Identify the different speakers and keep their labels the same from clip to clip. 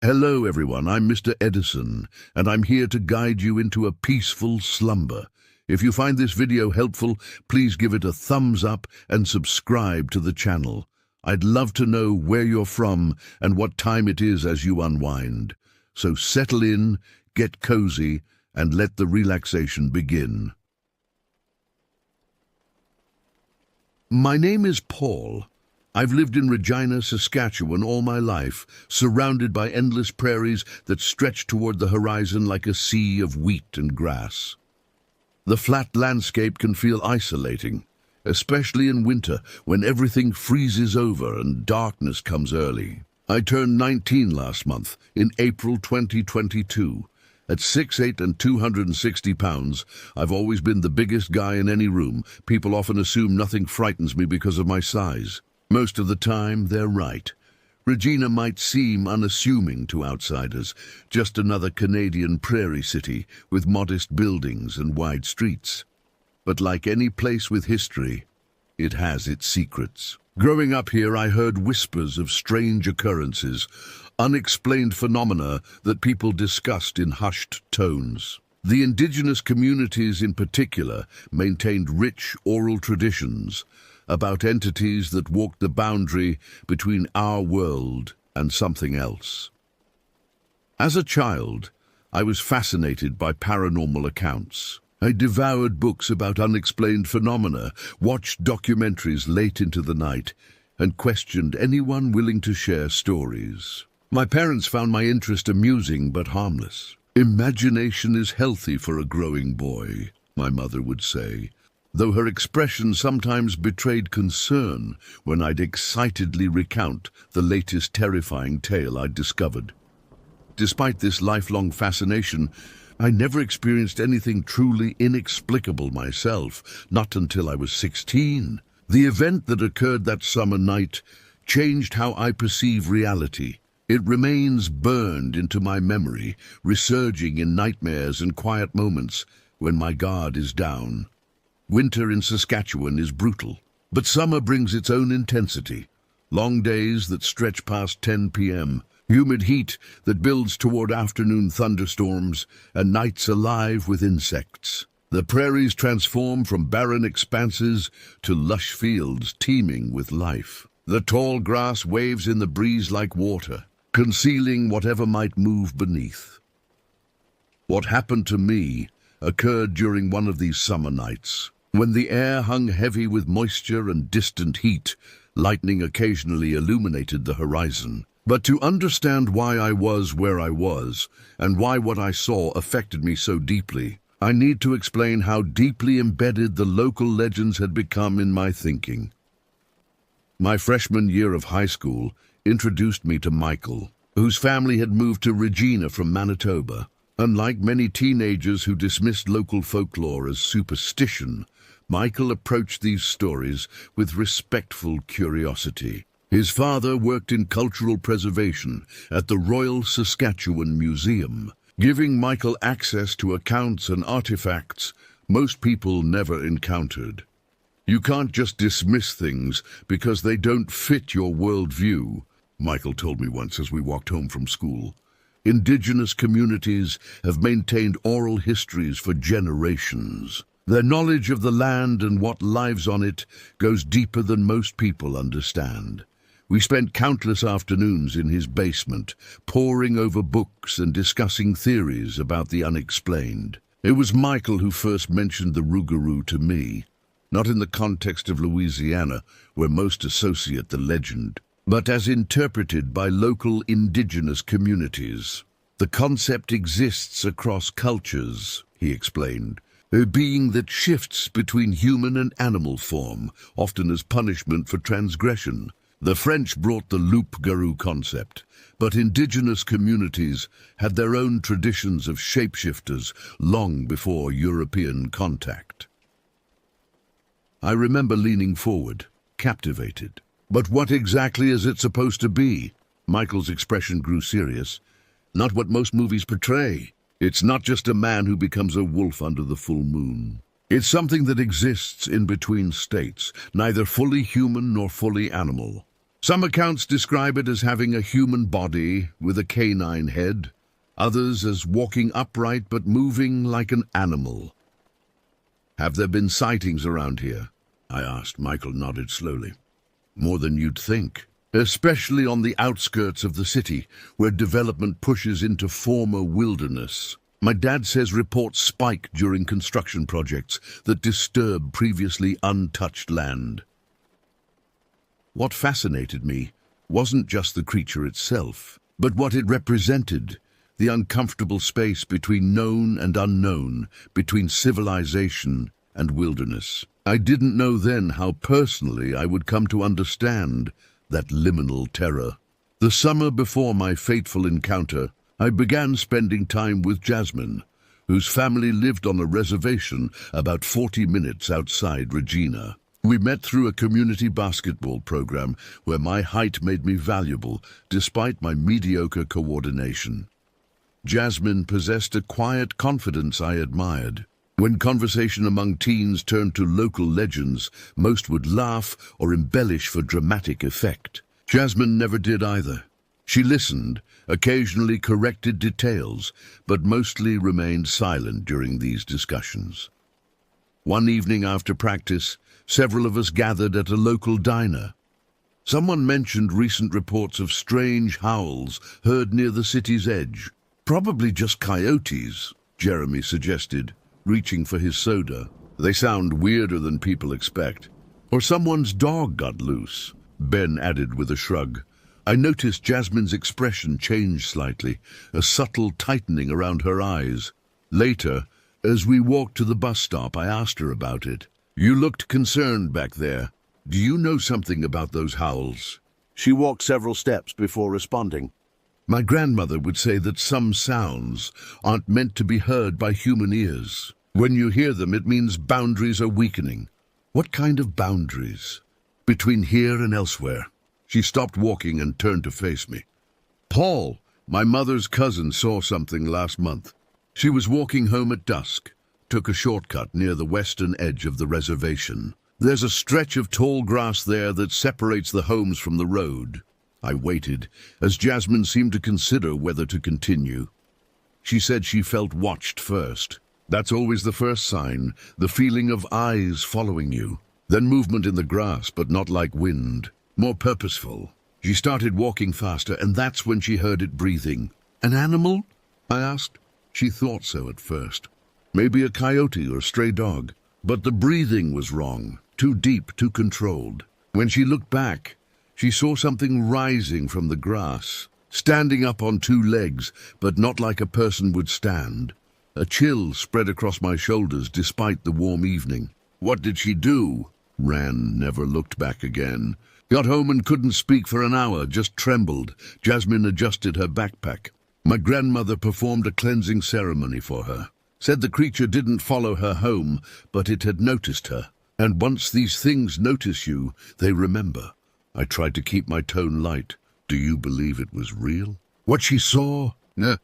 Speaker 1: Hello everyone, I'm Mr. Edison, and I'm here to guide you into a peaceful slumber. If you find this video helpful, please give it a thumbs up and subscribe to the channel. I'd love to know where you're from and what time it is as you unwind. So settle in, get cozy, and let the relaxation begin. My name is Paul. I've lived in Regina, Saskatchewan all my life, surrounded by endless prairies that stretch toward the horizon like a sea of wheat and grass. The flat landscape can feel isolating, especially in winter when everything freezes over and darkness comes early. I turned 19 last month, in April 2022. At 6'8" and 260 pounds, I've always been the biggest guy in any room. People often assume nothing frightens me because of my size. Most of the time, they're right. Regina might seem unassuming to outsiders, just another Canadian prairie city with modest buildings and wide streets. But like any place with history, it has its secrets. Growing up here, I heard whispers of strange occurrences, unexplained phenomena that people discussed in hushed tones. The indigenous communities in particular maintained rich oral traditions about entities that walked the boundary between our world and something else. As a child, I was fascinated by paranormal accounts. I devoured books about unexplained phenomena, watched documentaries late into the night, and questioned anyone willing to share stories. My parents found my interest amusing but harmless. "Imagination is healthy for a growing boy," my mother would say, though her expression sometimes betrayed concern when I'd excitedly recount the latest terrifying tale I'd discovered. Despite this lifelong fascination, I never experienced anything truly inexplicable myself, not until I was 16. The event that occurred that summer night changed how I perceive reality. It remains burned into my memory, resurging in nightmares and quiet moments when my guard is down. Winter in Saskatchewan is brutal, but summer brings its own intensity. Long days that stretch past 10 p.m., humid heat that builds toward afternoon thunderstorms, and nights alive with insects. The prairies transform from barren expanses to lush fields teeming with life. The tall grass waves in the breeze like water, concealing whatever might move beneath. What happened to me occurred during one of these summer nights, when the air hung heavy with moisture and distant heat. Lightning occasionally illuminated the horizon. But to understand why I was where I was, and why what I saw affected me so deeply, I need to explain how deeply embedded the local legends had become in my thinking. My freshman year of high school introduced me to Michael, whose family had moved to Regina from Manitoba. Unlike many teenagers who dismissed local folklore as superstition, Michael approached these stories with respectful curiosity. His father worked in cultural preservation at the Royal Saskatchewan Museum, giving Michael access to accounts and artifacts most people never encountered. "You can't just dismiss things because they don't fit your worldview," Michael told me once as we walked home from school. Indigenous communities have maintained oral histories for generations. Their knowledge of the land and what lives on it goes deeper than most people understand. We spent countless afternoons in his basement, poring over books and discussing theories about the unexplained. It was Michael who first mentioned the rougarou to me, not in the context of Louisiana, where most associate the legend, but as interpreted by local indigenous communities. "The concept exists across cultures," he explained, "a being that shifts between human and animal form, often as punishment for transgression. The French brought the loup-garou concept, but indigenous communities had their own traditions of shapeshifters long before European contact." I remember leaning forward, captivated. "But what exactly is it supposed to be?" Michael's expression grew serious. "Not what most movies portray. It's not just a man who becomes a wolf under the full moon. It's something that exists in between states, neither fully human nor fully animal. Some accounts describe it as having a human body with a canine head, others as walking upright but moving like an animal. "Have there been sightings around here?" I asked. Michael nodded slowly. "More than you'd think, especially on the outskirts of the city, where development pushes into former wilderness. My dad says reports spike during construction projects that disturb previously untouched land." What fascinated me wasn't just the creature itself, but what it represented, the uncomfortable space between known and unknown, between civilization and wilderness. I didn't know then how personally I would come to understand that liminal terror. The summer before my fateful encounter, I began spending time with Jasmine, whose family lived on a reservation about 40 minutes outside Regina. We met through a community basketball program where my height made me valuable despite my mediocre coordination. Jasmine possessed a quiet confidence I admired. When conversation among teens turned to local legends, most would laugh or embellish for dramatic effect. Jasmine never did either. She listened, occasionally corrected details, but mostly remained silent during these discussions. One evening after practice, several of us gathered at a local diner. Someone mentioned recent reports of strange howls heard near the city's edge. "Probably just coyotes," Jeremy suggested, reaching for his soda. "They sound weirder than people expect." "Or someone's dog got loose," Ben added with a shrug. I noticed Jasmine's expression change slightly, a subtle tightening around her eyes. Later, as we walked to the bus stop, I asked her about it. "You looked concerned back there. Do you know something about those howls?"
Speaker 2: She walked several steps before responding.
Speaker 1: "My grandmother would say that some sounds aren't meant to be heard by human ears. When you hear them, it means boundaries are weakening." "What kind of boundaries?" "Between here and elsewhere." She stopped walking and turned to face me. "Paul, my mother's cousin, saw something last month. She was walking home at dusk, took a shortcut near the western edge of the reservation. There's a stretch of tall grass there that separates the homes from the road." I waited, as Jasmine seemed to consider whether to continue. She said she felt watched first. That's always the first sign, the feeling of eyes following you. Then movement in the grass, but not like wind, more purposeful. She started walking faster, and that's when she heard it breathing. "An animal?" I asked. She thought so at first. Maybe a coyote or a stray dog. But the breathing was wrong, too deep, too controlled. When she looked back, she saw something rising from the grass, standing up on two legs, but not like a person would stand. A chill spread across my shoulders despite the warm evening. "What did she do?" "Ran, never looked back again. Got home and couldn't speak for an hour, just trembled." Jasmine adjusted her backpack. "My grandmother performed a cleansing ceremony for her. Said the creature didn't follow her home, but it had noticed her. And once these things notice you, they remember." I tried to keep my tone light. "Do you believe it was real?" "What she saw?" "No."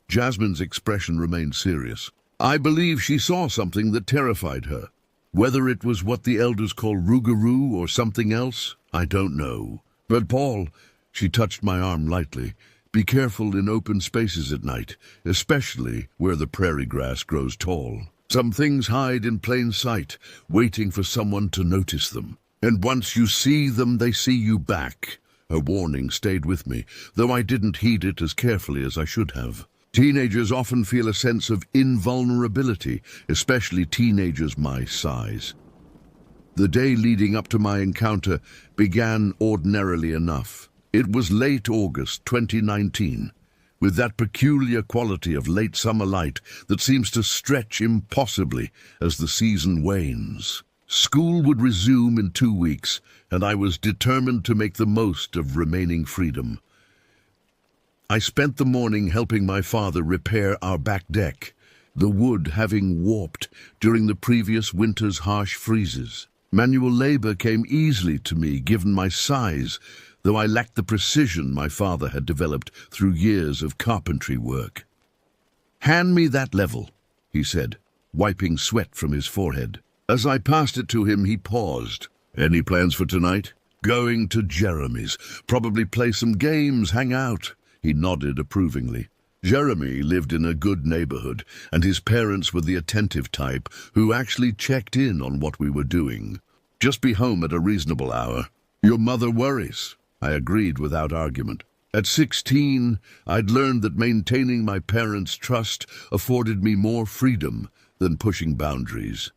Speaker 1: Jasmine's expression remained serious. "I believe she saw something that terrified her. Whether it was what the elders call rougarou or something else, I don't know. But Paul," she touched my arm lightly, "be careful in open spaces at night, especially where the prairie grass grows tall. Some things hide in plain sight, waiting for someone to notice them. And once you see them, they see you back." Her warning stayed with me, though I didn't heed it as carefully as I should have. Teenagers often feel a sense of invulnerability, especially teenagers my size. The day leading up to my encounter began ordinarily enough. It was late August 2019, with that peculiar quality of late summer light that seems to stretch impossibly as the season wanes. School would resume in 2 weeks, and I was determined to make the most of remaining freedom. I spent the morning helping my father repair our back deck, the wood having warped during the previous winter's harsh freezes. Manual labor came easily to me given my size, though I lacked the precision my father had developed through years of carpentry work. "Hand me that level," he said, wiping sweat from his forehead. As I passed it to him, he paused, Any plans for tonight? Going to Jeremy's. Probably play some games, hang out. He nodded approvingly. Jeremy lived in a good neighborhood, and his parents were the attentive type who actually checked in on what we were doing. Just be home at a reasonable hour. Your mother worries. I agreed without argument. At 16, I'd learned that maintaining my parents' trust afforded me more freedom than pushing boundaries.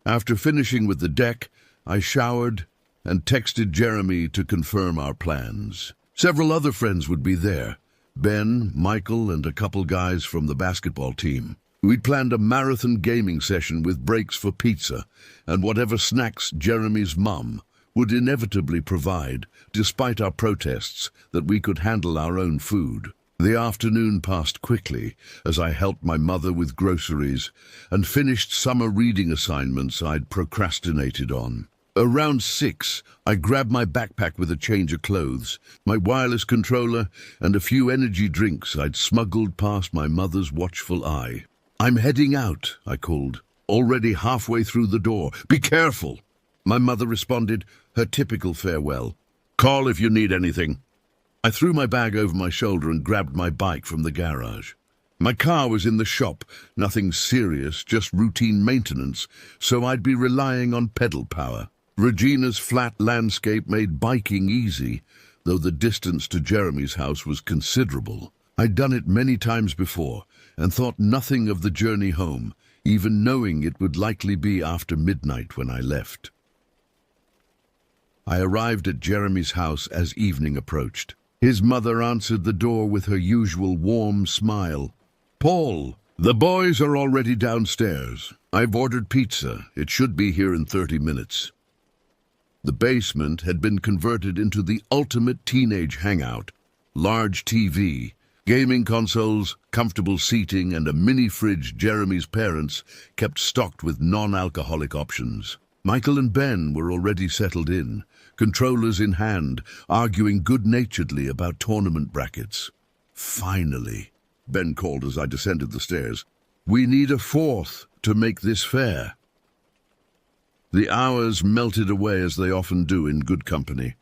Speaker 1: After finishing with the deck, I showered and texted Jeremy to confirm our plans. Several other friends would be there. Ben, Michael, and a couple guys from the basketball team. We'd planned a marathon gaming session with breaks for pizza and whatever snacks Jeremy's mum would inevitably provide, despite our protests that we could handle our own food. The afternoon passed quickly as I helped my mother with groceries and finished summer reading assignments I'd procrastinated on. Around 6, I grabbed my backpack with a change of clothes, my wireless controller, and a few energy drinks I'd smuggled past my mother's watchful eye. "I'm heading out," I called, already halfway through the door. "Be careful." My mother responded, her typical farewell. "Call if you need anything." I threw my bag over my shoulder and grabbed my bike from the garage. My car was in the shop, nothing serious, just routine maintenance, so I'd be relying on pedal power. Regina's flat landscape made biking easy, though the distance to Jeremy's house was considerable. I'd done it many times before, and thought nothing of the journey home, even knowing it would likely be after midnight when I left. I arrived at Jeremy's house as evening approached. His mother answered the door with her usual warm smile. "Paul, the boys are already downstairs. I've ordered pizza. It should be here in 30 minutes. The basement had been converted into the ultimate teenage hangout. Large TV, gaming consoles, comfortable seating, and a mini fridge Jeremy's parents kept stocked with non-alcoholic options. Michael and Ben were already settled in, controllers in hand, arguing good-naturedly about tournament brackets. "Finally," Ben called as I descended the stairs. "We need a fourth to make this fair." The hours melted away as they often do in good company.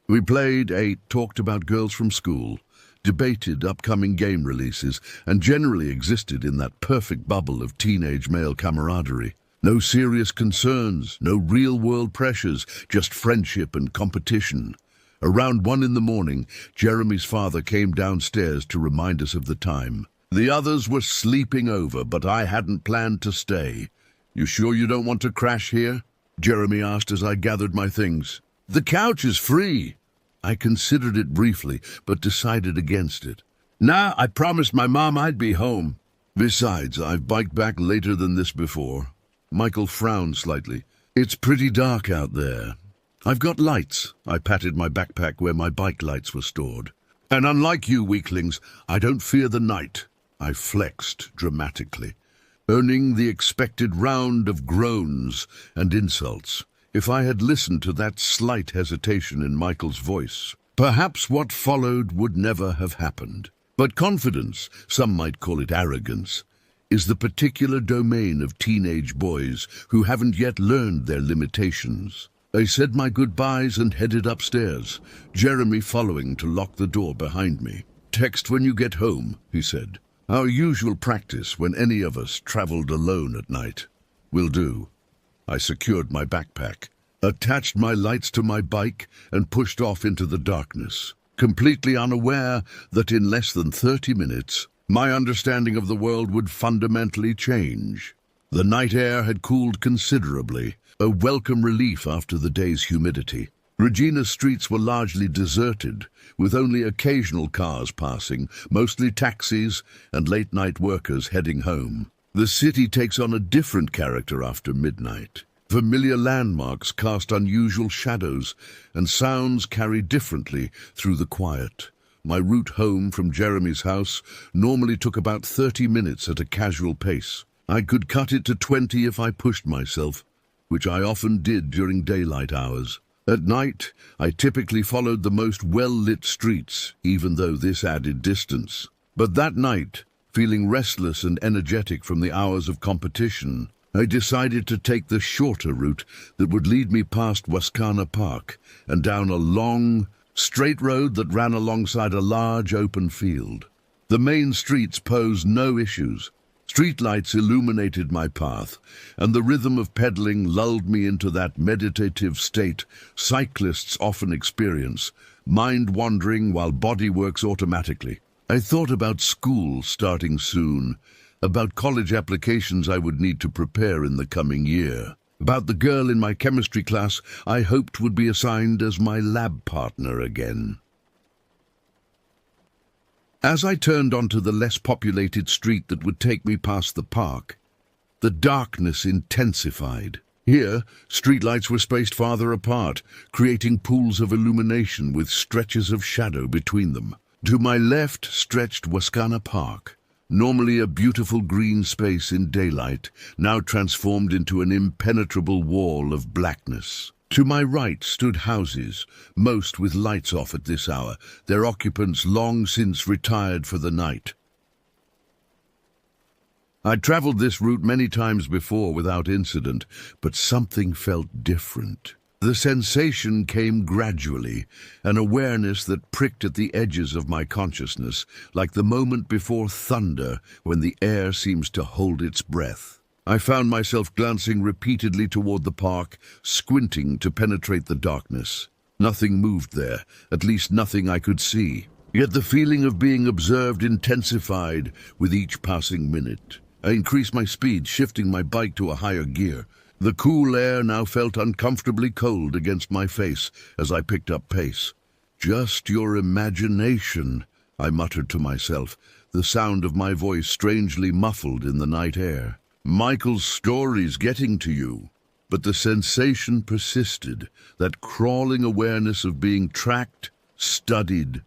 Speaker 1: We played, ate, talked about girls from school, debated upcoming game releases, and generally existed in that perfect bubble of teenage male camaraderie. No serious concerns, no real-world pressures, just friendship and competition. Around 1 in the morning, Jeremy's father came downstairs to remind us of the time. The others were sleeping over, but I hadn't planned to stay. "You sure you don't want to crash here?" Jeremy asked as I gathered my things. "The couch is free." I considered it briefly, but decided against it. "Nah, I promised my mom I'd be home. Besides, I've biked back later than this before." Michael frowned slightly. "It's pretty dark out there." "I've got lights." I patted my backpack where my bike lights were stored. "And unlike you weaklings, I don't fear the night." I flexed dramatically, earning the expected round of groans and insults. If I had listened to that slight hesitation in Michael's voice, perhaps what followed would never have happened. But confidence, some might call it arrogance, is the particular domain of teenage boys who haven't yet learned their limitations. I said my goodbyes and headed upstairs, Jeremy following to lock the door behind me. "Text when you get home," he said. Our usual practice when any of us traveled alone at night. "Will do." I secured my backpack, attached my lights to my bike, and pushed off into the darkness, completely unaware that in less than 30 minutes, my understanding of the world would fundamentally change. The night air had cooled considerably, a welcome relief after the day's humidity. Regina's streets were largely deserted, with only occasional cars passing, mostly taxis and late-night workers heading home. The city takes on a different character after midnight. Familiar landmarks cast unusual shadows, and sounds carry differently through the quiet. My route home from Jeremy's house normally took about 30 minutes at a casual pace. I could cut it to 20 if I pushed myself, which I often did during daylight hours. At night, I typically followed the most well-lit streets, even though this added distance. But that night, feeling restless and energetic from the hours of competition, I decided to take the shorter route that would lead me past Wascana Park and down a long, straight road that ran alongside a large open field. The main streets posed no issues. Streetlights illuminated my path, and the rhythm of pedaling lulled me into that meditative state cyclists often experience, mind wandering while body works automatically. I thought about school starting soon, about college applications I would need to prepare in the coming year, about the girl in my chemistry class I hoped would be assigned as my lab partner again. As I turned onto the less populated street that would take me past the park, the darkness intensified. Here, streetlights were spaced farther apart, creating pools of illumination with stretches of shadow between them. To my left stretched Wascana Park, normally a beautiful green space in daylight, now transformed into an impenetrable wall of blackness. To my right stood houses, most with lights off at this hour, their occupants long since retired for the night. I'd traveled this route many times before without incident, but something felt different. The sensation came gradually, an awareness that pricked at the edges of my consciousness, like the moment before thunder when the air seems to hold its breath. I found myself glancing repeatedly toward the park, squinting to penetrate the darkness. Nothing moved there, at least nothing I could see. Yet the feeling of being observed intensified with each passing minute. I increased my speed, shifting my bike to a higher gear. The cool air now felt uncomfortably cold against my face as I picked up pace. "Just your imagination," I muttered to myself, the sound of my voice strangely muffled in the night air. "Michael's story's getting to you." But the sensation persisted, that crawling awareness of being tracked, studied.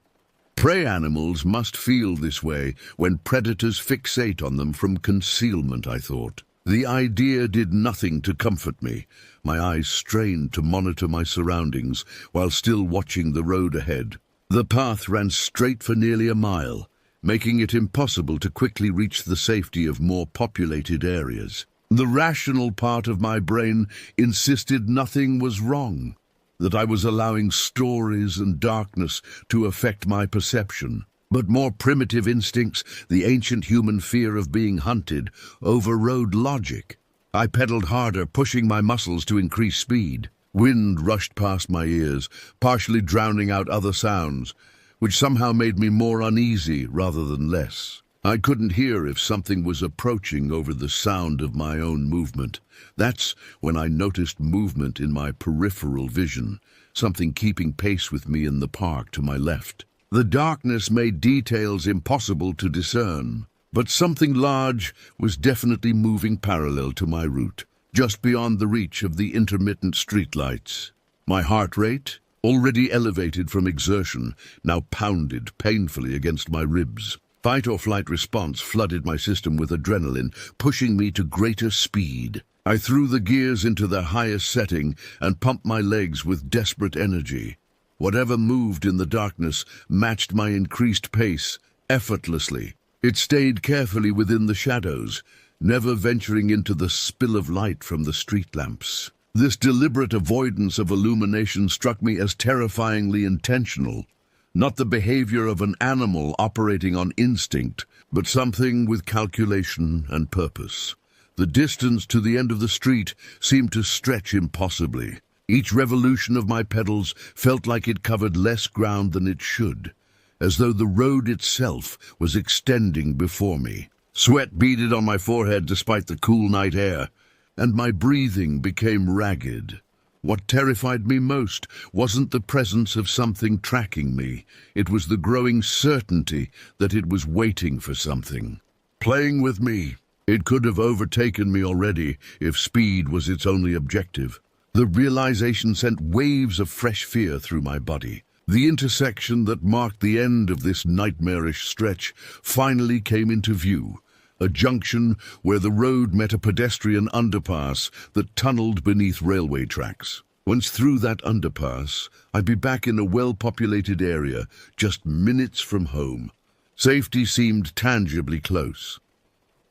Speaker 1: Prey animals must feel this way when predators fixate on them from concealment, I thought. The idea did nothing to comfort me. My eyes strained to monitor my surroundings while still watching the road ahead. The path ran straight for nearly a mile, making it impossible to quickly reach the safety of more populated areas. The rational part of my brain insisted nothing was wrong, that I was allowing stories and darkness to affect my perception. But more primitive instincts, the ancient human fear of being hunted, overrode logic. I pedaled harder, pushing my muscles to increase speed. Wind rushed past my ears, partially drowning out other sounds, which somehow made me more uneasy rather than less. I couldn't hear if something was approaching over the sound of my own movement. That's when I noticed movement in my peripheral vision, something keeping pace with me in the park to my left. The darkness made details impossible to discern, but something large was definitely moving parallel to my route, just beyond the reach of the intermittent streetlights. My heart rate, already elevated from exertion, now pounded painfully against my ribs. Fight-or-flight response flooded my system with adrenaline, pushing me to greater speed. I threw the gears into their highest setting and pumped my legs with desperate energy. Whatever moved in the darkness matched my increased pace effortlessly. It stayed carefully within the shadows, never venturing into the spill of light from the street lamps. This deliberate avoidance of illumination struck me as terrifyingly intentional. Not the behavior of an animal operating on instinct, but something with calculation and purpose. The distance to the end of the street seemed to stretch impossibly. Each revolution of my pedals felt like it covered less ground than it should, as though the road itself was extending before me. Sweat beaded on my forehead despite the cool night air, and my breathing became ragged. What terrified me most wasn't the presence of something tracking me. It was the growing certainty that it was waiting for something, playing with me. It could have overtaken me already if speed was its only objective. The realization sent waves of fresh fear through my body. The intersection that marked the end of this nightmarish stretch finally came into view, a junction where the road met a pedestrian underpass that tunneled beneath railway tracks. Once through that underpass, I'd be back in a well-populated area, just minutes from home. Safety seemed tangibly close.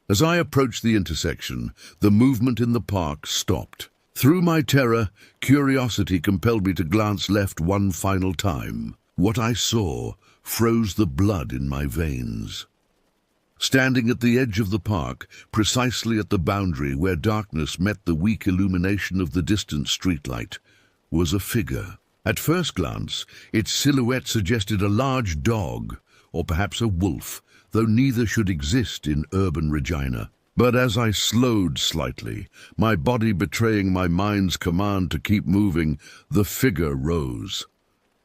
Speaker 1: As I approached the intersection, the movement in the park stopped. Through my terror, curiosity compelled me to glance left one final time. What I saw froze the blood in my veins. Standing at the edge of the park, precisely at the boundary where darkness met the weak illumination of the distant streetlight, was a figure. At first glance, its silhouette suggested a large dog, or perhaps a wolf, though neither should exist in urban Regina. But as I slowed slightly, my body betraying my mind's command to keep moving, the figure rose.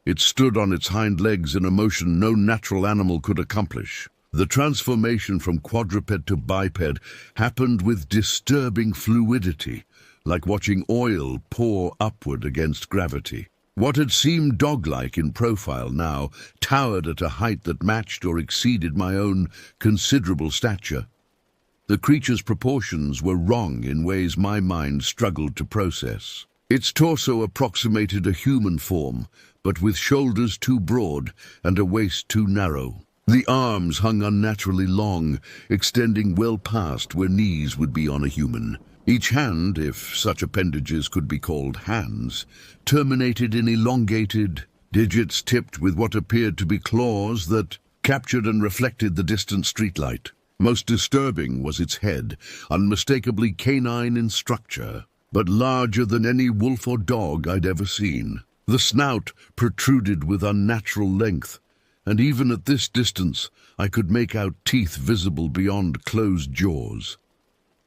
Speaker 1: It stood on its hind legs in a motion no natural animal could accomplish. The transformation from quadruped to biped happened with disturbing fluidity, like watching oil pour upward against gravity. What had seemed dog-like in profile now towered at a height that matched or exceeded my own considerable stature. The creature's proportions were wrong in ways my mind struggled to process. Its torso approximated a human form, but with shoulders too broad and a waist too narrow. The arms hung unnaturally long, extending well past where knees would be on a human. Each hand, if such appendages could be called hands, terminated in elongated digits tipped with what appeared to be claws that captured and reflected the distant streetlight. Most disturbing was its head, unmistakably canine in structure, but larger than any wolf or dog I'd ever seen. The snout protruded with unnatural length, and even at this distance I could make out teeth visible beyond closed jaws.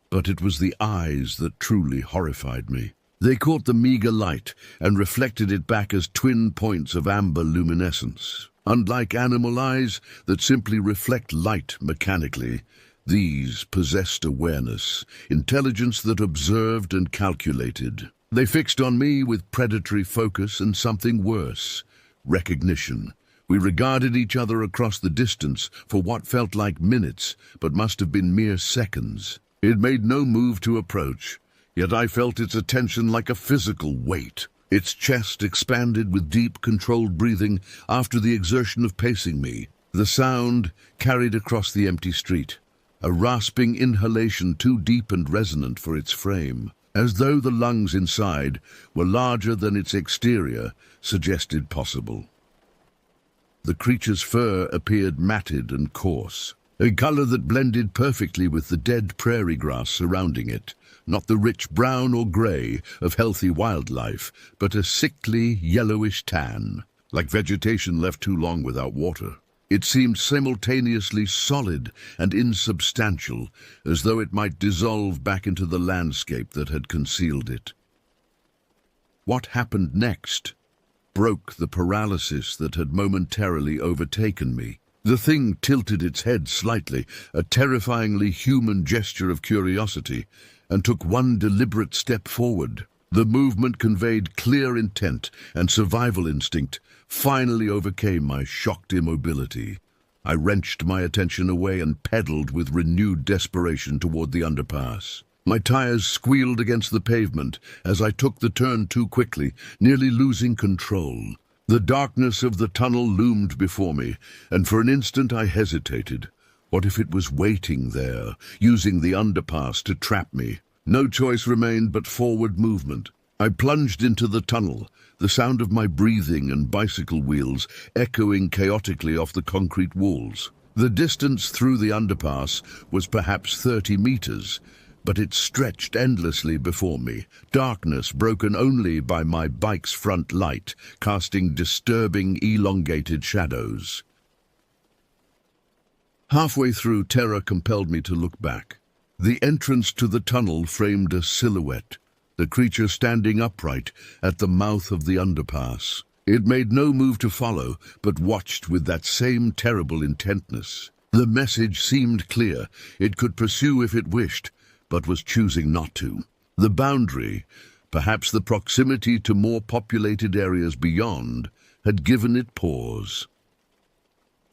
Speaker 1: But it was the eyes that truly horrified me. They caught the meager light and reflected it back as twin points of amber luminescence. Unlike animal eyes that simply reflect light mechanically, these possessed awareness, intelligence that observed and calculated. They fixed on me with predatory focus and something worse, recognition. We regarded each other across the distance for what felt like minutes, but must have been mere seconds. It made no move to approach, yet I felt its attention like a physical weight. Its chest expanded with deep, controlled breathing after the exertion of pacing me. The sound carried across the empty street, a rasping inhalation too deep and resonant for its frame, as though the lungs inside were larger than its exterior suggested possible. The creature's fur appeared matted and coarse, a color that blended perfectly with the dead prairie grass surrounding it, not the rich brown or gray of healthy wildlife, but a sickly, yellowish tan, like vegetation left too long without water. It seemed simultaneously solid and insubstantial, as though it might dissolve back into the landscape that had concealed it. What happened next broke the paralysis that had momentarily overtaken me. The thing tilted its head slightly, a terrifyingly human gesture of curiosity, and took one deliberate step forward. The movement conveyed clear intent, and survival instinct finally overcame my shocked immobility. I wrenched my attention away and pedaled with renewed desperation toward the underpass. My tires squealed against the pavement as I took the turn too quickly, nearly losing control. The darkness of the tunnel loomed before me, and for an instant I hesitated. What if it was waiting there, using the underpass to trap me? No choice remained but forward movement. I plunged into the tunnel, the sound of my breathing and bicycle wheels echoing chaotically off the concrete walls. The distance through the underpass was perhaps 30 meters, but it stretched endlessly before me, darkness broken only by my bike's front light, casting disturbing, elongated shadows. Halfway through, terror compelled me to look back. The entrance to the tunnel framed a silhouette, the creature standing upright at the mouth of the underpass. It made no move to follow, but watched with that same terrible intentness. The message seemed clear. It could pursue if it wished, but was choosing not to. The boundary, perhaps the proximity to more populated areas beyond, had given it pause.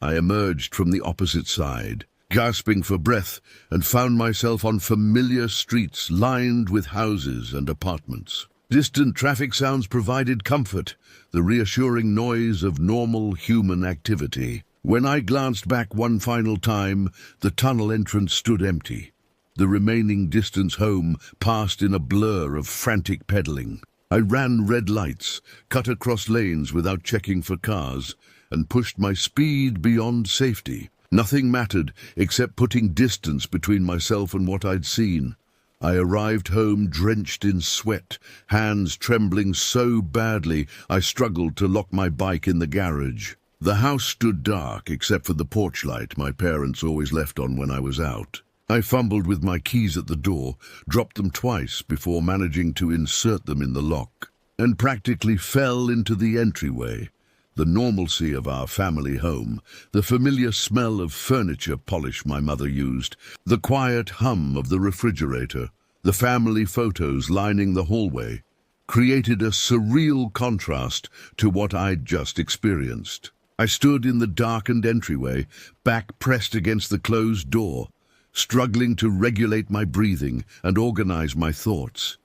Speaker 1: I emerged from the opposite side, gasping for breath, and found myself on familiar streets lined with houses and apartments. Distant traffic sounds provided comfort, the reassuring noise of normal human activity. When I glanced back one final time, the tunnel entrance stood empty. The remaining distance home passed in a blur of frantic pedaling. I ran red lights, cut across lanes without checking for cars, and pushed my speed beyond safety. Nothing mattered except putting distance between myself and what I'd seen. I arrived home drenched in sweat, hands trembling so badly I struggled to lock my bike in the garage. The house stood dark except for the porch light my parents always left on when I was out. I fumbled with my keys at the door, dropped them twice before managing to insert them in the lock, and practically fell into the entryway. The normalcy of our family home, the familiar smell of furniture polish my mother used, the quiet hum of the refrigerator, the family photos lining the hallway, created a surreal contrast to what I'd just experienced. I stood in the darkened entryway, back pressed against the closed door, struggling to regulate my breathing and organize my thoughts.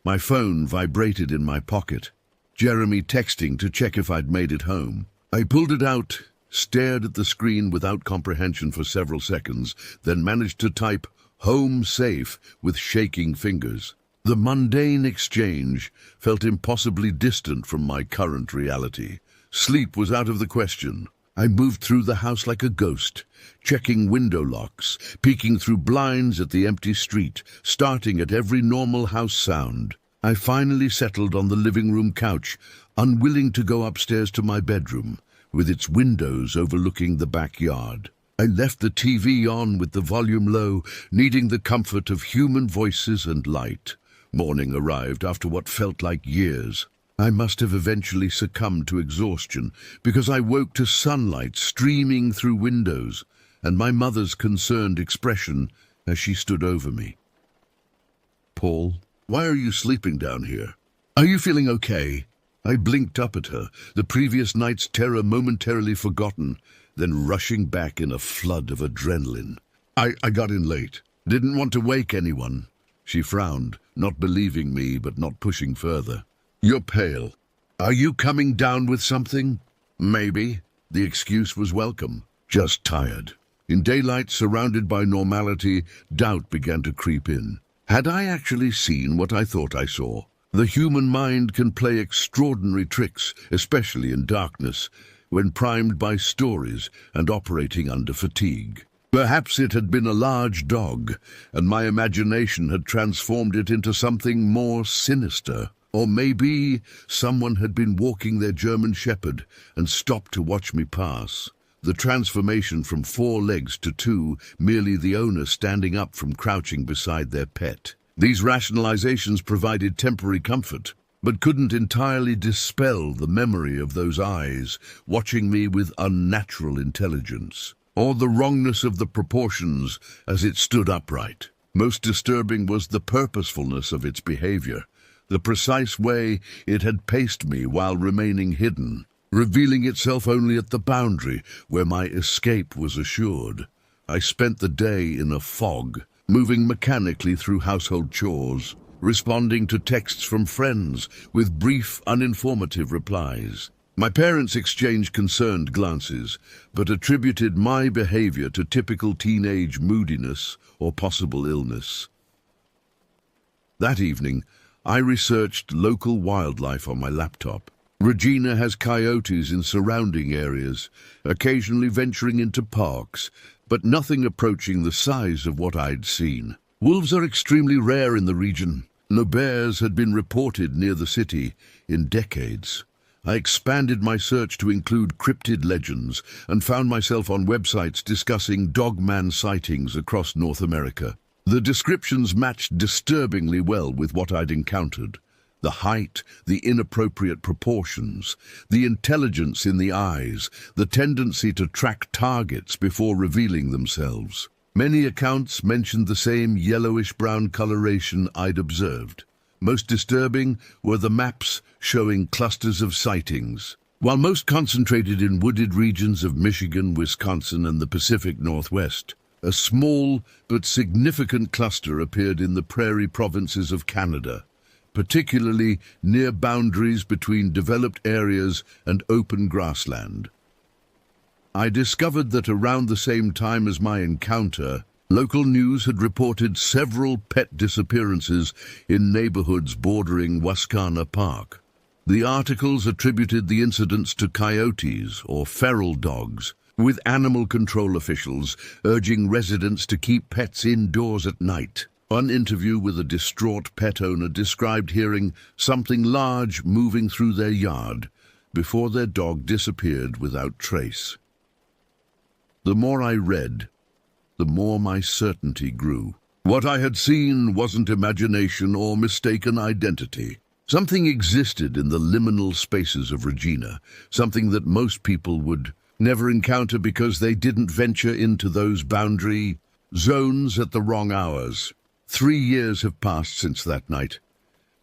Speaker 1: My phone vibrated in my pocket. Jeremy texting to check if I'd made it home. I pulled it out, stared at the screen without comprehension for several seconds, then managed to type "home safe" with shaking fingers. The mundane exchange felt impossibly distant from my current reality. Sleep was out of the question. I moved through the house like a ghost, checking window locks, peeking through blinds at the empty street, starting at every normal house sound. I finally settled on the living room couch, unwilling to go upstairs to my bedroom, with its windows overlooking the backyard. I left the TV on with the volume low, needing the comfort of human voices and light. Morning arrived after what felt like years. I must have eventually succumbed to exhaustion because I woke to sunlight streaming through windows and my mother's concerned expression as she stood over me. "Paul, why are you sleeping down here? Are you feeling okay?" I blinked up at her, the previous night's terror momentarily forgotten, then rushing back in a flood of adrenaline. I got in late. Didn't want to wake anyone." She frowned, not believing me but not pushing further. "You're pale. Are you coming down with something?" "Maybe." The excuse was welcome. "Just tired." In daylight, surrounded by normality, doubt began to creep in. Had I actually seen what I thought I saw? The human mind can play extraordinary tricks, especially in darkness, when primed by stories and operating under fatigue. Perhaps it had been a large dog, and my imagination had transformed it into something more sinister. Or maybe someone had been walking their German Shepherd and stopped to watch me pass. The transformation from 4 legs to 2, merely the owner standing up from crouching beside their pet. These rationalizations provided temporary comfort, but couldn't entirely dispel the memory of those eyes watching me with unnatural intelligence, or the wrongness of the proportions as it stood upright. Most disturbing was the purposefulness of its behavior, the precise way it had paced me while remaining hidden, revealing itself only at the boundary where my escape was assured. I spent the day in a fog, moving mechanically through household chores, responding to texts from friends with brief, uninformative replies. My parents exchanged concerned glances, but attributed my behavior to typical teenage moodiness or possible illness. That evening, I researched local wildlife on my laptop. Regina has coyotes in surrounding areas, occasionally venturing into parks, but nothing approaching the size of what I'd seen. Wolves are extremely rare in the region. No bears had been reported near the city in decades. I expanded my search to include cryptid legends and found myself on websites discussing dogman sightings across North America. The descriptions matched disturbingly well with what I'd encountered. The height, the inappropriate proportions, the intelligence in the eyes, the tendency to track targets before revealing themselves. Many accounts mentioned the same yellowish-brown coloration I'd observed. Most disturbing were the maps showing clusters of sightings. While most concentrated in wooded regions of Michigan, Wisconsin, and the Pacific Northwest, a small but significant cluster appeared in the prairie provinces of Canada, particularly near boundaries between developed areas and open grassland. I discovered that around the same time as my encounter, Local news had reported several pet disappearances in neighborhoods bordering Wascana Park. The articles attributed the incidents to coyotes or feral dogs, with animal control officials urging residents to keep pets indoors at night. One interview with a distraught pet owner described hearing something large moving through their yard before their dog disappeared without trace. The more I read, the more my certainty grew. What I had seen wasn't imagination or mistaken identity. Something existed in the liminal spaces of Regina, something that most people would never encounter because they didn't venture into those boundary zones at the wrong hours. 3 years have passed since that night.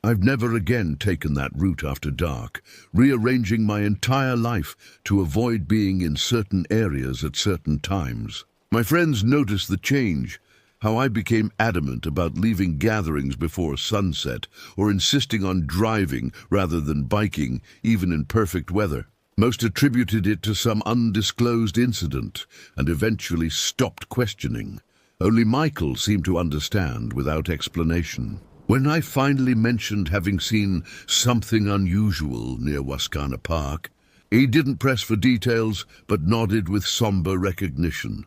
Speaker 1: I've never again taken that route after dark, rearranging my entire life to avoid being in certain areas at certain times. My friends noticed the change, how I became adamant about leaving gatherings before sunset or insisting on driving rather than biking, even in perfect weather. Most attributed it to some undisclosed incident and eventually stopped questioning. Only Michael seemed to understand without explanation. When I finally mentioned having seen something unusual near Wascana Park, he didn't press for details but nodded with somber recognition.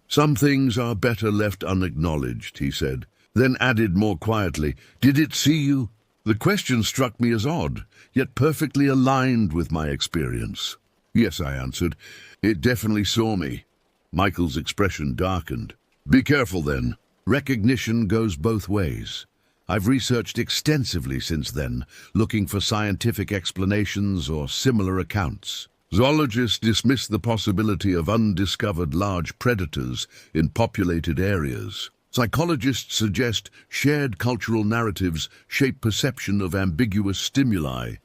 Speaker 1: "Some things are better left unacknowledged," he said, then added more quietly, "Did it see you?" The question struck me as odd, yet perfectly aligned with my experience. "Yes," I answered, "it definitely saw me." Michael's expression darkened. "Be careful then. Recognition goes both ways. I've researched extensively since then, looking for scientific explanations or similar accounts. Zoologists dismiss the possibility of undiscovered large predators in populated areas. Psychologists suggest shared cultural narratives shape perception of ambiguous stimuli,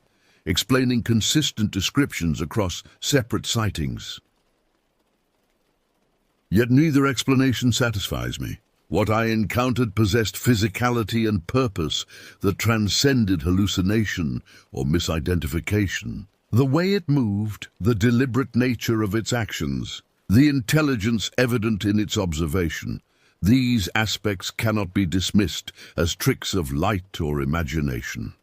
Speaker 1: explaining consistent descriptions across separate sightings. Yet neither explanation satisfies me. What I encountered possessed physicality and purpose that transcended hallucination or misidentification. The way it moved, the deliberate nature of its actions, the intelligence evident in its observation, these aspects cannot be dismissed as tricks of light or imagination.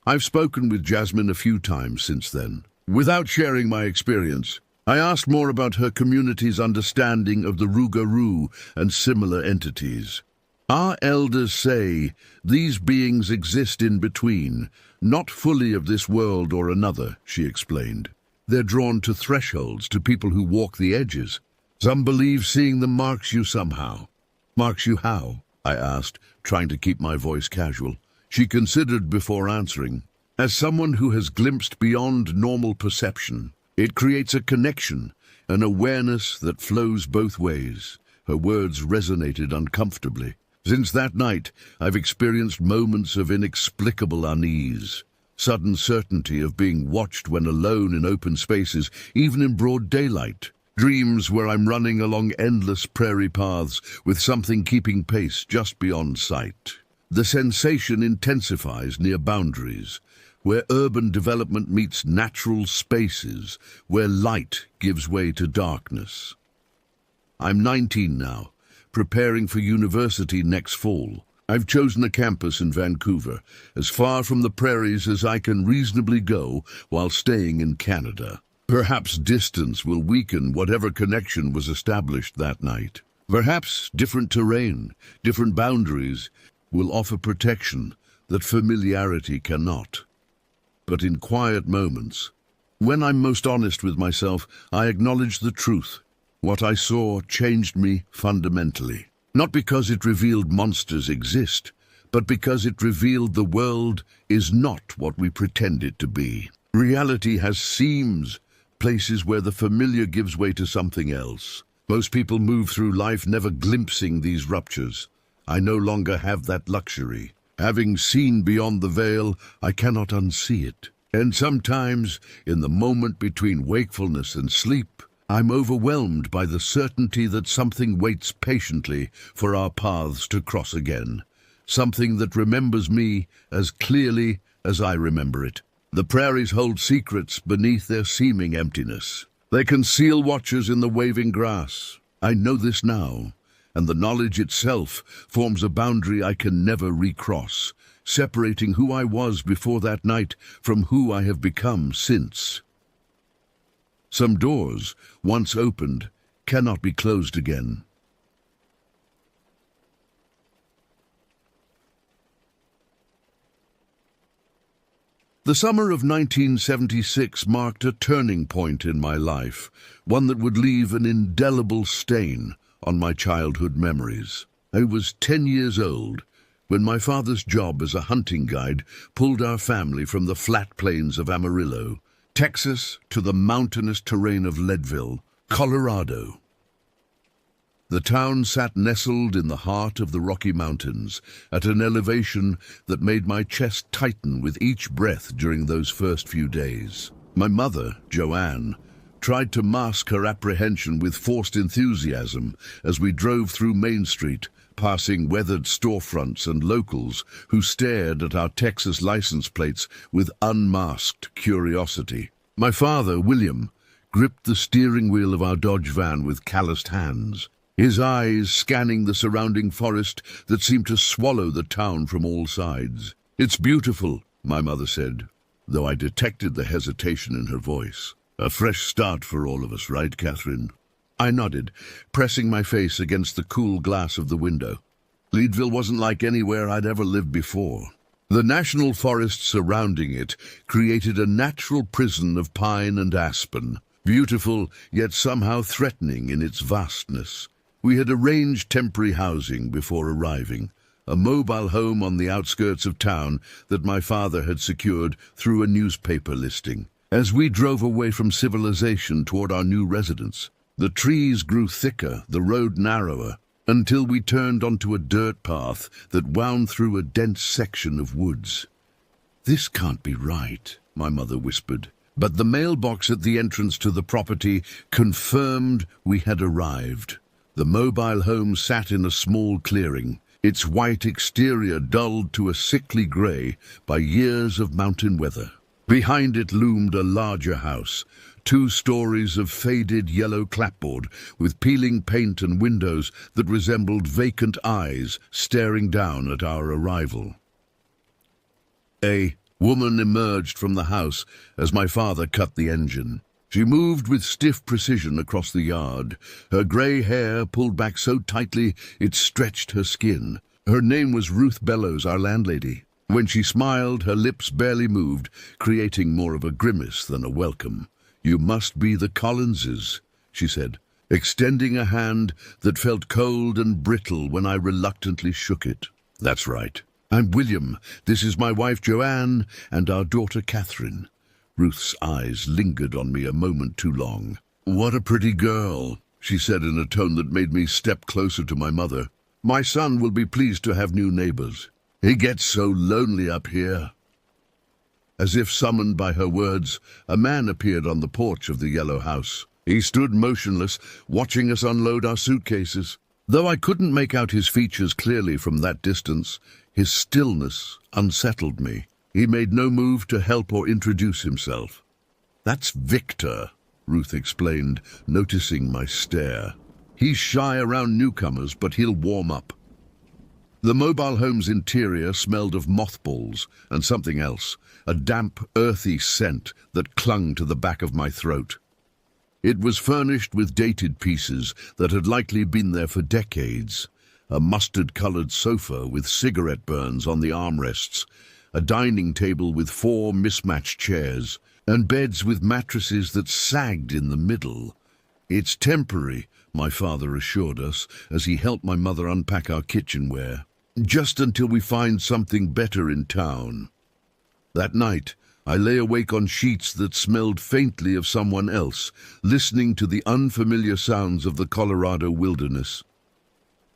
Speaker 1: I've spoken with Jasmine a few times since then. Without sharing my experience, I asked more about her community's understanding of the Rougarou and similar entities. "Our elders say these beings exist in between, not fully of this world or another," she explained. "They're drawn to thresholds, to people who walk the edges. Some believe seeing them marks you somehow." "Marks you how?" I asked, trying to keep my voice casual. She considered before answering. "As someone who has glimpsed beyond normal perception, it creates a connection, an awareness that flows both ways." Her words resonated uncomfortably. "Since that night, I've experienced moments of inexplicable unease, sudden certainty of being watched when alone in open spaces, even in broad daylight. Dreams where I'm running along endless prairie paths with something keeping pace just beyond sight. The sensation intensifies near boundaries, where urban development meets natural spaces, where light gives way to darkness. I'm 19 now, preparing for university next fall. I've chosen a campus in Vancouver, as far from the prairies as I can reasonably go while staying in Canada. Perhaps distance will weaken whatever connection was established that night. Perhaps different terrain, different boundaries will offer protection that familiarity cannot. But in quiet moments, when I'm most honest with myself, I acknowledge the truth. What I saw changed me fundamentally. Not because it revealed monsters exist, but because it revealed the world is not what we pretend it to be. Reality has seams, places where the familiar gives way to something else. Most people move through life never glimpsing these ruptures. I no longer have that luxury. Having seen beyond the veil, I cannot unsee it. And sometimes, in the moment between wakefulness and sleep, I'm overwhelmed by the certainty that something waits patiently for our paths to cross again. Something that remembers me as clearly as I remember it. The prairies hold secrets beneath their seeming emptiness. They conceal watchers in the waving grass. I know this now, and the knowledge itself forms a boundary I can never recross, separating who I was before that night from who I have become since. Some doors, once opened, cannot be closed again. The summer of 1976 marked a turning point in my life, one that would leave an indelible stain on my childhood memories. I was 10 years old when my father's job as a hunting guide pulled our family from the flat plains of Amarillo, Texas, to the mountainous terrain of Leadville, Colorado. The town sat nestled in the heart of the Rocky Mountains, at an elevation that made my chest tighten with each breath during those first few days. My mother, Joanne, tried to mask her apprehension with forced enthusiasm as we drove through Main Street, passing weathered storefronts and locals who stared at our Texas license plates with unmasked curiosity. My father, William, gripped the steering wheel of our Dodge van with calloused hands, his eyes scanning the surrounding forest that seemed to swallow the town from all sides. "It's beautiful," my mother said, though I detected the hesitation in her voice. "A fresh start for all of us, right, Catherine?" I nodded, pressing my face against the cool glass of the window. Leadville wasn't like anywhere I'd ever lived before. The national forest surrounding it created a natural prison of pine and aspen, beautiful yet somehow threatening in its vastness. We had arranged temporary housing before arriving, a mobile home on the outskirts of town that my father had secured through a newspaper listing. As we drove away from civilization toward our new residence, the trees grew thicker, the road narrower, until we turned onto a dirt path that wound through a dense section of woods. "This can't be right," my mother whispered, but the mailbox at the entrance to the property confirmed we had arrived. The mobile home sat in a small clearing, its white exterior dulled to a sickly grey by years of mountain weather. Behind it loomed a larger house, 2 stories of faded yellow clapboard with peeling paint and windows that resembled vacant eyes staring down at our arrival. A woman emerged from the house as my father cut the engine. She moved with stiff precision across the yard, her grey hair pulled back so tightly it stretched her skin. Her name was Ruth Bellows, our landlady. When she smiled, her lips barely moved, creating more of a grimace than a welcome. "You must be the Collinses," she said, extending a hand that felt cold and brittle when I reluctantly shook it. "That's right. I'm William. This is my wife Joanne and our daughter Catherine." Ruth's eyes lingered on me a moment too long. "What a pretty girl," she said in a tone that made me step closer to my mother. "My son will be pleased to have new neighbors. He gets so lonely up here." As if summoned by her words, a man appeared on the porch of the yellow house. He stood motionless, watching us unload our suitcases. Though I couldn't make out his features clearly from that distance, his stillness unsettled me. He made no move to help or introduce himself. "That's Victor," Ruth explained, noticing my stare. "He's shy around newcomers, but he'll warm up." The mobile home's interior smelled of mothballs and something else, a damp, earthy scent that clung to the back of my throat. It was furnished with dated pieces that had likely been there for decades. A mustard-colored sofa with cigarette burns on the armrests, a dining table with 4 mismatched chairs, and beds with mattresses that sagged in the middle. "It's temporary," my father assured us as he helped my mother unpack our kitchenware. "Just until we find something better in town." That night, I lay awake on sheets that smelled faintly of someone else, listening to the unfamiliar sounds of the Colorado wilderness.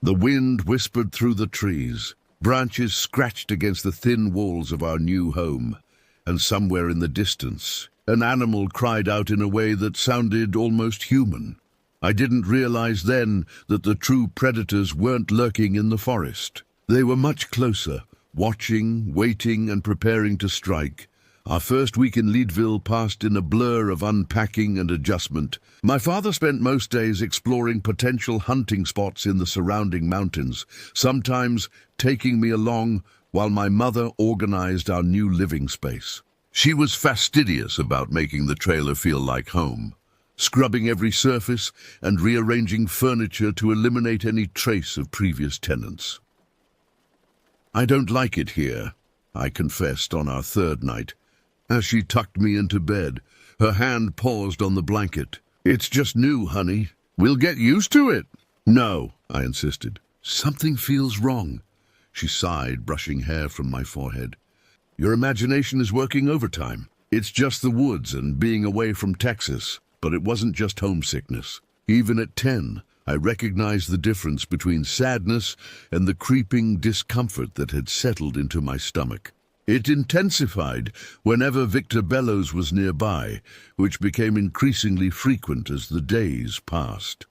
Speaker 1: The wind whispered through the trees. Branches scratched against the thin walls of our new home, and somewhere in the distance, an animal cried out in a way that sounded almost human. I didn't realize then that the true predators weren't lurking in the forest. They were much closer, watching, waiting, and preparing to strike, Our first week in Leadville passed in a blur of unpacking and adjustment. My father spent most days exploring potential hunting spots in the surrounding mountains, sometimes taking me along while my mother organized our new living space. She was fastidious about making the trailer feel like home, scrubbing every surface and rearranging furniture to eliminate any trace of previous tenants. "I don't like it here," I confessed on our third night, as she tucked me into bed, her hand paused on the blanket. "It's just new, honey. We'll get used to it." "No," I insisted. "Something feels wrong." She sighed, brushing hair from my forehead. "Your imagination is working overtime. It's just the woods and being away from Texas." But it wasn't just homesickness. Even at 10, I recognized the difference between sadness and the creeping discomfort that had settled into my stomach. It intensified whenever Victor Bellows was nearby, which became increasingly frequent as the days passed.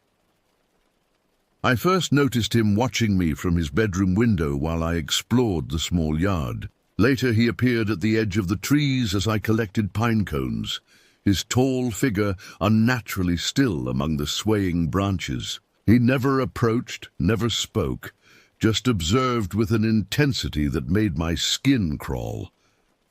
Speaker 1: I first noticed him watching me from his bedroom window while I explored the small yard. Later he appeared at the edge of the trees as I collected pine cones, his tall figure unnaturally still among the swaying branches. He never approached, never spoke, just observed with an intensity that made my skin crawl.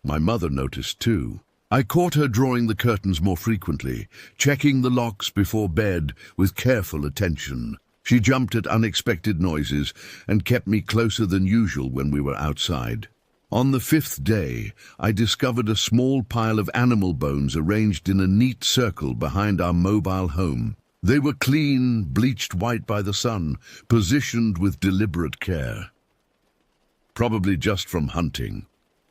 Speaker 1: My mother noticed too. I caught her drawing the curtains more frequently, checking the locks before bed with careful attention. She jumped at unexpected noises and kept me closer than usual when we were outside. On the 5th day, I discovered a small pile of animal bones arranged in a neat circle behind our mobile home. They were clean, bleached white by the sun, positioned with deliberate care. "Probably just from hunting,"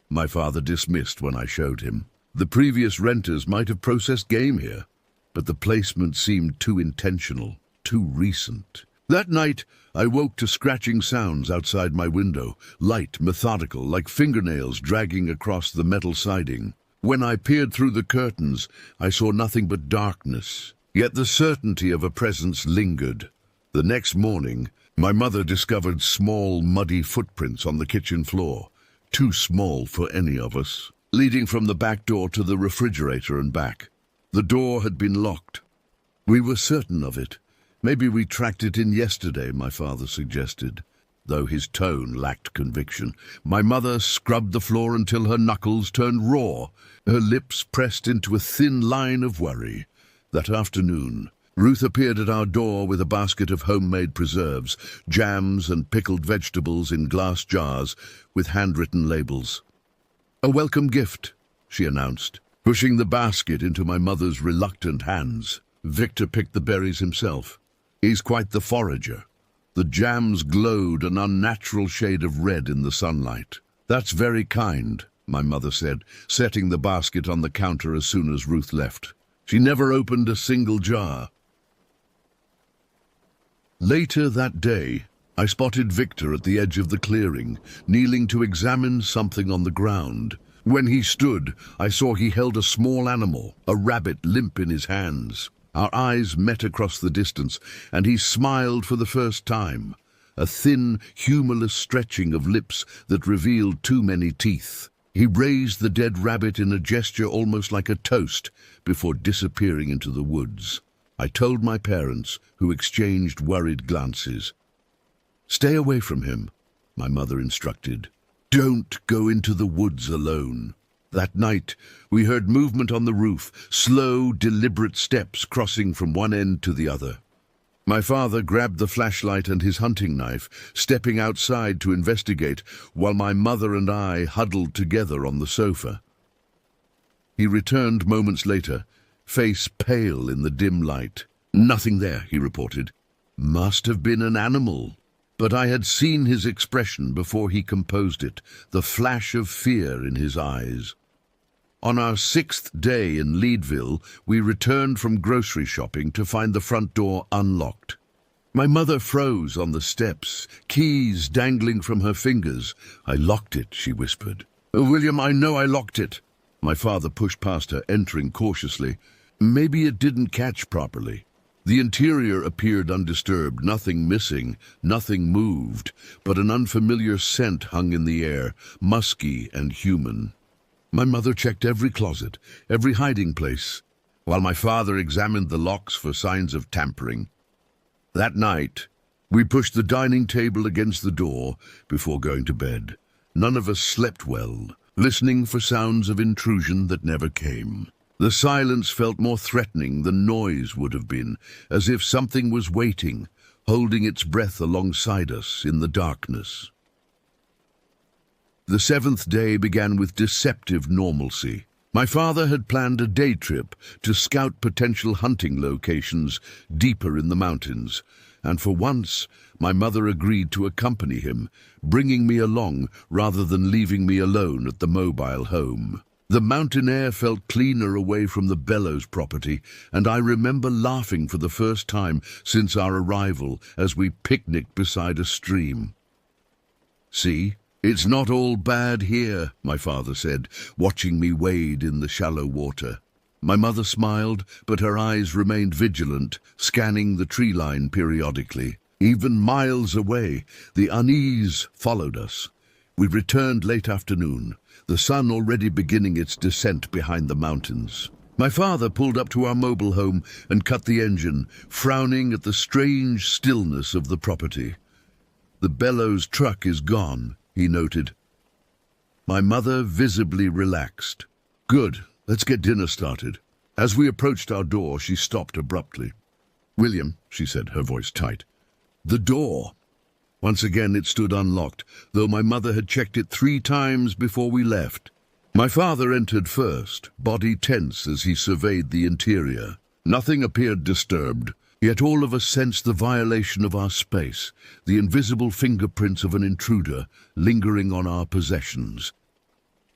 Speaker 1: my father dismissed when I showed him. The previous renters might have processed game here, but the placement seemed too intentional, too recent. That night, I woke to scratching sounds outside my window, light, methodical, like fingernails dragging across the metal siding. When I peered through the curtains, I saw nothing but darkness, yet the certainty of a presence lingered. The next morning, my mother discovered small, muddy footprints on the kitchen floor, too small for any of us, leading from the back door to the refrigerator and back. The door had been locked. We were certain of it. "Maybe we tracked it in yesterday," my father suggested, though his tone lacked conviction. My mother scrubbed the floor until her knuckles turned raw, her lips pressed into a thin line of worry. That afternoon, Ruth appeared at our door with a basket of homemade preserves, jams and pickled vegetables in glass jars with handwritten labels. "A welcome gift," she announced, pushing the basket into my mother's reluctant hands. Victor picked the berries himself. He's quite the forager. The jams glowed an unnatural shade of red in the sunlight. "That's very kind," my mother said, setting the basket on the counter as soon as Ruth left. She never opened a single jar. Later that day, I spotted Victor at the edge of the clearing, kneeling to examine something on the ground. When he stood, I saw he held a small animal, a rabbit, limp in his hands. Our eyes met across the distance, and he smiled for the first time, a thin, humorless stretching of lips that revealed too many teeth. He raised the dead rabbit in a gesture almost like a toast before disappearing into the woods. I told my parents, who exchanged worried glances. "Stay away from him," my mother instructed. "Don't go into the woods alone." That night, we heard movement on the roof, slow, deliberate steps crossing from one end to the other. My father grabbed the flashlight and his hunting knife, stepping outside to investigate, while my mother and I huddled together on the sofa. He returned moments later, face pale in the dim light. "Nothing there," he reported. "Must have been an animal." But I had seen his expression before he composed it, the flash of fear in his eyes. On our 6th day in Leadville, we returned from grocery shopping to find the front door unlocked. My mother froze on the steps, keys dangling from her fingers. "I locked it," she whispered. "Oh, William, I know I locked it." My father pushed past her, entering cautiously. "Maybe it didn't catch properly." The interior appeared undisturbed, nothing missing, nothing moved, but an unfamiliar scent hung in the air, musky and human. My mother checked every closet, every hiding place, while my father examined the locks for signs of tampering. That night, we pushed the dining table against the door before going to bed. None of us slept well, listening for sounds of intrusion that never came. The silence felt more threatening than noise would have been, as if something was waiting, holding its breath alongside us in the darkness. The seventh day began with deceptive normalcy. My father had planned a day trip to scout potential hunting locations deeper in the mountains, and for once, my mother agreed to accompany him, bringing me along rather than leaving me alone at the mobile home. The mountain air felt cleaner away from the Bellows property, and I remember laughing for the first time since our arrival as we picnicked beside a stream. "See, it's not all bad here," my father said, watching me wade in the shallow water. My mother smiled, but her eyes remained vigilant, scanning the tree line periodically. Even miles away, the unease followed us. We returned late afternoon, the sun already beginning its descent behind the mountains. My father pulled up to our mobile home and cut the engine, frowning at the strange stillness of the property. "The Bellows truck is gone," he noted. My mother visibly relaxed. "Good, let's get dinner started." As we approached our door, she stopped abruptly. "William," she said, her voice tight. "The door." Once again it stood unlocked, though my mother had checked it 3 times before we left. My father entered first, body tense as he surveyed the interior. Nothing appeared disturbed, yet all of us sensed the violation of our space, the invisible fingerprints of an intruder lingering on our possessions.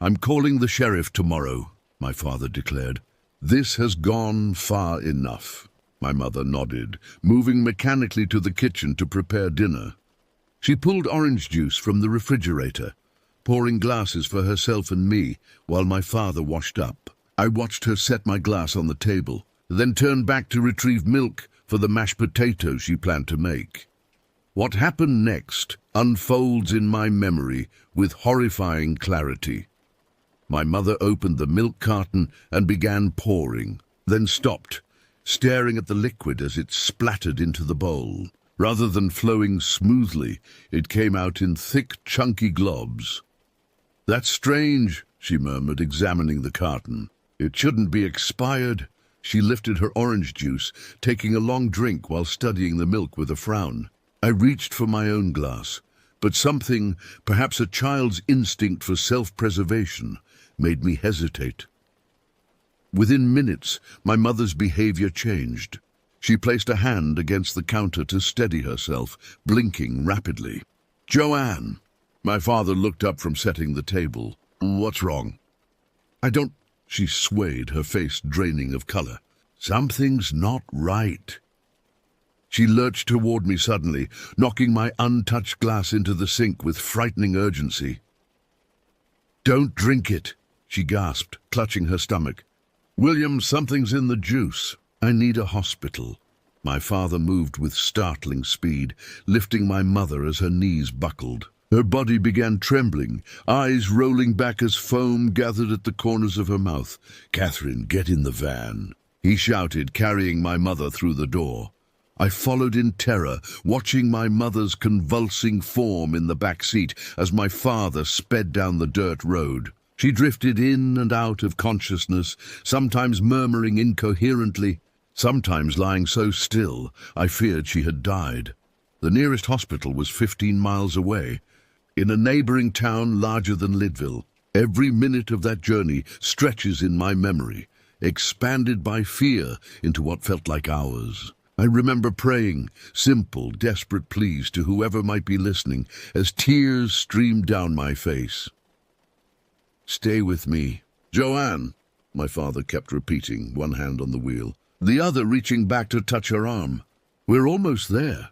Speaker 1: "I'm calling the sheriff tomorrow," my father declared. "This has gone far enough." My mother nodded, moving mechanically to the kitchen to prepare dinner. She pulled orange juice from the refrigerator, pouring glasses for herself and me while my father washed up. I watched her set my glass on the table, then turned back to retrieve milk for the mashed potatoes she planned to make. What happened next unfolds in my memory with horrifying clarity. My mother opened the milk carton and began pouring, then stopped, staring at the liquid as it splattered into the bowl. Rather than flowing smoothly, it came out in thick, chunky globs. "That's strange," she murmured, examining the carton. "It shouldn't be expired." She lifted her orange juice, taking a long drink while studying the milk with a frown. I reached for my own glass, but something, perhaps a child's instinct for self-preservation, made me hesitate. Within minutes, my mother's behavior changed. She placed a hand against the counter to steady herself, blinking rapidly. "Joanne!" My father looked up from setting the table. "What's wrong?" "I don't—" She swayed, her face draining of color. "Something's not right." She lurched toward me suddenly, knocking my untouched glass into the sink with frightening urgency. "Don't drink it," she gasped, clutching her stomach. "William, something's in the juice. I need a hospital." My father moved with startling speed, lifting my mother as her knees buckled. Her body began trembling, eyes rolling back as foam gathered at the corners of her mouth. "Catherine, get in the van," he shouted, carrying my mother through the door. I followed in terror, watching my mother's convulsing form in the back seat as my father sped down the dirt road. She drifted in and out of consciousness, sometimes murmuring incoherently, sometimes lying so still I feared she had died. The nearest hospital was 15 miles away, in a neighboring town larger than Lidville. Every minute of that journey stretches in my memory, expanded by fear into what felt like hours. I remember praying simple, desperate pleas to whoever might be listening as tears streamed down my face. "Stay with me." "Joanne," my father kept repeating, one hand on the wheel, the other reaching back to touch her arm. "We're almost there."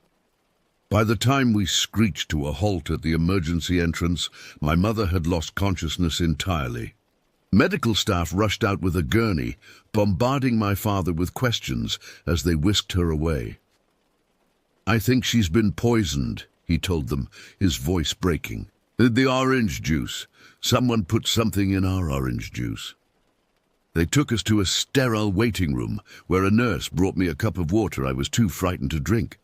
Speaker 1: By the time we screeched to a halt at the emergency entrance, my mother had lost consciousness entirely. Medical staff rushed out with a gurney, bombarding my father with questions as they whisked her away. "I think she's been poisoned," he told them, his voice breaking. The orange juice. Someone put something in our orange juice. They took us to a sterile waiting room where a nurse brought me a cup of water I was too frightened to drink.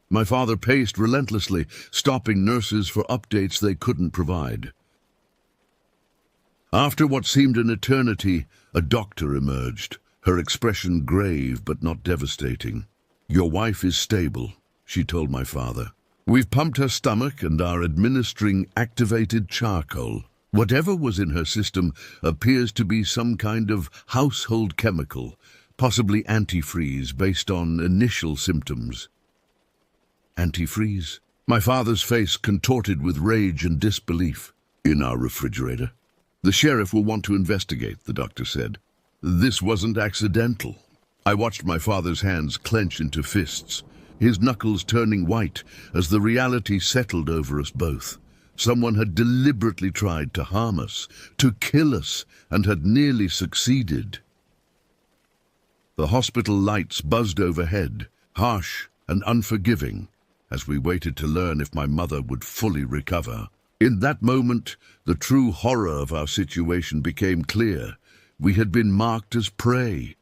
Speaker 1: My father paced relentlessly, stopping nurses for updates they couldn't provide. After what seemed an eternity, a doctor emerged, her expression grave but not devastating. "Your wife is stable," she told my father. "We've pumped her stomach and are administering activated charcoal. Whatever was in her system appears to be some kind of household chemical, possibly antifreeze based on initial symptoms." Antifreeze? My father's face contorted with rage and disbelief. "In our refrigerator. The sheriff will want to investigate," the doctor said. "This wasn't accidental." I watched my father's hands clench into fists, his knuckles turning white as the reality settled over us both. Someone had deliberately tried to harm us, to kill us, and had nearly succeeded. The hospital lights buzzed overhead, harsh and unforgiving, as we waited to learn if my mother would fully recover. In that moment, the true horror of our situation became clear. We had been marked as prey.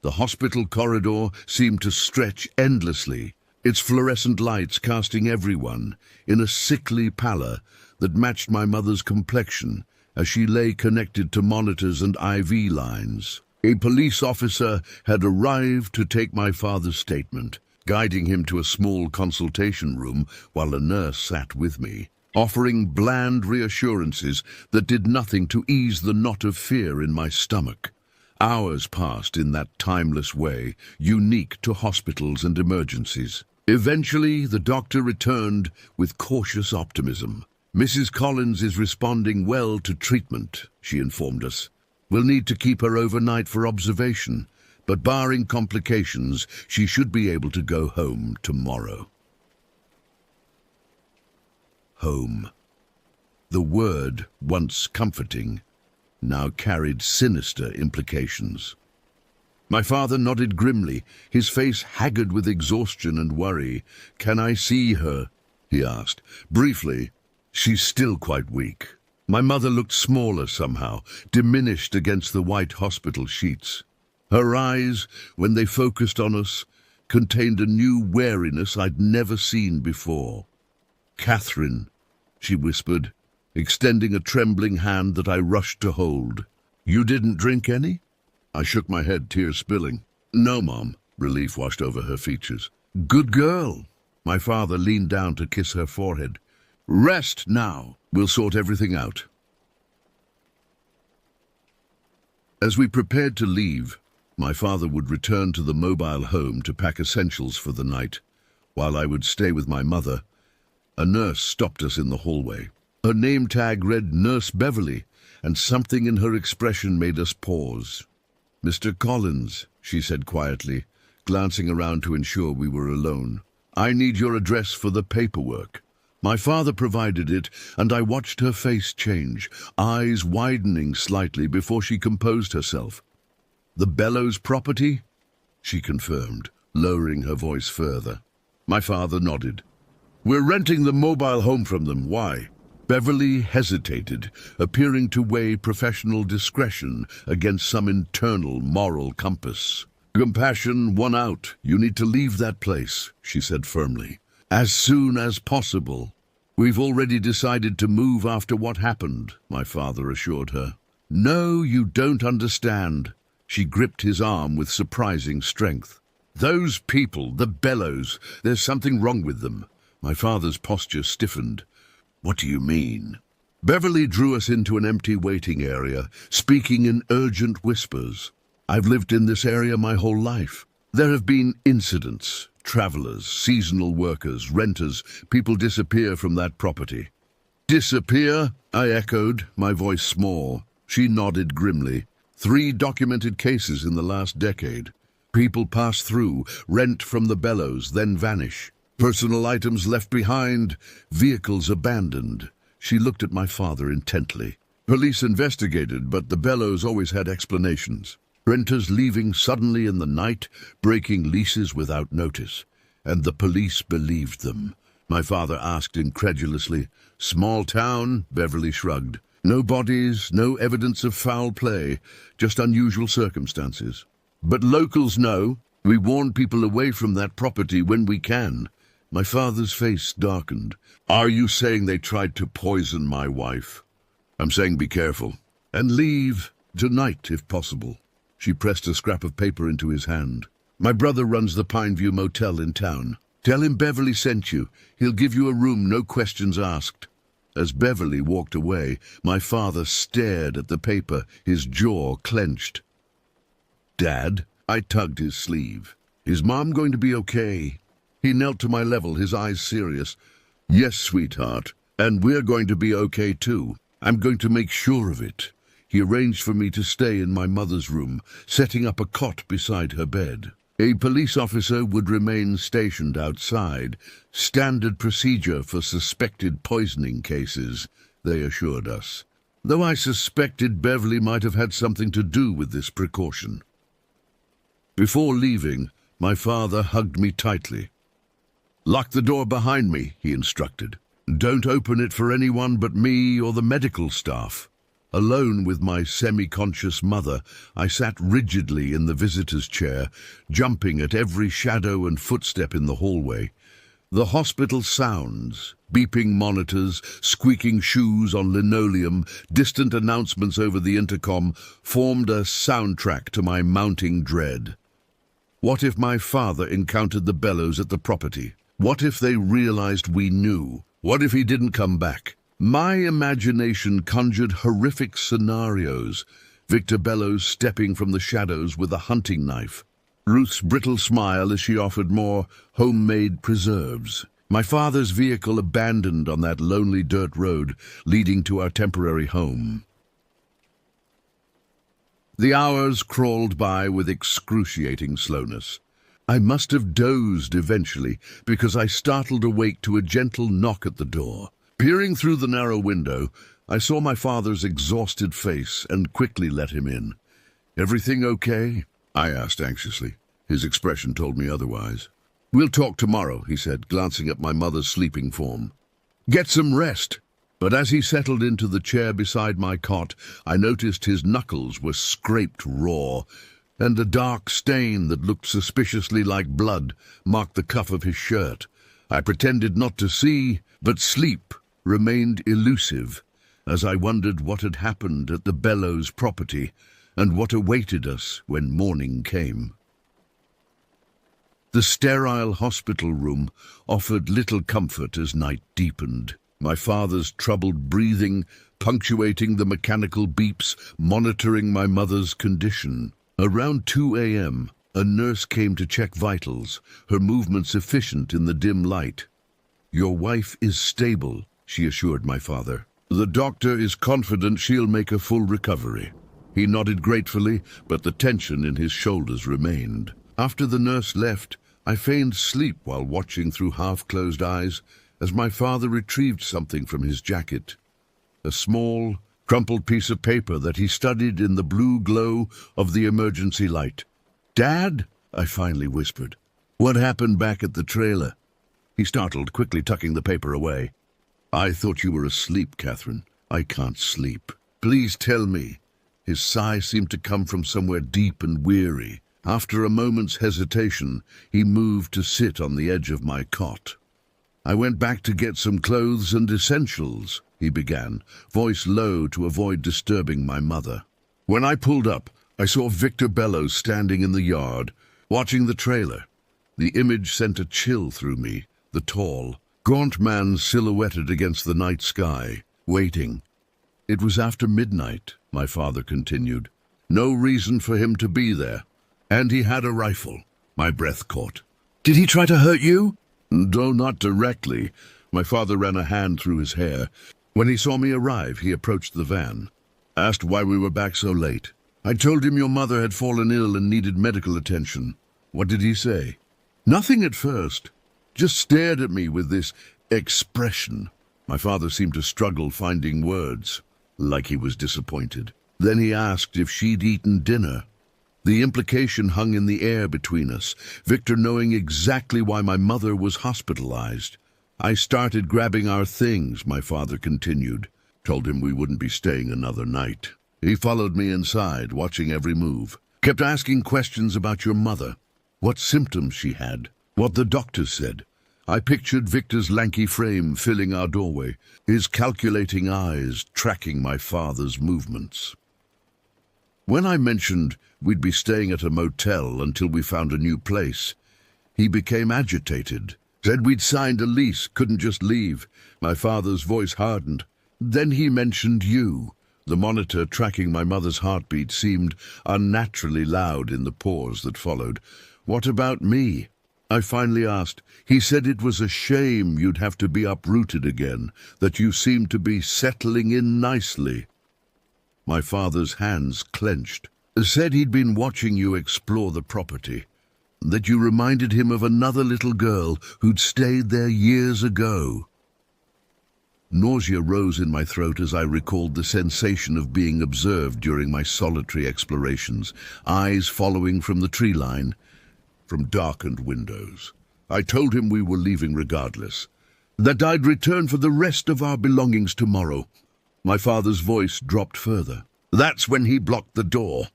Speaker 1: The hospital corridor seemed to stretch endlessly, its fluorescent lights casting everyone in a sickly pallor that matched my mother's complexion as she lay connected to monitors and IV lines. A police officer had arrived to take my father's statement, guiding him to a small consultation room while a nurse sat with me, offering bland reassurances that did nothing to ease the knot of fear in my stomach. Hours passed in that timeless way, unique to hospitals and emergencies. Eventually, the doctor returned with cautious optimism. "Mrs. Collins is responding well to treatment," she informed us. "We'll need to keep her overnight for observation, but barring complications, she should be able to go home tomorrow." Home. The word, once comforting, now carried sinister implications. My father nodded grimly, his face haggard with exhaustion and worry. "Can I see her?" he asked. "Briefly. She's still quite weak." My mother looked smaller somehow, diminished against the white hospital sheets. Her eyes, when they focused on us, contained a new wariness I'd never seen before. "Catherine," she whispered, extending a trembling hand that I rushed to hold. "You didn't drink any?" I shook my head, tears spilling. "No, Mom." Relief washed over her features. "Good girl." My father leaned down to kiss her forehead. "Rest now. We'll sort everything out." As we prepared to leave, my father would return to the mobile home to pack essentials for the night, while I would stay with my mother. A nurse stopped us in the hallway. Her name tag read Nurse Beverly, and something in her expression made us pause. "Mr. Collins," she said quietly, glancing around to ensure we were alone. "I need your address for the paperwork." My father provided it, and I watched her face change, eyes widening slightly before she composed herself. "The Bellows property?" she confirmed, lowering her voice further. My father nodded. "We're renting the mobile home from them. Why?" Beverly hesitated, appearing to weigh professional discretion against some internal moral compass. "Compassion won out. You need to leave that place," she said firmly. "As soon as possible." "We've already decided to move after what happened," my father assured her. "No, you don't understand." She gripped his arm with surprising strength. "Those people, the Bellows, there's something wrong with them." My father's posture stiffened. "What do you mean?" Beverly drew us into an empty waiting area, speaking in urgent whispers. "I've lived in this area my whole life. There have been incidents. Travelers, seasonal workers, renters, people disappear from that property." "Disappear?" I echoed, my voice small. She nodded grimly. 3 documented cases in the last decade. People pass through, rent from the Bellows, then vanish. Personal items left behind, vehicles abandoned. She looked at my father intently. "Police investigated, but the Bellows always had explanations. Renters leaving suddenly in the night, breaking leases without notice. And the police believed them." my father asked incredulously. Small town, Beverly shrugged. No bodies, no evidence of foul play, just unusual circumstances. But locals know. We warn people away from that property when we can. My father's face darkened. Are you saying they tried to poison my wife? I'm saying be careful. And leave tonight, if possible. She pressed a scrap of paper into his hand. My brother runs the Pineview Motel in town. Tell him Beverly sent you. He'll give you a room, no questions asked. As Beverly walked away, my father stared at the paper, his jaw clenched. Dad? I tugged his sleeve. Is Mom going to be okay? He knelt to my level, his eyes serious. Yes, sweetheart, and we're going to be okay too. I'm going to make sure of it. He arranged for me to stay in my mother's room, setting up a cot beside her bed. A police officer would remain stationed outside, standard procedure for suspected poisoning cases, they assured us, though I suspected Beverly might have had something to do with this precaution. Before leaving, my father hugged me tightly. Lock the door behind me, he instructed. Don't open it for anyone but me or the medical staff. Alone with my semi-conscious mother, I sat rigidly in the visitor's chair, jumping at every shadow and footstep in the hallway. The hospital sounds, beeping monitors, squeaking shoes on linoleum, distant announcements over the intercom, formed a soundtrack to my mounting dread. What if my father encountered the bellows at the property? What if they realized we knew? What if he didn't come back? My imagination conjured horrific scenarios. Victor Bellows stepping from the shadows with a hunting knife. Ruth's brittle smile as she offered more homemade preserves. My father's vehicle abandoned on that lonely dirt road leading to our temporary home. The hours crawled by with excruciating slowness. I must have dozed eventually because I startled awake to a gentle knock at the door. Peering through the narrow window, I saw my father's exhausted face and quickly let him in. Everything okay? I asked anxiously. His expression told me otherwise. We'll talk tomorrow, he said, glancing at my mother's sleeping form. Get some rest. But as he settled into the chair beside my cot, I noticed his knuckles were scraped raw, and a dark stain that looked suspiciously like blood marked the cuff of his shirt. I pretended not to see, but sleep remained elusive as I wondered what had happened at the Bellows property and what awaited us when morning came. The sterile hospital room offered little comfort as night deepened. My father's troubled breathing, punctuating the mechanical beeps, monitoring my mother's condition. Around 2 a.m., a nurse came to check vitals, her movements efficient in the dim light. Your wife is stable, she assured my father. The doctor is confident she'll make a full recovery. He nodded gratefully, but the tension in his shoulders remained. After the nurse left, I feigned sleep while watching through half-closed eyes as my father retrieved something from his jacket. A small, crumpled piece of paper that he studied in the blue glow of the emergency light. Dad, I finally whispered. What happened back at the trailer? He startled, quickly tucking the paper away. I thought you were asleep, Catherine. I can't sleep. Please tell me. His sigh seemed to come from somewhere deep and weary. After a moment's hesitation, he moved to sit on the edge of my cot. I went back to get some clothes and essentials, he began, voice low to avoid disturbing my mother. When I pulled up, I saw Victor Bellows standing in the yard, watching the trailer. The image sent a chill through me, the tall, gaunt man silhouetted against the night sky, waiting. It was after midnight, my father continued. No reason for him to be there. And he had a rifle. My breath caught. Did he try to hurt you? No, not directly. My father ran a hand through his hair. When he saw me arrive, he approached the van. Asked why we were back so late. I told him your mother had fallen ill and needed medical attention. What did he say? Nothing at first. Just stared at me with this expression. My father seemed to struggle finding words, like he was disappointed. Then he asked if she'd eaten dinner. The implication hung in the air between us, Victor knowing exactly why my mother was hospitalized. I started grabbing our things, my father continued. Told him we wouldn't be staying another night. He followed me inside, watching every move. Kept asking questions about your mother, what symptoms she had, what the doctors said. I pictured Victor's lanky frame filling our doorway, his calculating eyes tracking my father's movements. When I mentioned we'd be staying at a motel until we found a new place, he became agitated. Said we'd signed a lease, couldn't just leave. My father's voice hardened. Then he mentioned you. The monitor tracking my mother's heartbeat seemed unnaturally loud in the pause that followed. What about me? I finally asked. He said it was a shame you'd have to be uprooted again, that you seemed to be settling in nicely. My father's hands clenched. Said he'd been watching you explore the property, that you reminded him of another little girl who'd stayed there years ago. Nausea rose in my throat as I recalled the sensation of being observed during my solitary explorations, eyes following from the tree line, from darkened windows. I told him we were leaving regardless, that I'd return for the rest of our belongings tomorrow. My father's voice dropped further. That's when he blocked the door.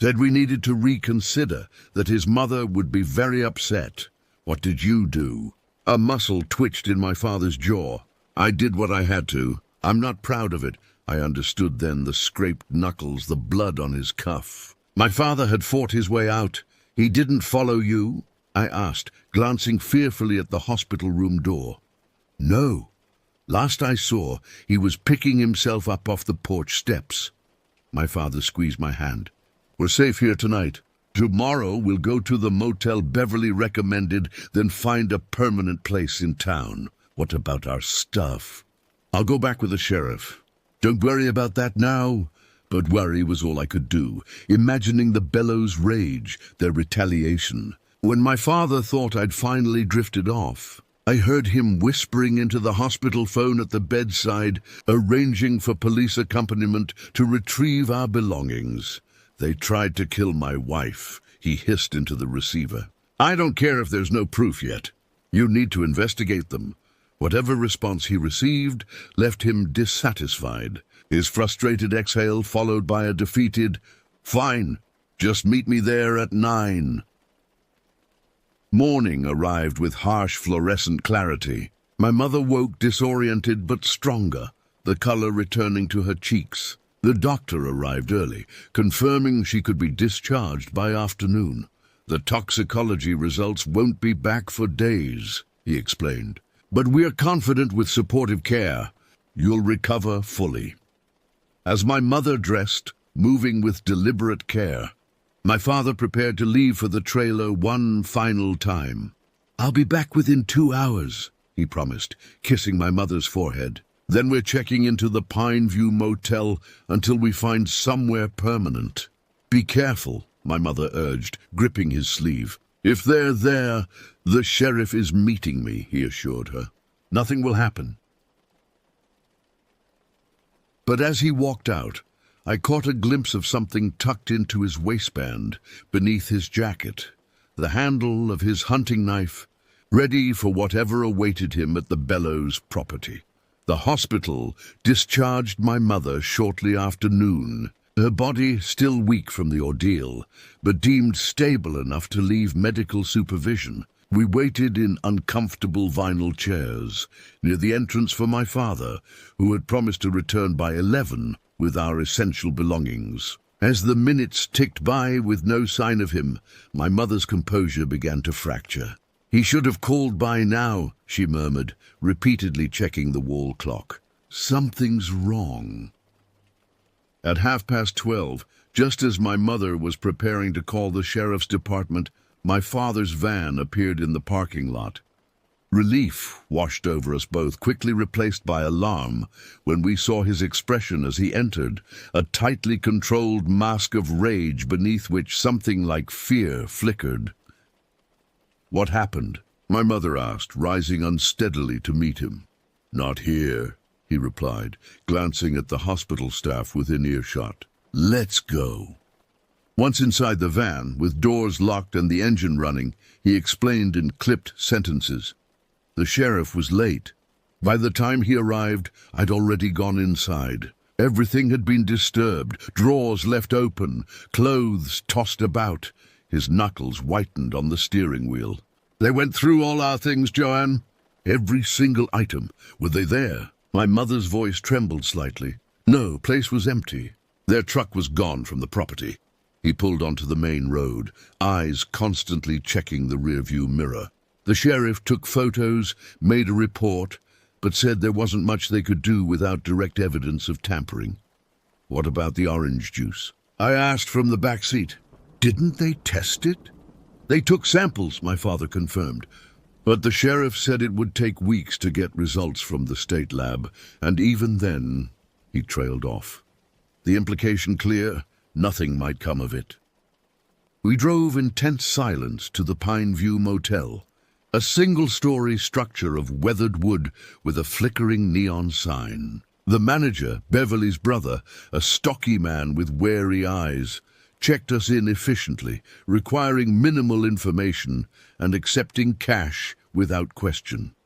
Speaker 1: Said we needed to reconsider, that his mother would be very upset. What did you do? A muscle twitched in my father's jaw. I did what I had to. I'm not proud of it. I understood then, the scraped knuckles, the blood on his cuff. My father had fought his way out. He didn't follow you? I asked, glancing fearfully at the hospital room door. No. Last I saw, he was picking himself up off the porch steps. My father squeezed my hand. We're safe here tonight. Tomorrow we'll go to the motel Beverly recommended, then find a permanent place in town. What about our stuff? I'll go back with the sheriff. Don't worry about that now. But worry was all I could do, imagining the bellows' rage, their retaliation. When my father thought I'd finally drifted off, I heard him whispering into the hospital phone at the bedside, arranging for police accompaniment to retrieve our belongings. They tried to kill my wife, he hissed into the receiver. I don't care if there's no proof yet. You need to investigate them. Whatever response he received left him dissatisfied, his frustrated exhale followed by a defeated, "Fine, just meet me there at 9. Morning arrived with harsh fluorescent clarity. My mother woke disoriented but stronger, the color returning to her cheeks. The doctor arrived early, confirming she could be discharged by afternoon. The toxicology results won't be back for days, he explained. But we're confident with supportive care, you'll recover fully. As my mother dressed, moving with deliberate care, my father prepared to leave for the trailer one final time. I'll be back within 2 hours, he promised, kissing my mother's forehead. Then we're checking into the Pineview Motel until we find somewhere permanent. Be careful, my mother urged, gripping his sleeve. If they're there, the sheriff is meeting me, he assured her. Nothing will happen. But as he walked out, I caught a glimpse of something tucked into his waistband, beneath his jacket, the handle of his hunting knife, ready for whatever awaited him at the Bellows property. The hospital discharged my mother shortly after noon, her body still weak from the ordeal, but deemed stable enough to leave medical supervision. We waited in uncomfortable vinyl chairs near the entrance for my father, who had promised to return by 11 with our essential belongings. As the minutes ticked by with no sign of him, my mother's composure began to fracture. He should have called by now, she murmured, repeatedly checking the wall clock. Something's wrong. At 12:30, just as my mother was preparing to call the sheriff's department, my father's van appeared in the parking lot. Relief washed over us both, quickly replaced by alarm when we saw his expression as he entered, a tightly controlled mask of rage beneath which something like fear flickered. What happened? My mother asked, rising unsteadily to meet him. Not here, he replied, glancing at the hospital staff within earshot. Let's go. Once inside the van, with doors locked and the engine running, he explained in clipped sentences. The sheriff was late. By the time he arrived, I'd already gone inside. Everything had been disturbed, drawers left open, clothes tossed about. His knuckles whitened on the steering wheel. "They went through all our things, Joanne?" "Every single item. Were they there?" My mother's voice trembled slightly. "No, place was empty. Their truck was gone from the property." He pulled onto the main road, eyes constantly checking the rearview mirror. The sheriff took photos, made a report, but said there wasn't much they could do without direct evidence of tampering. "What about the orange juice?" I asked from the back seat. "Didn't they test it?" "They took samples," my father confirmed. But the sheriff said it would take weeks to get results from the state lab, and even then, he trailed off. The implication clear, nothing might come of it. We drove in tense silence to the Pine View Motel, a single-story structure of weathered wood with a flickering neon sign. The manager, Beverly's brother, a stocky man with wary eyes, checked us in efficiently, requiring minimal information and accepting cash without question.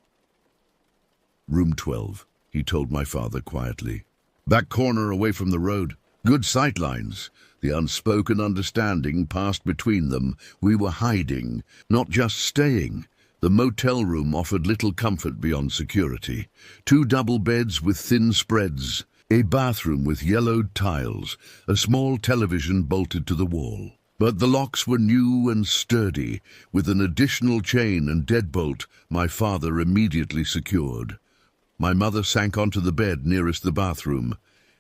Speaker 1: "Room 12, he told my father quietly. "Back corner away from the road. Good sightlines." The unspoken understanding passed between them. We were hiding, not just staying. The motel room offered little comfort beyond security. 2 double beds with thin spreads, a bathroom with yellowed tiles, a small television bolted to the wall. But the locks were new and sturdy, with an additional chain and deadbolt my father immediately secured. My mother sank onto the bed nearest the bathroom,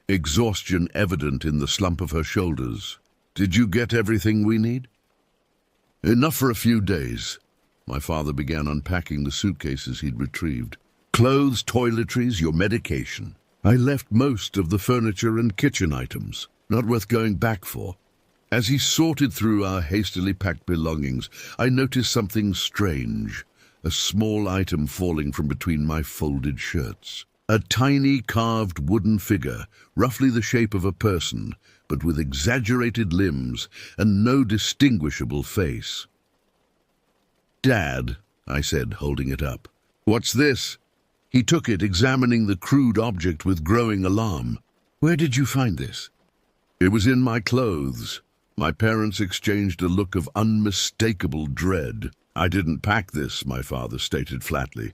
Speaker 1: exhaustion evident in the slump of her shoulders. "Did you get everything we need?" "Enough for a few days." My father began unpacking the suitcases he'd retrieved. "Clothes, toiletries, your medication." I left most of the furniture and kitchen items, not worth going back for. As he sorted through our hastily packed belongings, I noticed something strange, a small item falling from between my folded shirts. A tiny carved wooden figure, roughly the shape of a person, but with exaggerated limbs and no distinguishable face. "Dad," I said, holding it up. "What's this?" He took it, examining the crude object with growing alarm. "Where did you find this?" "It was in my clothes." My parents exchanged a look of unmistakable dread. "I didn't pack this," my father stated flatly.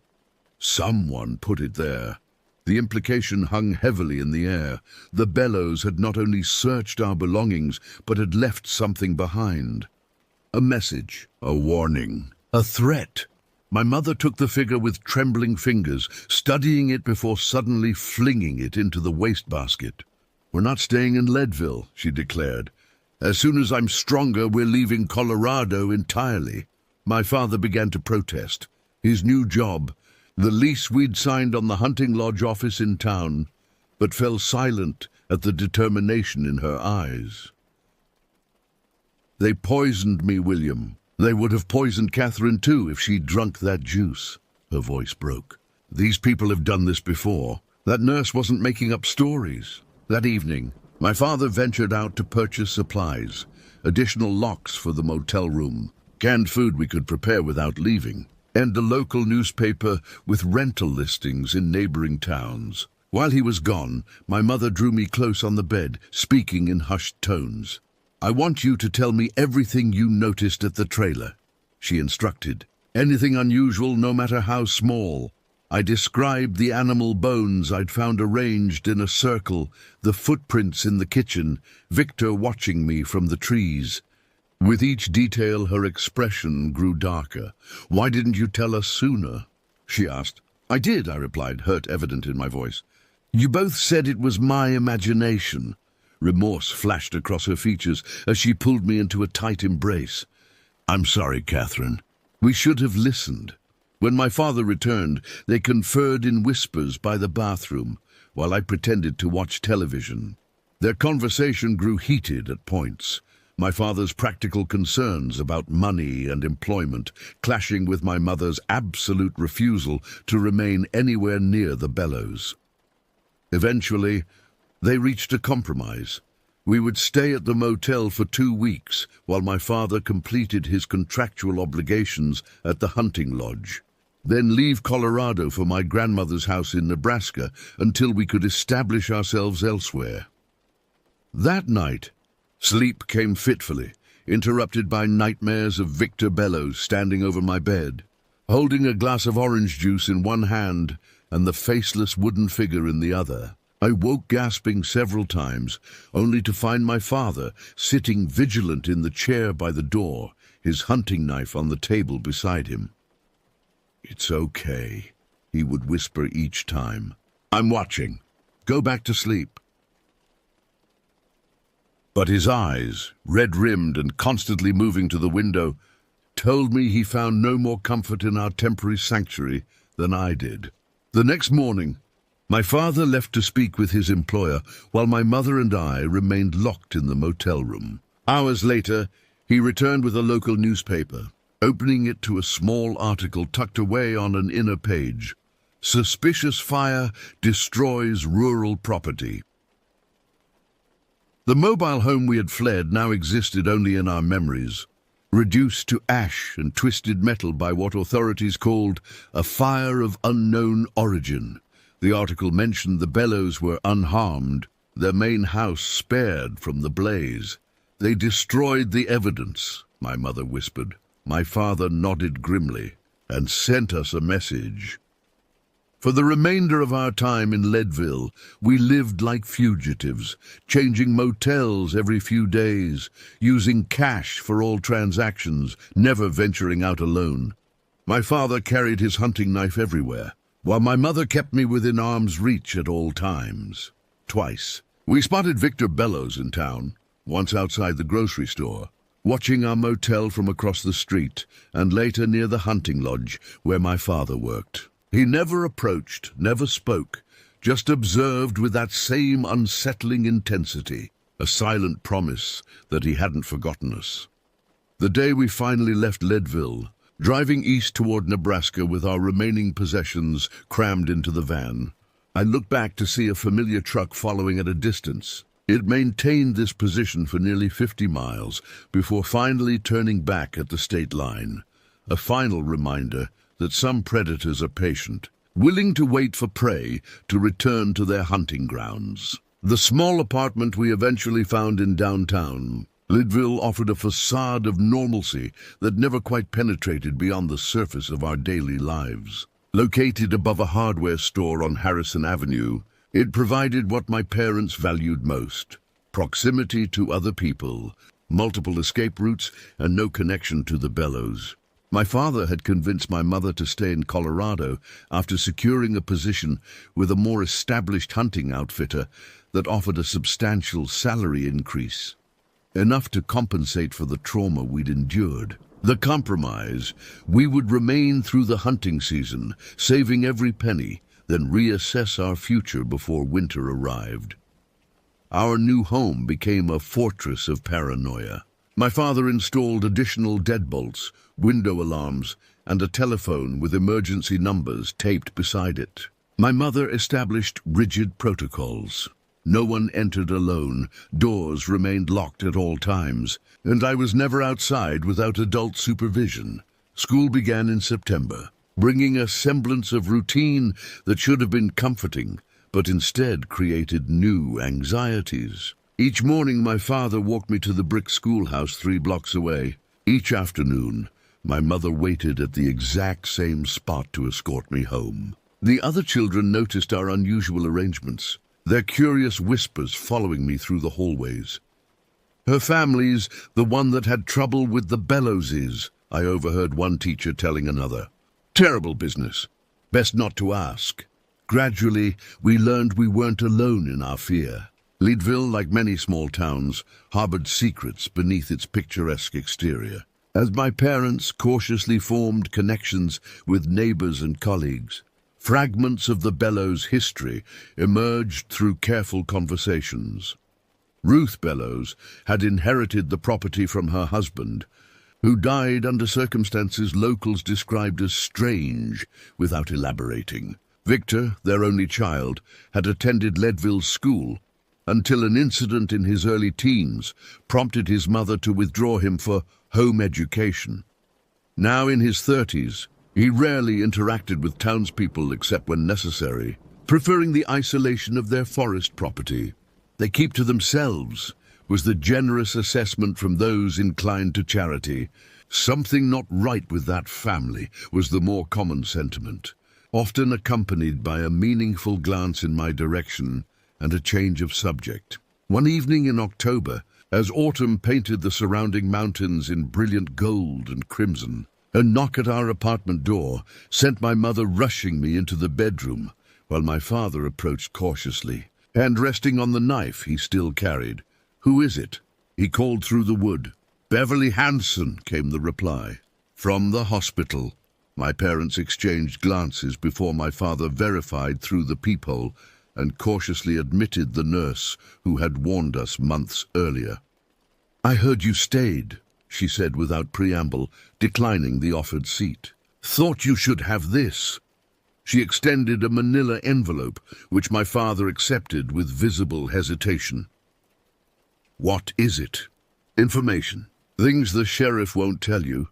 Speaker 1: "Someone put it there." The implication hung heavily in the air. The bellows had not only searched our belongings, but had left something behind. A message, a warning, a threat. My mother took the figure with trembling fingers, studying it before suddenly flinging it into the wastebasket. "We're not staying in Leadville," she declared. "As soon as I'm stronger, we're leaving Colorado entirely." My father began to protest. His new job, the lease we'd signed on the hunting lodge office in town, but fell silent at the determination in her eyes. "They poisoned me, William. They would have poisoned Catherine too if she'd drunk that juice." Her voice broke. "These people have done this before. That nurse wasn't making up stories." That evening, my father ventured out to purchase supplies, additional locks for the motel room, canned food we could prepare without leaving, and a local newspaper with rental listings in neighboring towns. While he was gone, my mother drew me close on the bed, speaking in hushed tones. "I want you to tell me everything you noticed at the trailer," she instructed. "Anything unusual, no matter how small." I described the animal bones I'd found arranged in a circle, the footprints in the kitchen, Victor watching me from the trees. With each detail, her expression grew darker. "Why didn't you tell us sooner?" she asked. "I did," I replied, hurt evident in my voice. "You both said it was my imagination." Remorse flashed across her features as she pulled me into a tight embrace. "I'm sorry, Catherine. We should have listened." When my father returned, they conferred in whispers by the bathroom, while I pretended to watch television. Their conversation grew heated at points, my father's practical concerns about money and employment clashing with my mother's absolute refusal to remain anywhere near the bellows. Eventually, they reached a compromise. We would stay at the motel for 2 weeks while my father completed his contractual obligations at the hunting lodge. then leave Colorado for my grandmother's house in Nebraska until we could establish ourselves elsewhere. That night, sleep came fitfully, interrupted by nightmares of Victor Bellows standing over my bed, holding a glass of orange juice in one hand and the faceless wooden figure in the other. I woke gasping several times, only to find my father sitting vigilant in the chair by the door, his hunting knife on the table beside him. "It's okay," he would whisper each time. "I'm watching. Go back to sleep." But his eyes, red-rimmed and constantly moving to the window, told me he found no more comfort in our temporary sanctuary than I did. The next morning, my father left to speak with his employer, while my mother and I remained locked in the motel room. Hours later, he returned with a local newspaper, opening it to a small article tucked away on an inner page. "Suspicious fire destroys rural property." The mobile home we had fled now existed only in our memories, reduced to ash and twisted metal by what authorities called a fire of unknown origin. The article mentioned the Bellows were unharmed, their main house spared from the blaze. "They destroyed the evidence," my mother whispered. My father nodded grimly and sent us a message. For the remainder of our time in Leadville, we lived like fugitives, changing motels every few days, using cash for all transactions, never venturing out alone. My father carried his hunting knife everywhere, while my mother kept me within arm's reach at all times. Twice, we spotted Victor Bellows in town, once outside the grocery store, watching our motel from across the street, and later near the hunting lodge where my father worked. He never approached, never spoke, just observed with that same unsettling intensity, a silent promise that he hadn't forgotten us. The day we finally left Leadville, driving east toward Nebraska with our remaining possessions crammed into the van, I looked back to see a familiar truck following at a distance. It maintained this position for nearly 50 miles before finally turning back at the state line, a final reminder that some predators are patient, willing to wait for prey to return to their hunting grounds. The small apartment we eventually found in downtown Leadville offered a facade of normalcy that never quite penetrated beyond the surface of our daily lives. Located above a hardware store on Harrison Avenue, it provided what my parents valued most: proximity to other people, multiple escape routes, and no connection to the Bellows. My father had convinced my mother to stay in Colorado after securing a position with a more established hunting outfitter that offered a substantial salary increase, enough to compensate for the trauma we'd endured. The compromise: we would remain through the hunting season, saving every penny, then reassess our future before winter arrived. Our new home became a fortress of paranoia. My father installed additional deadbolts, window alarms, and a telephone with emergency numbers taped beside it. My mother established rigid protocols. No one entered alone, doors remained locked at all times, and I was never outside without adult supervision. School began in September, bringing a semblance of routine that should have been comforting, but instead created new anxieties. Each morning my father walked me to the brick schoolhouse 3 blocks away. Each afternoon, my mother waited at the exact same spot to escort me home. The other children noticed our unusual arrangements, their curious whispers following me through the hallways. "Her family's the one that had trouble with the Bellowses," I overheard one teacher telling another. "Terrible business. Best not to ask." Gradually, we learned we weren't alone in our fear. Leadville, like many small towns, harbored secrets beneath its picturesque exterior. As my parents cautiously formed connections with neighbors and colleagues, fragments of the Bellows' history emerged through careful conversations. Ruth Bellows had inherited the property from her husband, who died under circumstances locals described as strange without elaborating. Victor, their only child, had attended Leadville's school until an incident in his early teens prompted his mother to withdraw him for home education. Now in his 30s, He rarely interacted with townspeople except when necessary, preferring the isolation of their forest property. "They keep to themselves," was the generous assessment from those inclined to charity. "Something not right with that family," was the more common sentiment, often accompanied by a meaningful glance in my direction and a change of subject. One evening in October, as autumn painted the surrounding mountains in brilliant gold and crimson, a knock at our apartment door sent my mother rushing me into the bedroom, while my father approached cautiously, hand resting on the knife he still carried. "Who is it?" he called through the wood. "Beverly Hanson," came the reply. "From the hospital." My parents exchanged glances before my father verified through the peephole and cautiously admitted the nurse who had warned us months earlier. "I heard you stayed," she said without preamble, declining the offered seat. "Thought you should have this." She extended a manila envelope, which my father accepted with visible hesitation. "What is it?" "Information. Things the sheriff won't tell you."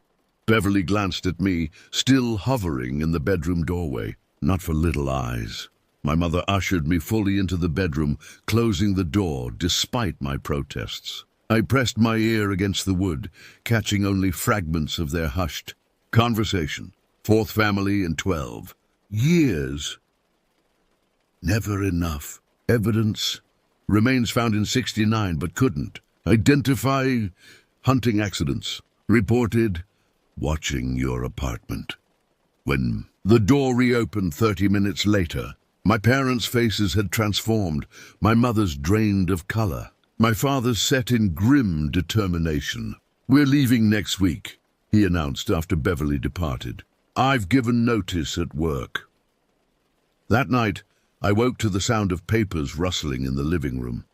Speaker 1: Beverly glanced at me, still hovering in the bedroom doorway. "Not for little eyes." My mother ushered me fully into the bedroom, closing the door despite my protests. I pressed my ear against the wood, catching only fragments of their hushed conversation. "Fourth family in 12 years. Never enough. Evidence. Remains found in 69 but couldn't identify. Hunting accidents. Reported. Watching your apartment." When the door reopened 30 minutes later, my parents' faces had transformed, my mother's drained of color, my father's set in grim determination. "We're leaving next week," he announced after Beverly departed. "I've given notice at work." That night, I woke to the sound of papers rustling in the living room.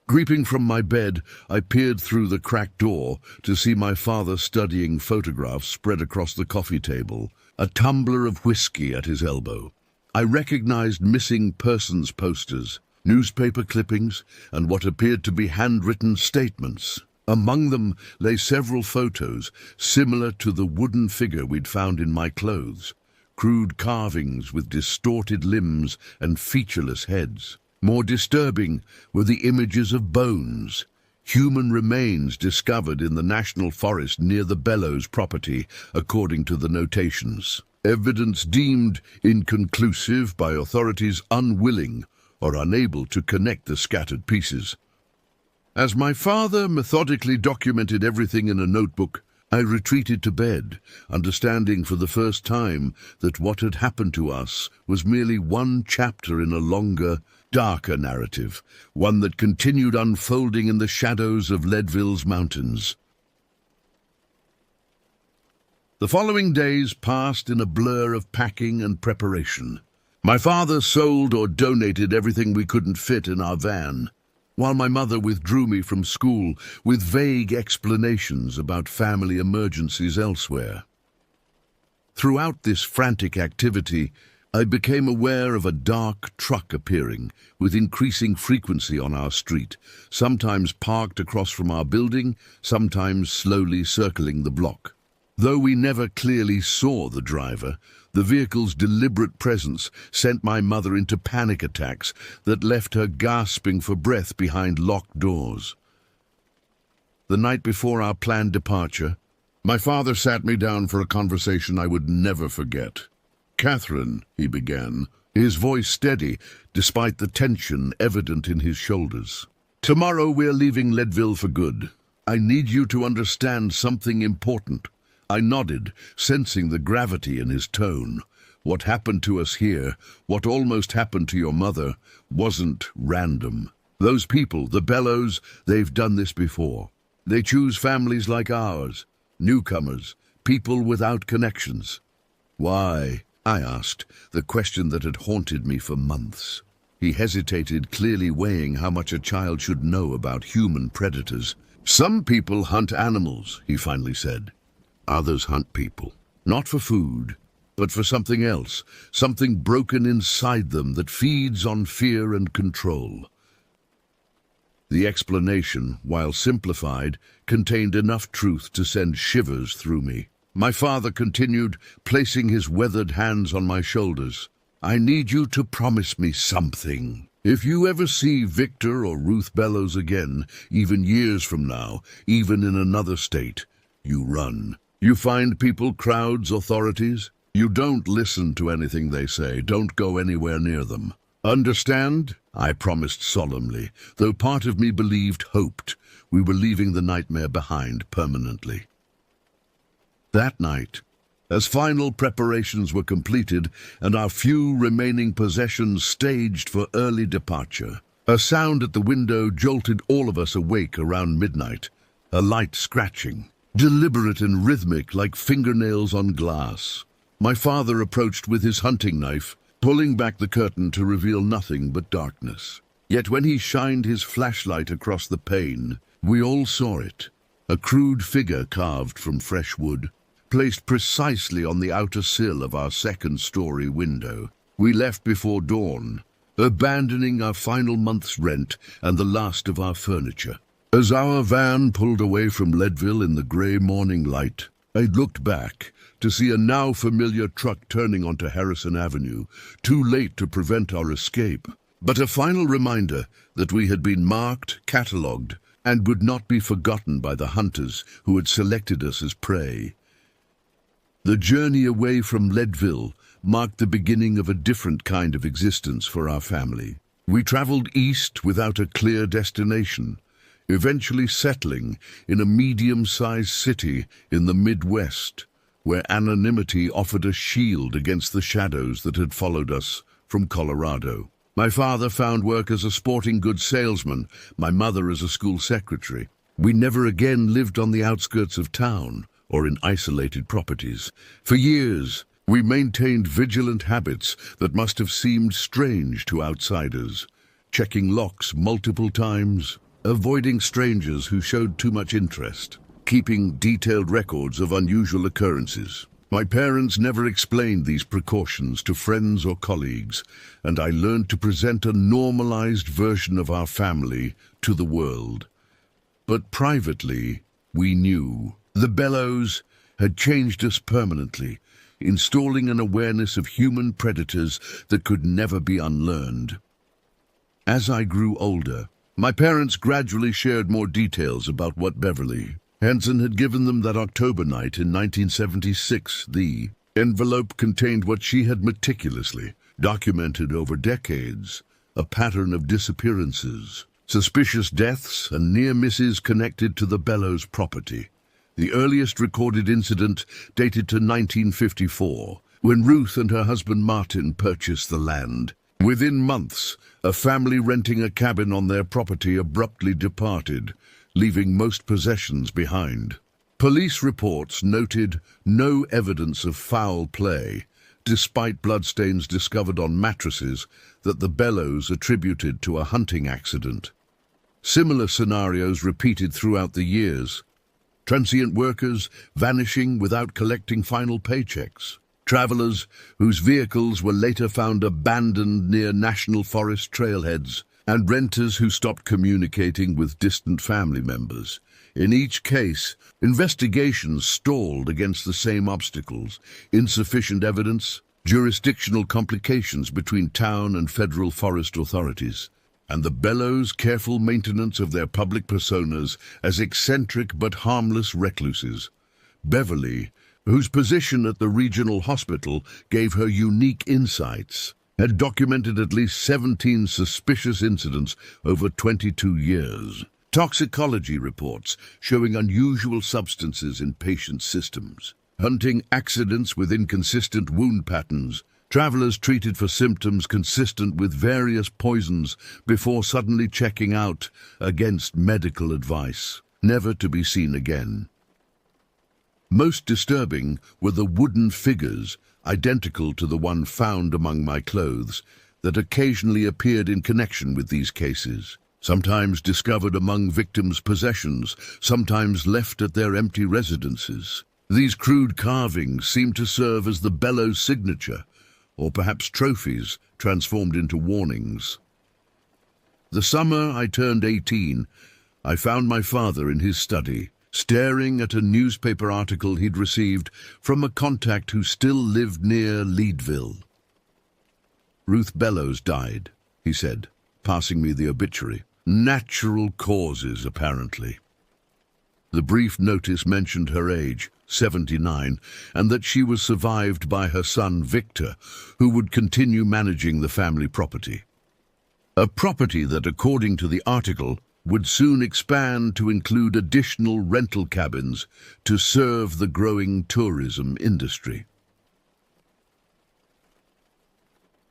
Speaker 1: Creeping from my bed, I peered through the cracked door to see my father studying photographs spread across the coffee table, a tumbler of whiskey at his elbow. I recognized missing persons posters, newspaper clippings, and what appeared to be handwritten statements. Among them lay several photos similar to the wooden figure we'd found in my clothes, crude carvings with distorted limbs and featureless heads. More disturbing were the images of bones, human remains discovered in the national forest near the Bellows property, according to the notations. Evidence deemed inconclusive by authorities unwilling or unable to connect the scattered pieces. As my father methodically documented everything in a notebook, I retreated to bed, understanding for the first time that what had happened to us was merely one chapter in a longer, darker narrative, one that continued unfolding in the shadows of Leadville's mountains. The following days passed in a blur of packing and preparation. My father sold or donated everything we couldn't fit in our van, while my mother withdrew me from school with vague explanations about family emergencies elsewhere. Throughout this frantic activity, I became aware of a dark truck appearing with increasing frequency on our street, sometimes parked across from our building, sometimes slowly circling the block. Though we never clearly saw the driver, the vehicle's deliberate presence sent my mother into panic attacks that left her gasping for breath behind locked doors. The night before our planned departure, my father sat me down for a conversation I would never forget. "Catherine," he began, his voice steady despite the tension evident in his shoulders. "Tomorrow we're leaving Leadville for good. I need you to understand something important." I nodded, sensing the gravity in his tone. What happened to us here, what almost happened to your mother, wasn't random. Those people, the Bellows, they've done this before. They choose families like ours, newcomers, people without connections. "Why?" I asked, the question that had haunted me for months. He hesitated, clearly weighing how much a child should know about human predators. "Some people hunt animals," he finally said. "Others hunt people, not for food, but for something else, something broken inside them that feeds on fear and control." The explanation, while simplified, contained enough truth to send shivers through me. My father continued, placing his weathered hands on my shoulders. I need you to promise me something. If you ever see Victor or Ruth Bellows again, even years from now, even in another state, you run. You find people, crowds, authorities. You don't listen to anything they say. Don't go anywhere near them. Understand? I promised solemnly, though part of me hoped, we were leaving the nightmare behind permanently. That night, as final preparations were completed and our few remaining possessions staged for early departure, a sound at the window jolted all of us awake around midnight, a light scratching, deliberate and rhythmic like fingernails on glass. My father approached with his hunting knife, pulling back the curtain to reveal nothing but darkness. Yet when he shined his flashlight across the pane, we all saw it, a crude figure carved from fresh wood, placed precisely on the outer sill of our second-story window. We left before dawn, abandoning our final month's rent and the last of our furniture. As our van pulled away from Leadville in the grey morning light, I looked back to see a now familiar truck turning onto Harrison Avenue, too late to prevent our escape, but a final reminder that we had been marked, catalogued, and would not be forgotten by the hunters who had selected us as prey. The journey away from Leadville marked the beginning of a different kind of existence for our family. We traveled east without a clear destination, eventually settling in a medium-sized city in the Midwest, where anonymity offered a shield against the shadows that had followed us from Colorado. My father found work as a sporting goods salesman, my mother as a school secretary. We never again lived on the outskirts of town or in isolated properties. For years, we maintained vigilant habits that must have seemed strange to outsiders, checking locks multiple times, avoiding strangers who showed too much interest, keeping detailed records of unusual occurrences. My parents never explained these precautions to friends or colleagues, and I learned to present a normalized version of our family to the world. But privately, we knew. The Bellows had changed us permanently, installing an awareness of human predators that could never be unlearned. As I grew older, my parents gradually shared more details about what Beverly Henson had given them that October night in 1976. The envelope contained what she had meticulously documented over decades, a pattern of disappearances, suspicious deaths, and near misses connected to the Bellows property. The earliest recorded incident dated to 1954, when Ruth and her husband Martin purchased the land. Within months, a family renting a cabin on their property abruptly departed, leaving most possessions behind. Police reports noted no evidence of foul play, despite bloodstains discovered on mattresses that the Bellows attributed to a hunting accident. Similar scenarios repeated throughout the years. Transient workers vanishing without collecting final paychecks. Travelers whose vehicles were later found abandoned near national forest trailheads, and renters who stopped communicating with distant family members. In each case, investigations stalled against the same obstacles: insufficient evidence, jurisdictional complications between town and federal forest authorities, and the Bellows' careful maintenance of their public personas as eccentric but harmless recluses. Beverly, whose position at the regional hospital gave her unique insights, had documented at least 17 suspicious incidents over 22 years. Toxicology reports showing unusual substances in patient systems. Hunting accidents with inconsistent wound patterns. Travelers treated for symptoms consistent with various poisons before suddenly checking out against medical advice, never to be seen again. Most disturbing were the wooden figures, identical to the one found among my clothes, that occasionally appeared in connection with these cases, sometimes discovered among victims' possessions, sometimes left at their empty residences. These crude carvings seemed to serve as the Bellows signature, or perhaps trophies transformed into warnings. The summer I turned 18, I found my father in his study, staring at a newspaper article he'd received from a contact who still lived near Leadville. "Ruth Bellows died," he said, passing me the obituary. "Natural causes, apparently." The brief notice mentioned her age, 79, and that she was survived by her son Victor, who would continue managing the family property. A property that, according to the article, would soon expand to include additional rental cabins to serve the growing tourism industry.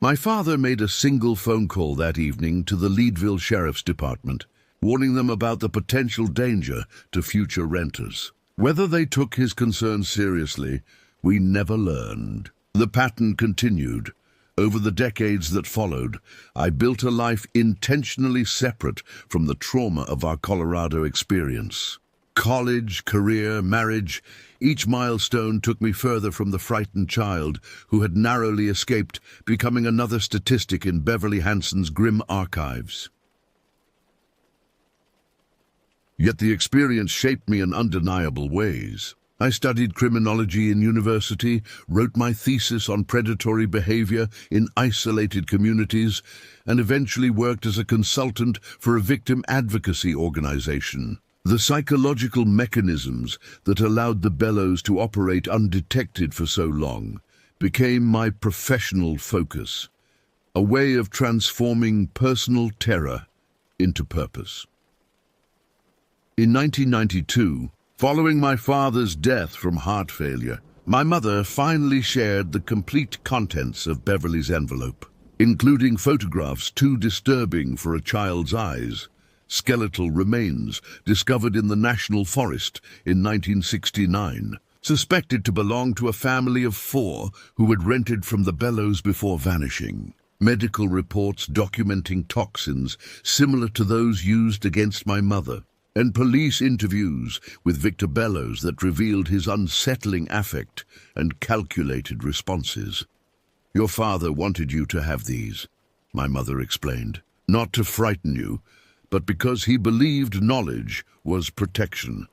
Speaker 1: My father made a single phone call that evening to the Leadville Sheriff's Department, warning them about the potential danger to future renters. Whether they took his concerns seriously, we never learned. The pattern continued. Over the decades that followed, I built a life intentionally separate from the trauma of our Colorado experience. College, career, marriage, each milestone took me further from the frightened child who had narrowly escaped becoming another statistic in Beverly Hanson's grim archives. Yet the experience shaped me in undeniable ways. I studied criminology in university, wrote my thesis on predatory behavior in isolated communities, and eventually worked as a consultant for a victim advocacy organization. The psychological mechanisms that allowed the Bellows to operate undetected for so long became my professional focus, a way of transforming personal terror into purpose. In 1992, following my father's death from heart failure, my mother finally shared the complete contents of Beverly's envelope, including photographs too disturbing for a child's eyes, skeletal remains discovered in the National Forest in 1969, suspected to belong to a family of 4 who had rented from the Bellows before vanishing. Medical reports documenting toxins similar to those used against my mother, and police interviews with Victor Bellows that revealed his unsettling affect and calculated responses. "Your father wanted you to have these," my mother explained, "not to frighten you, but because he believed knowledge was protection."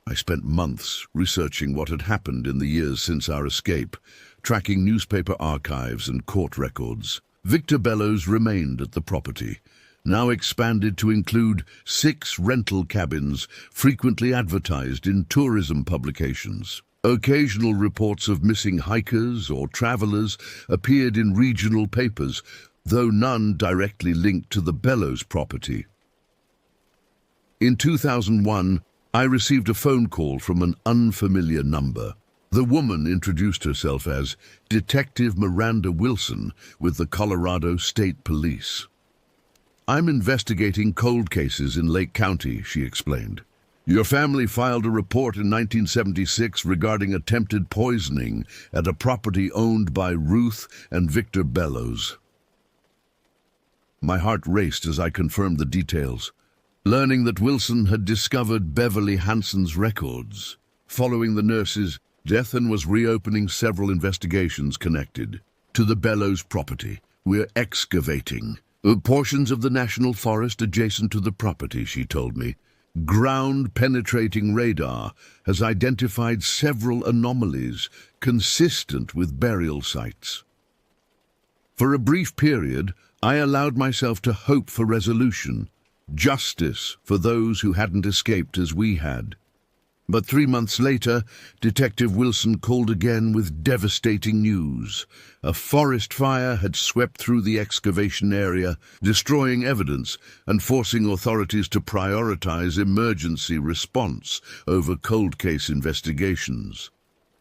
Speaker 1: I spent months researching what had happened in the years since our escape, tracking newspaper archives and court records. Victor Bellows remained at the property, now expanded to include 6 rental cabins frequently advertised in tourism publications. Occasional reports of missing hikers or travelers appeared in regional papers, though none directly linked to the Bellows property. In 2001, I received a phone call from an unfamiliar number. The woman introduced herself as Detective Miranda Wilson with the Colorado State Police. "I'm investigating cold cases in Lake County," she explained. "Your family filed a report in 1976 regarding attempted poisoning at a property owned by Ruth and Victor Bellows." My heart raced as I confirmed the details, learning that Wilson had discovered Beverly Hanson's records. Following the nurse's death and was reopening several investigations connected to the Bellows property. "We're excavating portions of the National Forest adjacent to the property," she told me. "Ground-penetrating radar has identified several anomalies consistent with burial sites." For a brief period, I allowed myself to hope for resolution, justice for those who hadn't escaped as we had. But 3 months later, Detective Wilson called again with devastating news. A forest fire had swept through the excavation area, destroying evidence and forcing authorities to prioritize emergency response over cold case investigations.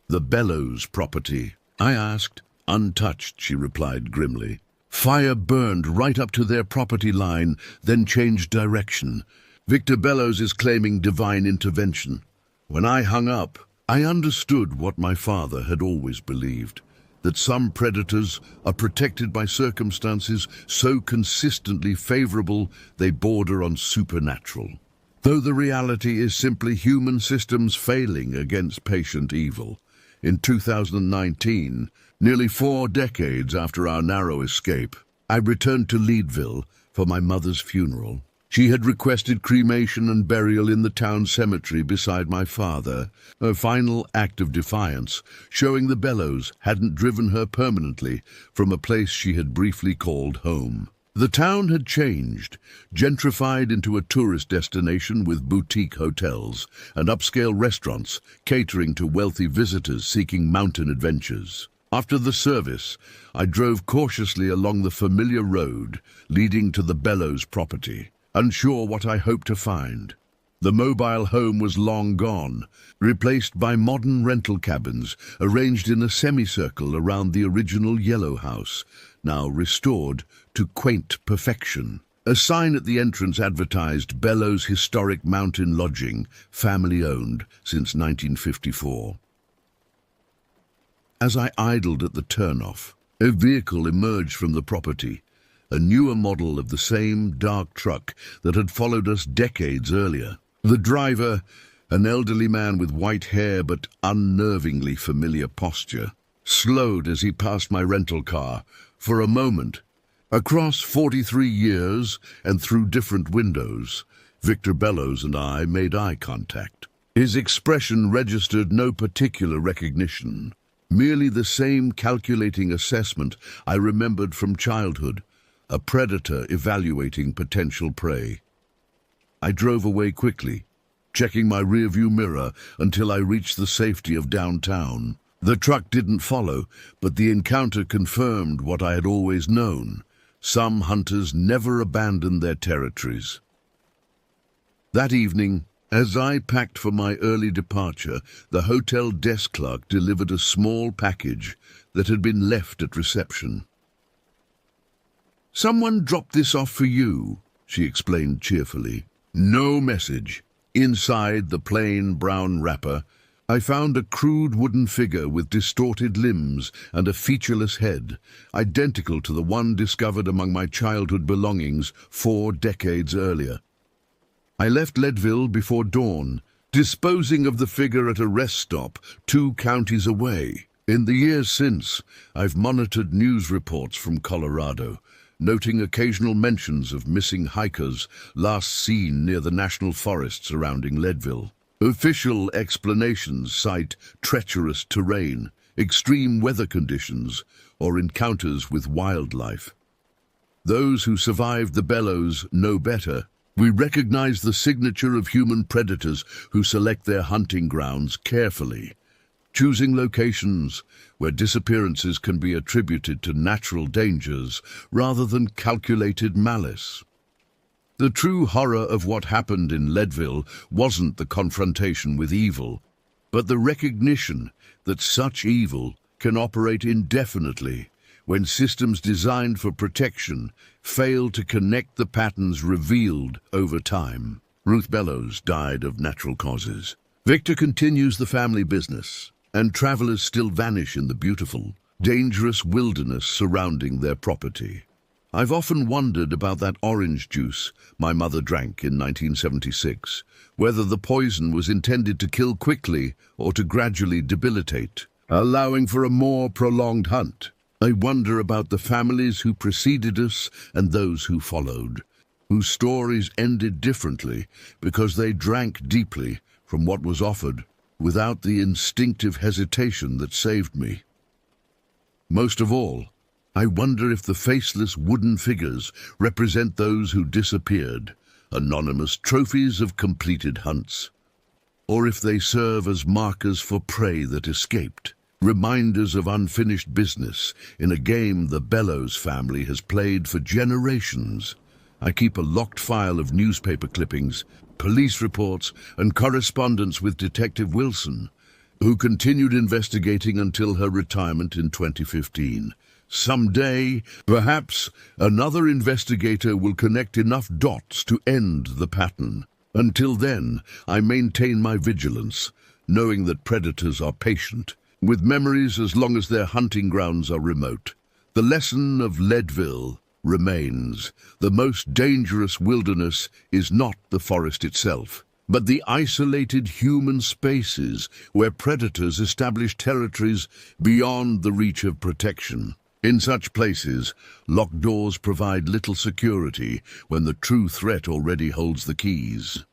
Speaker 1: "The Bellows property?" I asked. "Untouched," she replied grimly. "Fire burned right up to their property line, then changed direction. Victor Bellows is claiming divine intervention." When I hung up, I understood what my father had always believed, that some predators are protected by circumstances so consistently favorable they border on supernatural, though the reality is simply human systems failing against patient evil. In 2019, nearly 4 decades after our narrow escape, I returned to Leadville for my mother's funeral. She had requested cremation and burial in the town cemetery beside my father, a final act of defiance, showing the bellows hadn't driven her permanently from a place she had briefly called home. The town had changed, gentrified into a tourist destination with boutique hotels and upscale restaurants catering to wealthy visitors seeking mountain adventures. After the service, I drove cautiously along the familiar road leading to the Bellows property, unsure what I hoped to find. The mobile home was long gone, replaced by modern rental cabins arranged in a semicircle around the original yellow house, now restored to quaint perfection. A sign at the entrance advertised Bellows Historic Mountain Lodging, family-owned since 1954. As I idled at the turnoff, a vehicle emerged from the property, a newer model of the same dark truck that had followed us decades earlier. The driver, an elderly man with white hair but unnervingly familiar posture, slowed as he passed my rental car. For a moment, across 43 years and through different windows, Victor Bellows and I made eye contact. His expression registered no particular recognition, merely the same calculating assessment I remembered from childhood, a predator evaluating potential prey. I drove away quickly, checking my rearview mirror until I reached the safety of downtown. The truck didn't follow, but the encounter confirmed what I had always known. Some hunters never abandon their territories. That evening, as I packed for my early departure, the hotel desk clerk delivered a small package that had been left at reception. "Someone dropped this off for you," she explained cheerfully. No message. Inside the plain brown wrapper, I found a crude wooden figure with distorted limbs and a featureless head, identical to the one discovered among my childhood belongings 4 decades earlier. I left Leadville before dawn, disposing of the figure at a rest stop 2 counties away. In the years since, I've monitored news reports from Colorado, noting occasional mentions of missing hikers last seen near the national forest surrounding Leadville. Official explanations cite treacherous terrain, extreme weather conditions, or encounters with wildlife. Those who survived the Bellows know better. We recognize the signature of human predators who select their hunting grounds carefully, choosing locations where disappearances can be attributed to natural dangers rather than calculated malice. The true horror of what happened in Leadville wasn't the confrontation with evil, but the recognition that such evil can operate indefinitely when systems designed for protection fail to connect the patterns revealed over time. Ruth Bellows died of natural causes. Victor continues the family business, and travelers still vanish in the beautiful, dangerous wilderness surrounding their property. I've often wondered about that orange juice my mother drank in 1976, whether the poison was intended to kill quickly or to gradually debilitate, allowing for a more prolonged hunt. I wonder about the families who preceded us and those who followed, whose stories ended differently because they drank deeply from what was offered, without the instinctive hesitation that saved me. Most of all, I wonder if the faceless wooden figures represent those who disappeared, anonymous trophies of completed hunts, or if they serve as markers for prey that escaped, reminders of unfinished business in a game the Bellows family has played for generations. I keep a locked file of newspaper clippings, police reports, and correspondence with Detective Wilson, who continued investigating until her retirement in 2015. Someday, perhaps, another investigator will connect enough dots to end the pattern. Until then, I maintain my vigilance, knowing that predators are patient, with memories as long as their hunting grounds are remote. The lesson of Leadville remains. The most dangerous wilderness is not the forest itself, but the isolated human spaces where predators establish territories beyond the reach of protection. In such places, locked doors provide little security when the true threat already holds the keys.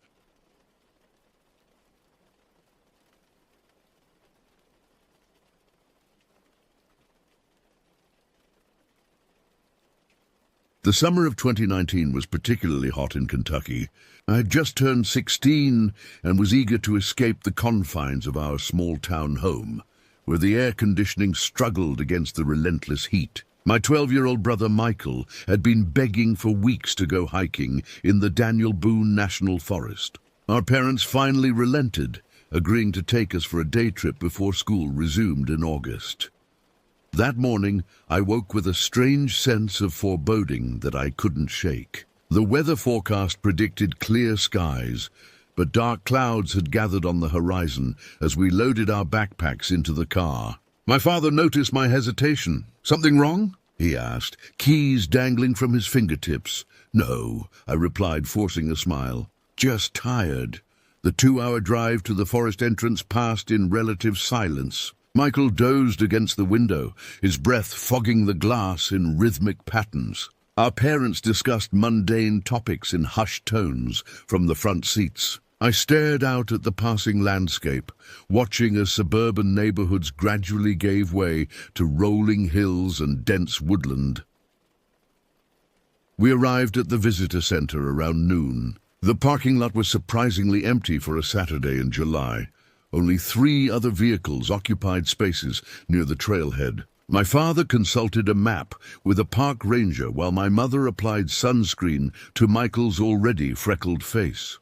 Speaker 1: The summer of 2019 was particularly hot in Kentucky. I had just turned 16 and was eager to escape the confines of our small-town home, where the air conditioning struggled against the relentless heat. My 12-year-old brother Michael had been begging for weeks to go hiking in the Daniel Boone National Forest. Our parents finally relented, agreeing to take us for a day trip before school resumed in August. That morning, I woke with a strange sense of foreboding that I couldn't shake. The weather forecast predicted clear skies, but dark clouds had gathered on the horizon as we loaded our backpacks into the car. My father noticed my hesitation. "Something wrong?" he asked, keys dangling from his fingertips. "No," I replied, forcing a smile. "Just tired." The 2-hour drive to the forest entrance passed in relative silence. Michael dozed against the window, his breath fogging the glass in rhythmic patterns. Our parents discussed mundane topics in hushed tones from the front seats. I stared out at the passing landscape, watching as suburban neighborhoods gradually gave way to rolling hills and dense woodland. We arrived at the visitor center around noon. The parking lot was surprisingly empty for a Saturday in July. Only 3 other vehicles occupied spaces near the trailhead. My father consulted a map with a park ranger while my mother applied sunscreen to Michael's already freckled face.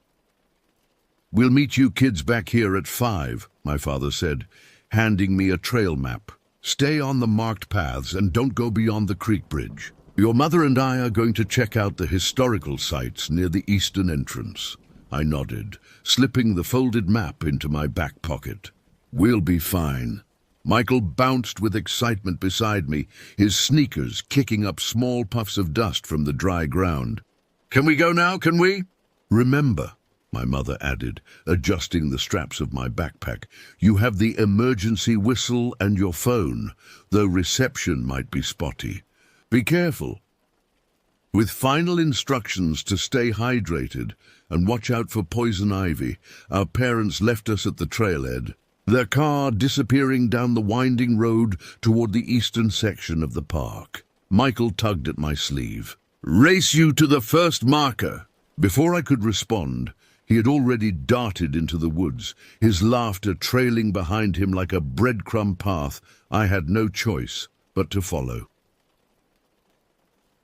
Speaker 1: "We'll meet you kids back here at 5, my father said, handing me a trail map. "Stay on the marked paths and don't go beyond the creek bridge. Your mother and I are going to check out the historical sites near the eastern entrance." I nodded, slipping the folded map into my back pocket. "We'll be fine." Michael bounced with excitement beside me, his sneakers kicking up small puffs of dust from the dry ground. "Can we go now, can we?" "Remember," my mother added, adjusting the straps of my backpack, "you have the emergency whistle and your phone, though reception might be spotty. Be careful." With final instructions to stay hydrated and watch out for poison ivy, our parents left us at the trailhead, their car disappearing down the winding road toward the eastern section of the park. Michael tugged at my sleeve. "Race you to the first marker." Before I could respond, he had already darted into the woods, his laughter trailing behind him like a breadcrumb path I had no choice but to follow.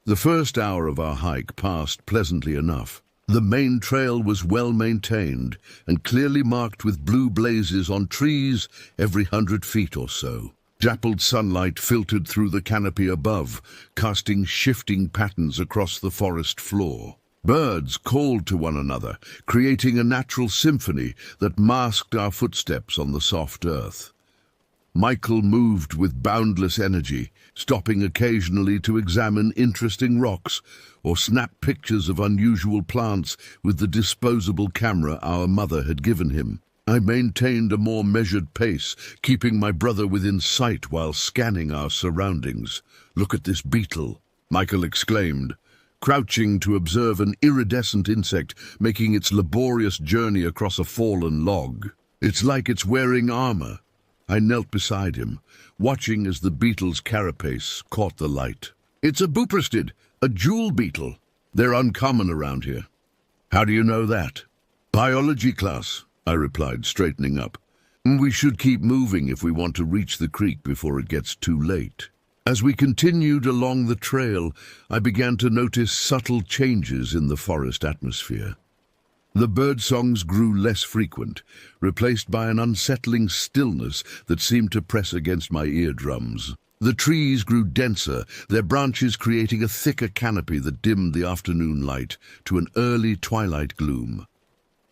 Speaker 1: The first hour of our hike passed pleasantly enough. The main trail was well maintained and clearly marked with blue blazes on trees every 100 feet or so. Dappled sunlight filtered through the canopy above, casting shifting patterns across the forest floor. Birds called to one another, creating a natural symphony that masked our footsteps on the soft earth. Michael moved with boundless energy, stopping occasionally to examine interesting rocks or snap pictures of unusual plants with the disposable camera our mother had given him. I maintained a more measured pace, keeping my brother within sight while scanning our surroundings. "Look at this beetle," Michael exclaimed, crouching to observe an iridescent insect making its laborious journey across a fallen log. "It's like it's wearing armor." I knelt beside him, watching as the beetle's carapace caught the light. "It's a buprestid, a jewel beetle. They're uncommon around here." "How do you know that?" "Biology class," I replied, straightening up. "We should keep moving if we want to reach the creek before it gets too late." As we continued along the trail, I began to notice subtle changes in the forest atmosphere. The birdsongs grew less frequent, replaced by an unsettling stillness that seemed to press against my eardrums. The trees grew denser, their branches creating a thicker canopy that dimmed the afternoon light to an early twilight gloom.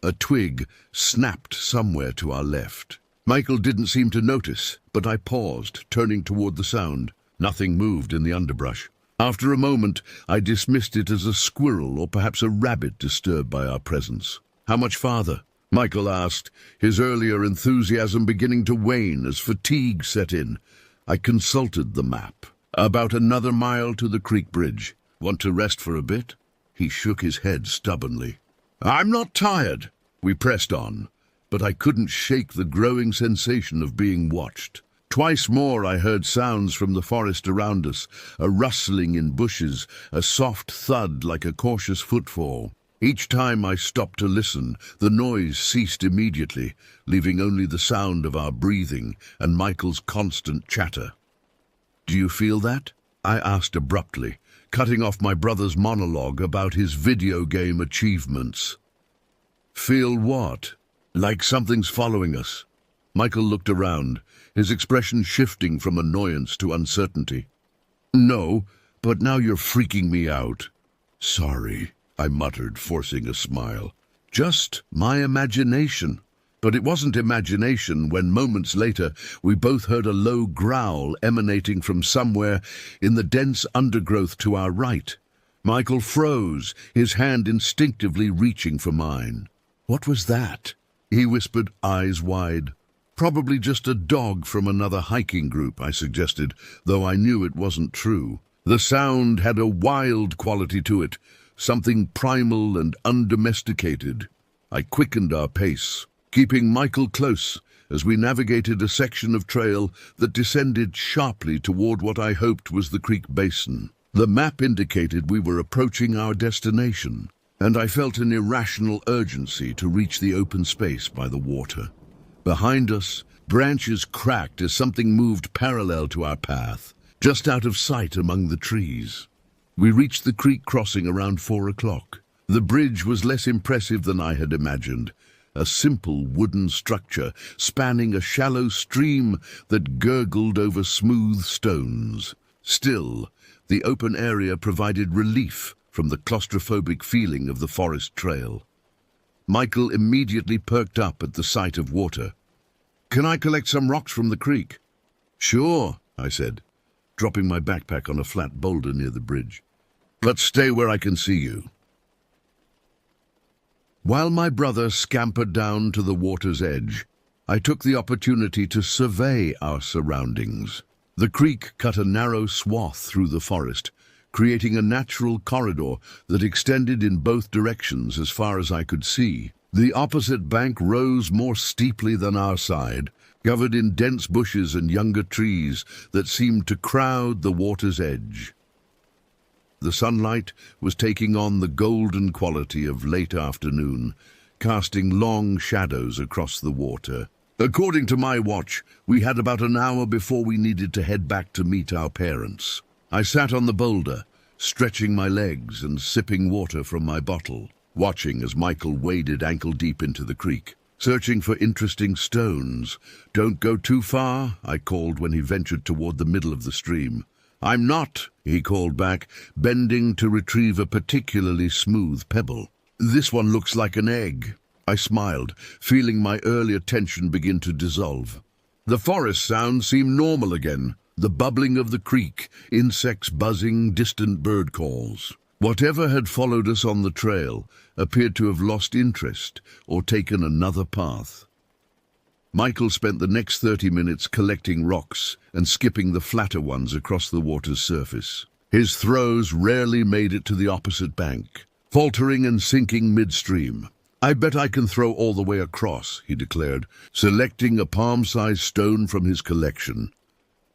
Speaker 1: A twig snapped somewhere to our left. Michael didn't seem to notice, but I paused, turning toward the sound. Nothing moved in the underbrush. After a moment, I dismissed it as a squirrel or perhaps a rabbit disturbed by our presence. "How much farther?" Michael asked, his earlier enthusiasm beginning to wane as fatigue set in. I consulted the map. About another mile to the creek bridge. Want to rest for a bit? He shook his head stubbornly. I'm not tired. We pressed on, but I couldn't shake the growing sensation of being watched. Twice more I heard sounds from the forest around us, a rustling in bushes, a soft thud like a cautious footfall. Each time I stopped to listen, the noise ceased immediately, leaving only the sound of our breathing and Michael's constant chatter. Do you feel that? I asked abruptly, cutting off my brother's monologue about his video game achievements. Feel what? Like something's following us. Michael looked around, his expression shifting from annoyance to uncertainty. No, but now you're freaking me out. Sorry, I muttered, forcing a smile. Just my imagination. But it wasn't imagination when moments later we both heard a low growl emanating from somewhere in the dense undergrowth to our right. Michael froze, his hand instinctively reaching for mine. What was that? He whispered, eyes wide. Probably just a dog from another hiking group, I suggested, though I knew it wasn't true. The sound had a wild quality to it, something primal and undomesticated. I quickened our pace, keeping Michael close as we navigated a section of trail that descended sharply toward what I hoped was the creek basin. The map indicated we were approaching our destination, and I felt an irrational urgency to reach the open space by the water. Behind us, branches cracked as something moved parallel to our path, just out of sight among the trees. We reached the creek crossing around 4 o'clock. The bridge was less impressive than I had imagined, a simple wooden structure spanning a shallow stream that gurgled over smooth stones. Still, the open area provided relief from the claustrophobic feeling of the forest trail. Michael immediately perked up at the sight of water. Can I collect some rocks from the creek? Sure, I said, dropping my backpack on a flat boulder near the bridge. But stay where I can see you. While my brother scampered down to the water's edge, I took the opportunity to survey our surroundings. The creek cut a narrow swath through the forest, creating a natural corridor that extended in both directions as far as I could see. The opposite bank rose more steeply than our side, covered in dense bushes and younger trees that seemed to crowd the water's edge. The sunlight was taking on the golden quality of late afternoon, casting long shadows across the water. According to my watch, we had about an hour before we needed to head back to meet our parents. I sat on the boulder, stretching my legs and sipping water from my bottle, watching as Michael waded ankle-deep into the creek, searching for interesting stones. Don't go too far, I called when he ventured toward the middle of the stream. I'm not, he called back, bending to retrieve a particularly smooth pebble. This one looks like an egg. I smiled, feeling my earlier tension begin to dissolve. The forest sounds seemed normal again. The bubbling of the creek, insects buzzing, distant bird calls. Whatever had followed us on the trail appeared to have lost interest or taken another path. Michael spent the next 30 minutes collecting rocks and skipping the flatter ones across the water's surface. His throws rarely made it to the opposite bank, faltering and sinking midstream. I bet I can throw all the way across, he declared, selecting a palm-sized stone from his collection.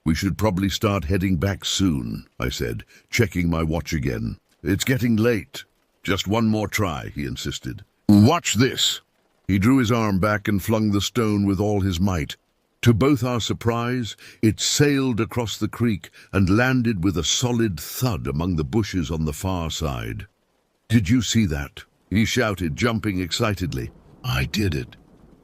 Speaker 1: We should probably start heading back soon, I said, checking my watch again. It's getting late. Just one more try, he insisted. Watch this. He drew his arm back and flung the stone with all his might. To both our surprise, it sailed across the creek and landed with a solid thud among the bushes on the far side. Did you see that? He shouted, jumping excitedly. I did it.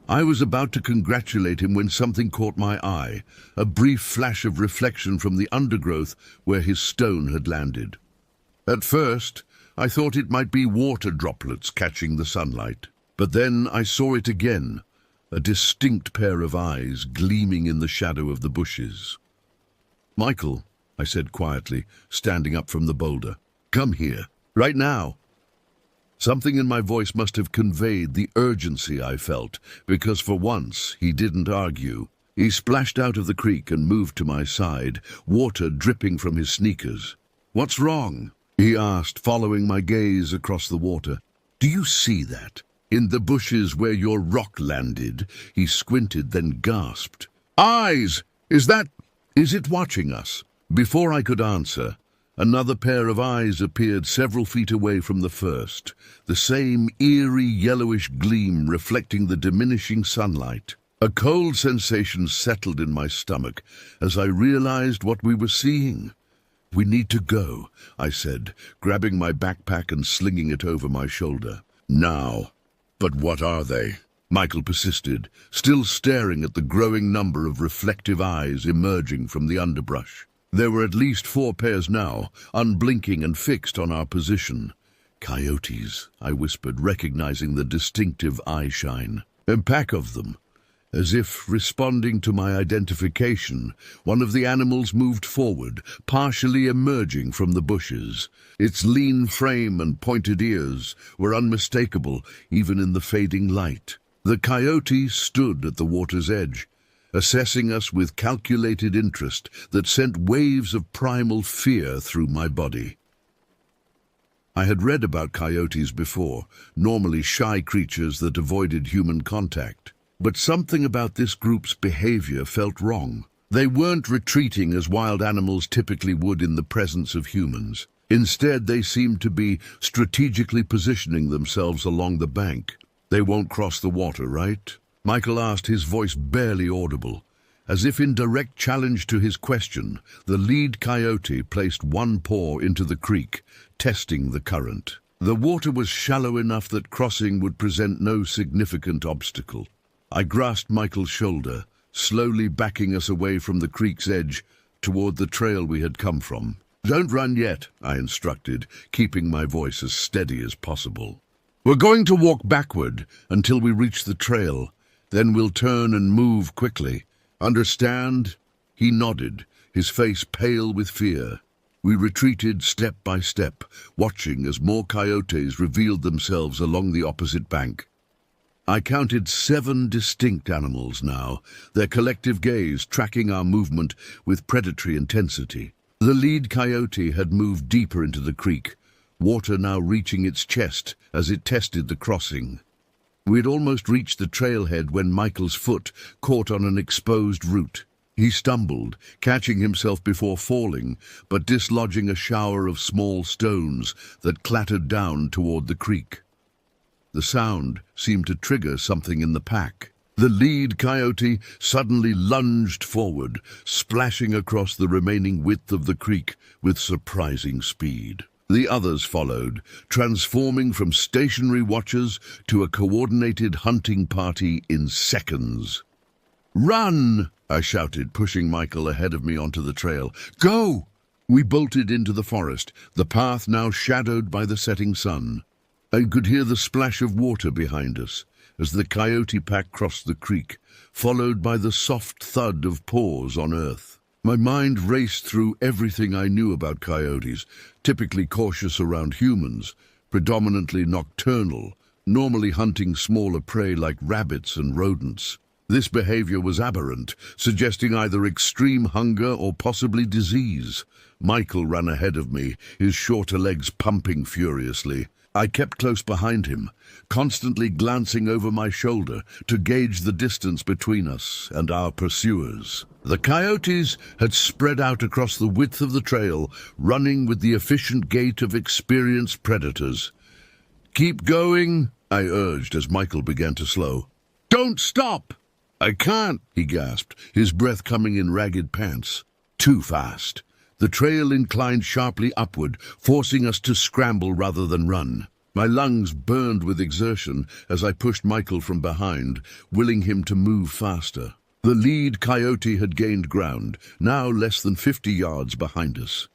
Speaker 1: I was about to congratulate him when something caught my eye, a brief flash of reflection from the undergrowth where his stone had landed. At first, I thought it might be water droplets catching the sunlight. But then I saw it again, a distinct pair of eyes gleaming in the shadow of the bushes. Michael, I said quietly, standing up from the boulder, come here, right now. Something in my voice must have conveyed the urgency I felt, because for once he didn't argue. He splashed out of the creek and moved to my side, water dripping from his sneakers. "What's wrong?" he asked, following my gaze across the water. "Do you see that? In the bushes where your rock landed." He squinted, then gasped. "Eyes! Is it watching us?" Before I could answer, another pair of eyes appeared several feet away from the first, the same eerie yellowish gleam reflecting the diminishing sunlight. A cold sensation settled in my stomach as I realized what we were seeing. "We need to go," I said, grabbing my backpack and slinging it over my shoulder. "Now." "But what are they?" Michael persisted, still staring at the growing number of reflective eyes emerging from the underbrush. There were at least 4 pairs now, unblinking and fixed on our position. "Coyotes," I whispered, recognizing the distinctive eye shine. "A pack of them." As if responding to my identification, one of the animals moved forward, partially emerging from the bushes. Its lean frame and pointed ears were unmistakable, even in the fading light. The coyote stood at the water's edge, assessing us with calculated interest that sent waves of primal fear through my body. I had read about coyotes before, normally shy creatures that avoided human contact. But something about this group's behavior felt wrong. They weren't retreating as wild animals typically would in the presence of humans. Instead, they seemed to be strategically positioning themselves along the bank. "They won't cross the water, right?" Michael asked, his voice barely audible. As if in direct challenge to his question, the lead coyote placed one paw into the creek, testing the current. The water was shallow enough that crossing would present no significant obstacle. I grasped Michael's shoulder, slowly backing us away from the creek's edge toward the trail we had come from. "Don't run yet," I instructed, keeping my voice as steady as possible. "We're going to walk backward until we reach the trail. Then we'll turn and move quickly. Understand?" He nodded, his face pale with fear. We retreated step by step, watching as more coyotes revealed themselves along the opposite bank. I counted 7 distinct animals now, their collective gaze tracking our movement with predatory intensity. The lead coyote had moved deeper into the creek, water now reaching its chest as it tested the crossing. We had almost reached the trailhead when Michael's foot caught on an exposed root. He stumbled, catching himself before falling, but dislodging a shower of small stones that clattered down toward the creek. The sound seemed to trigger something in the pack. The lead coyote suddenly lunged forward, splashing across the remaining width of the creek with surprising speed. The others followed, transforming from stationary watchers to a coordinated hunting party in seconds. "Run!" I shouted, pushing Michael ahead of me onto the trail. "Go!" We bolted into the forest, the path now shadowed by the setting sun. I could hear the splash of water behind us as the coyote pack crossed the creek, followed by the soft thud of paws on earth. My mind raced through everything I knew about coyotes, typically cautious around humans, predominantly nocturnal, normally hunting smaller prey like rabbits and rodents. This behavior was aberrant, suggesting either extreme hunger or possibly disease. Michael ran ahead of me, his shorter legs pumping furiously. I kept close behind him, constantly glancing over my shoulder to gauge the distance between us and our pursuers. The coyotes had spread out across the width of the trail, running with the efficient gait of experienced predators. "Keep going," I urged as Michael began to slow. "Don't stop!" "I can't," he gasped, his breath coming in ragged pants. Too fast. The trail inclined sharply upward, forcing us to scramble rather than run. My lungs burned with exertion as I pushed Michael from behind, willing him to move faster. The lead coyote had gained ground, now less than 50 yards behind us.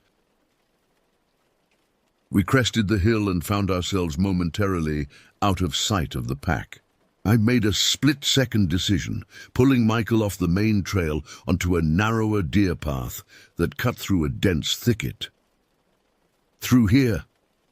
Speaker 1: We crested the hill and found ourselves momentarily out of sight of the pack. I made a split-second decision, pulling Michael off the main trail onto a narrower deer path that cut through a dense thicket. "Through here,"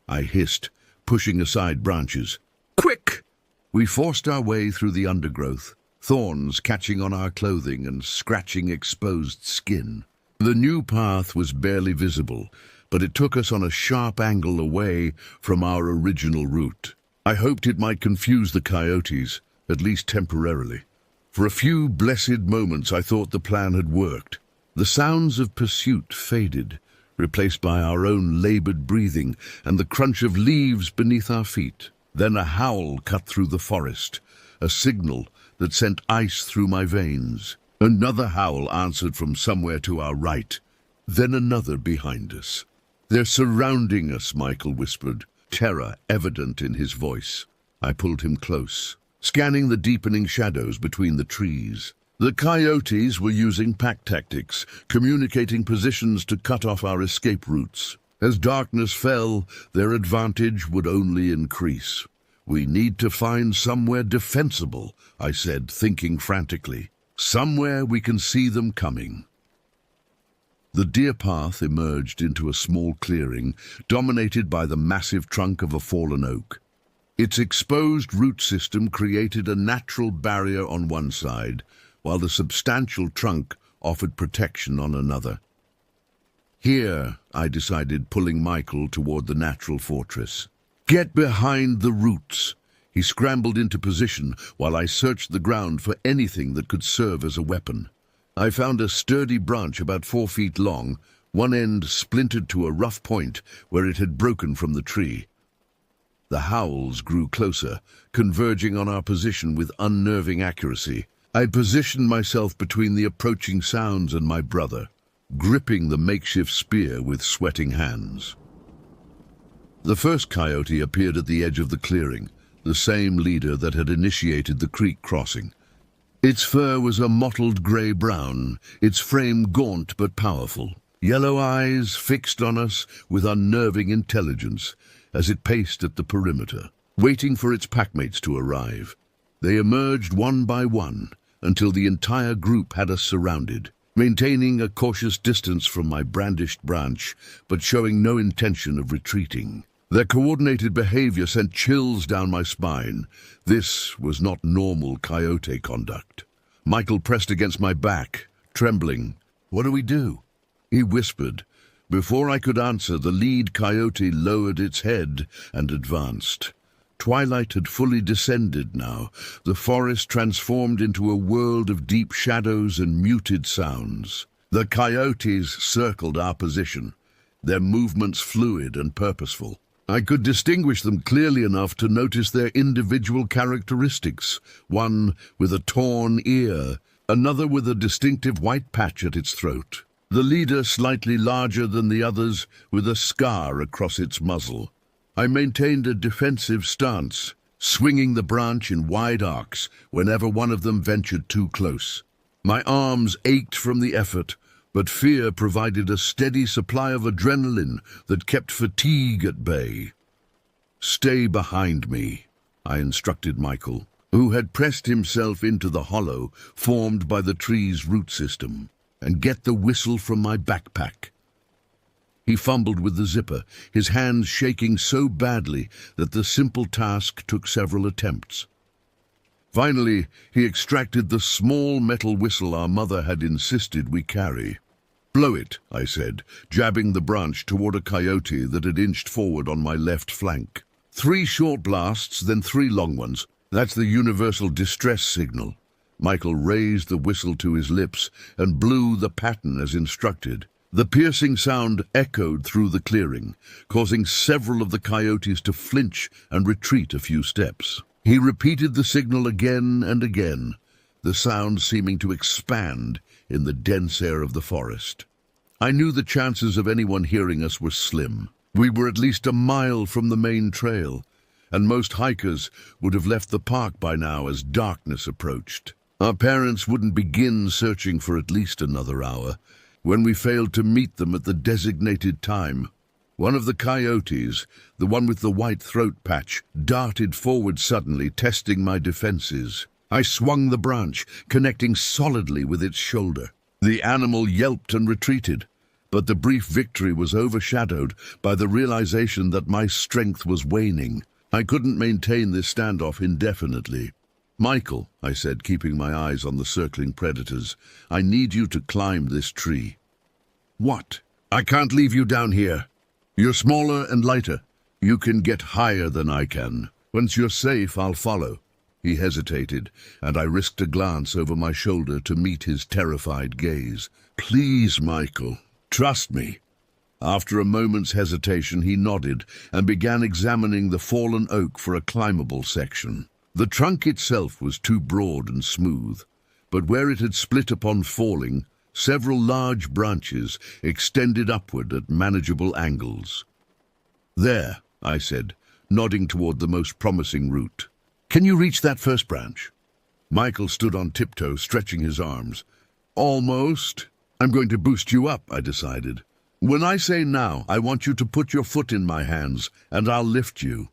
Speaker 1: I hissed, pushing aside branches. "Quick!" We forced our way through the undergrowth, thorns catching on our clothing and scratching exposed skin. The new path was barely visible, but it took us on a sharp angle away from our original route. I hoped it might confuse the coyotes, at least temporarily. For a few blessed moments I thought the plan had worked. The sounds of pursuit faded, replaced by our own labored breathing and the crunch of leaves beneath our feet. Then a howl cut through the forest, a signal that sent ice through my veins. Another howl answered from somewhere to our right, then another behind us. "They're surrounding us," Michael whispered, terror evident in his voice. I pulled him close, scanning the deepening shadows between the trees. The coyotes were using pack tactics, communicating positions to cut off our escape routes. As darkness fell, their advantage would only increase. "We need to find somewhere defensible," I said, thinking frantically. "Somewhere we can see them coming." The deer path emerged into a small clearing, dominated by the massive trunk of a fallen oak. Its exposed root system created a natural barrier on one side, while the substantial trunk offered protection on another. "Here," I decided, pulling Michael toward the natural fortress. "Get behind the roots." He scrambled into position while I searched the ground for anything that could serve as a weapon. I found a sturdy branch about 4 feet long, one end splintered to a rough point where it had broken from the tree. The howls grew closer, converging on our position with unnerving accuracy. I positioned myself between the approaching sounds and my brother, gripping the makeshift spear with sweating hands. The first coyote appeared at the edge of the clearing, the same leader that had initiated the creek crossing. Its fur was a mottled gray-brown, its frame gaunt but powerful. Yellow eyes fixed on us with unnerving intelligence as it paced at the perimeter, waiting for its packmates to arrive. They emerged one by one until the entire group had us surrounded, maintaining a cautious distance from my brandished branch, but showing no intention of retreating. Their coordinated behavior sent chills down my spine. This was not normal coyote conduct. Michael pressed against my back, trembling. "What do we do?" he whispered. Before I could answer, the lead coyote lowered its head and advanced. Twilight had fully descended now, the forest transformed into a world of deep shadows and muted sounds. The coyotes circled our position, their movements fluid and purposeful. I could distinguish them clearly enough to notice their individual characteristics, one with a torn ear, another with a distinctive white patch at its throat. The leader slightly larger than the others, with a scar across its muzzle. I maintained a defensive stance, swinging the branch in wide arcs whenever one of them ventured too close. My arms ached from the effort, but fear provided a steady supply of adrenaline that kept fatigue at bay. "Stay behind me," I instructed Michael, who had pressed himself into the hollow formed by the tree's root system, "and get the whistle from my backpack." He fumbled with the zipper, his hands shaking so badly that the simple task took several attempts. Finally, he extracted the small metal whistle our mother had insisted we carry. "Blow it," I said, jabbing the branch toward a coyote that had inched forward on my left flank. 3 short blasts, then 3 long ones. That's the universal distress signal. Michael raised the whistle to his lips and blew the pattern as instructed. The piercing sound echoed through the clearing, causing several of the coyotes to flinch and retreat a few steps. He repeated the signal again and again, the sound seeming to expand in the dense air of the forest. I knew the chances of anyone hearing us were slim. We were at least a mile from the main trail, and most hikers would have left the park by now as darkness approached. Our parents wouldn't begin searching for at least another hour, when we failed to meet them at the designated time. One of the coyotes, the one with the white throat patch, darted forward suddenly, testing my defenses. I swung the branch, connecting solidly with its shoulder. The animal yelped and retreated, but the brief victory was overshadowed by the realization that my strength was waning. I couldn't maintain this standoff indefinitely. "Michael," I said, keeping my eyes on the circling predators, "I need you to climb this tree." "What?" "I can't leave you down here. You're smaller and lighter. You can get higher than I can. Once you're safe, I'll follow." He hesitated, and I risked a glance over my shoulder to meet his terrified gaze. "Please, Michael, trust me." After a moment's hesitation, he nodded and began examining the fallen oak for a climbable section. The trunk itself was too broad and smooth, but where it had split upon falling, several large branches extended upward at manageable angles. "There," I said, nodding toward the most promising root. "Can you reach that first branch?" Michael stood on tiptoe, stretching his arms. "Almost. I'm going to boost you up," I decided. "When I say now, I want you to put your foot in my hands, and I'll lift you.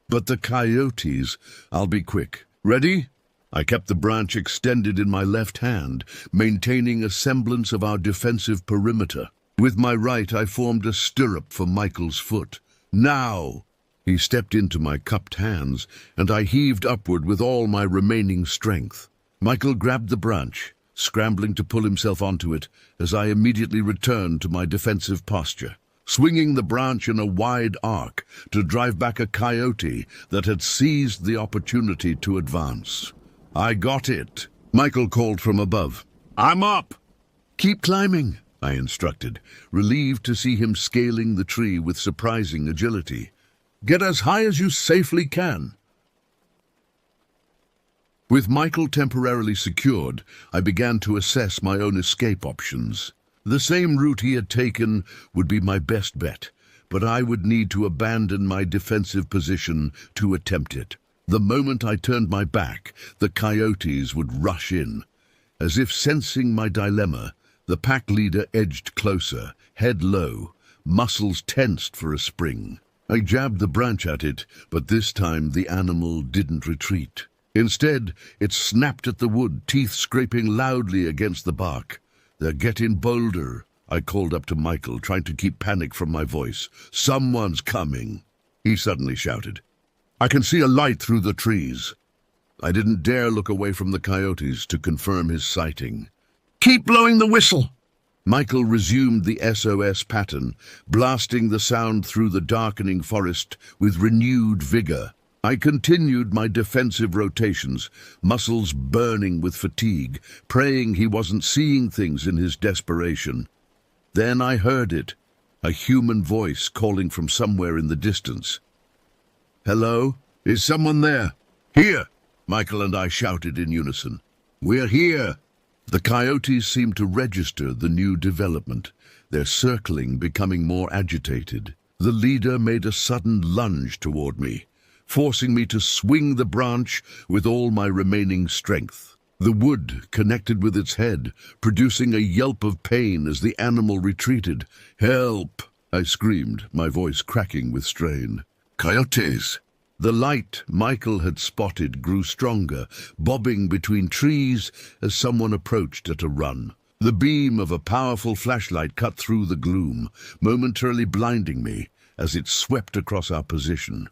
Speaker 1: But the coyotes, I'll be quick. Ready?" I kept the branch extended in my left hand, maintaining a semblance of our defensive perimeter. With my right, I formed a stirrup for Michael's foot. "Now!" He stepped into my cupped hands, and I heaved upward with all my remaining strength. Michael grabbed the branch, scrambling to pull himself onto it, as I immediately returned to my defensive posture, swinging the branch in a wide arc to drive back a coyote that had seized the opportunity to advance. "I got it," Michael called from above. "I'm up." "Keep climbing," I instructed, relieved to see him scaling the tree with surprising agility. "Get as high as you safely can." With Michael temporarily secured, I began to assess my own escape options. The same route he had taken would be my best bet, but I would need to abandon my defensive position to attempt it. The moment I turned my back, the coyotes would rush in. As if sensing my dilemma, the pack leader edged closer, head low, muscles tensed for a spring. I jabbed the branch at it, but this time the animal didn't retreat. Instead, it snapped at the wood, teeth scraping loudly against the bark. "They're getting bolder," I called up to Michael, trying to keep panic from my voice. "Someone's coming." He suddenly shouted, "I can see a light through the trees." I didn't dare look away from the coyotes to confirm his sighting. "Keep blowing the whistle." Michael resumed the SOS pattern, blasting the sound through the darkening forest with renewed vigor. I continued my defensive rotations, muscles burning with fatigue, praying he wasn't seeing things in his desperation. Then I heard it, a human voice calling from somewhere in the distance. "Hello? Is someone there?" "Here!" Michael and I shouted in unison. "We're here!" The coyotes seemed to register the new development, their circling becoming more agitated. The leader made a sudden lunge toward me, forcing me to swing the branch with all my remaining strength. The wood connected with its head, producing a yelp of pain as the animal retreated. "Help!" I screamed, my voice cracking with strain. "Coyotes!" The light Michael had spotted grew stronger, bobbing between trees as someone approached at a run. The beam of a powerful flashlight cut through the gloom, momentarily blinding me as it swept across our position.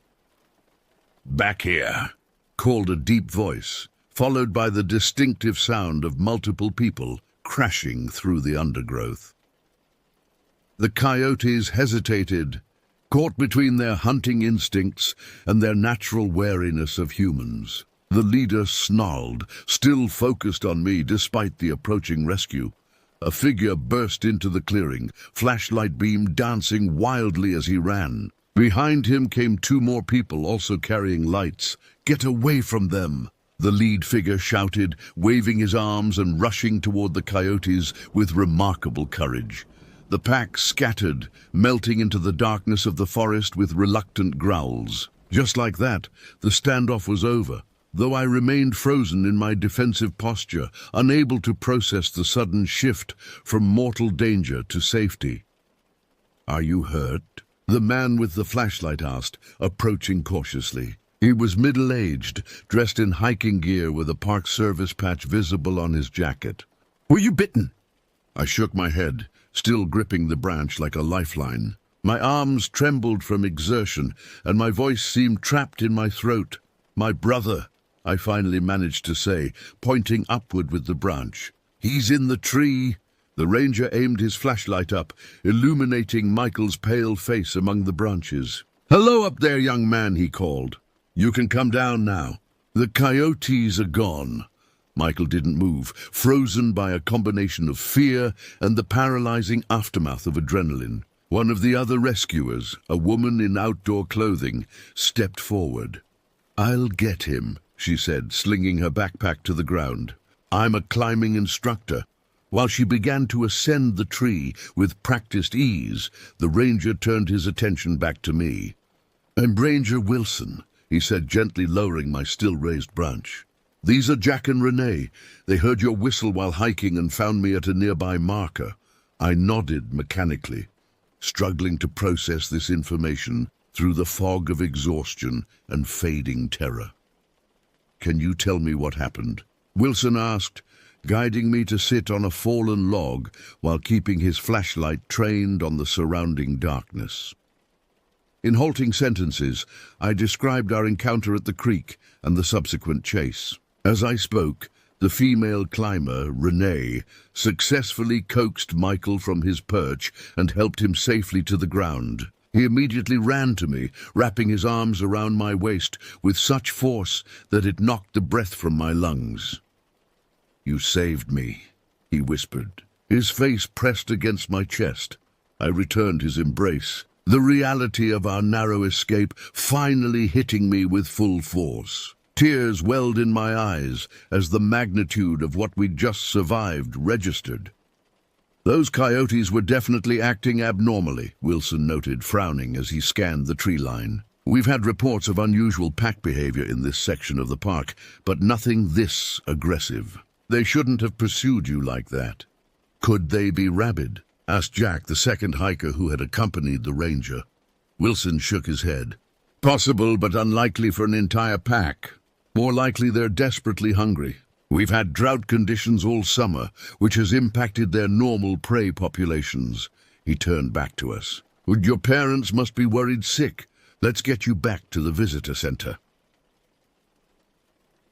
Speaker 1: "Back here!" called a deep voice, followed by the distinctive sound of multiple people crashing through the undergrowth. The coyotes hesitated, caught between their hunting instincts and their natural wariness of humans. The leader snarled, still focused on me despite the approaching rescue. A figure burst into the clearing, flashlight beam dancing wildly as he ran. Behind him came two more people, also carrying lights. "Get away from them!" the lead figure shouted, waving his arms and rushing toward the coyotes with remarkable courage. The pack scattered, melting into the darkness of the forest with reluctant growls. Just like that, the standoff was over, though I remained frozen in my defensive posture, unable to process the sudden shift from mortal danger to safety. "Are you hurt?" the man with the flashlight asked, approaching cautiously. He was middle-aged, dressed in hiking gear with a Park Service patch visible on his jacket. "Were you bitten?" I shook my head, still gripping the branch like a lifeline. My arms trembled from exertion, and my voice seemed trapped in my throat. "My brother," I finally managed to say, pointing upward with the branch. "He's in the tree." The ranger aimed his flashlight up, illuminating Michael's pale face among the branches. "Hello up there, young man," he called. "You can come down now. The coyotes are gone." Michael didn't move, frozen by a combination of fear and the paralyzing aftermath of adrenaline. One of the other rescuers, a woman in outdoor clothing, stepped forward. "I'll get him," she said, slinging her backpack to the ground. "I'm a climbing instructor." While she began to ascend the tree with practiced ease, the ranger turned his attention back to me. "I'm Ranger Wilson," he said, gently lowering my still-raised branch. "These are Jack and Renee. They heard your whistle while hiking and found me at a nearby marker." I nodded mechanically, struggling to process this information through the fog of exhaustion and fading terror. "Can you tell me what happened?" Wilson asked, guiding me to sit on a fallen log while keeping his flashlight trained on the surrounding darkness. In halting sentences, I described our encounter at the creek and the subsequent chase. As I spoke, the female climber, Renee, successfully coaxed Michael from his perch and helped him safely to the ground. He immediately ran to me, wrapping his arms around my waist with such force that it knocked the breath from my lungs. "You saved me," he whispered, his face pressed against my chest. I returned his embrace, the reality of our narrow escape finally hitting me with full force. Tears welled in my eyes as the magnitude of what we'd just survived registered. "Those coyotes were definitely acting abnormally," Wilson noted, frowning as he scanned the tree line. "We've had reports of unusual pack behavior in this section of the park, but nothing this aggressive. They shouldn't have pursued you like that." "Could they be rabid?" asked Jack, the second hiker who had accompanied the ranger. Wilson shook his head. "Possible, but unlikely for an entire pack. More likely they're desperately hungry. We've had drought conditions all summer, which has impacted their normal prey populations." He turned back to us. "Your parents must be worried sick. Let's get you back to the visitor center."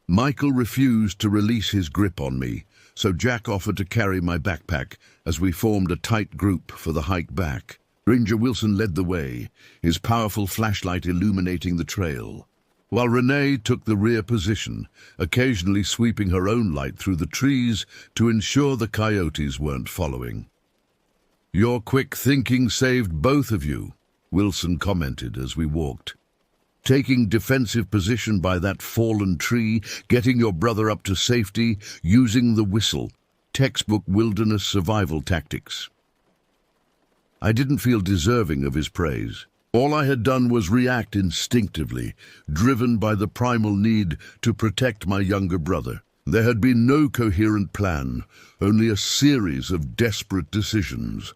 Speaker 1: Michael refused to release his grip on me, so Jack offered to carry my backpack as we formed a tight group for the hike back. Ranger Wilson led the way, his powerful flashlight illuminating the trail, while Renee took the rear position, occasionally sweeping her own light through the trees to ensure the coyotes weren't following. "Your quick thinking saved both of you," Wilson commented as we walked. "Taking defensive position by that fallen tree, getting your brother up to safety, using the whistle. Textbook wilderness survival tactics." I didn't feel deserving of his praise. All I had done was react instinctively, driven by the primal need to protect my younger brother. There had been no coherent plan, only a series of desperate decisions.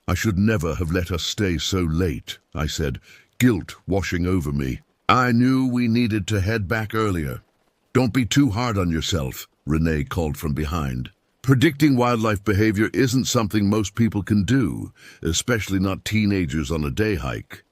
Speaker 1: "I should never have let us stay so late," I said, guilt washing over me. "I knew we needed to head back earlier." "Don't be too hard on yourself," Renee called from behind. "Predicting wildlife behavior isn't something most people can do, especially not teenagers on a day hike."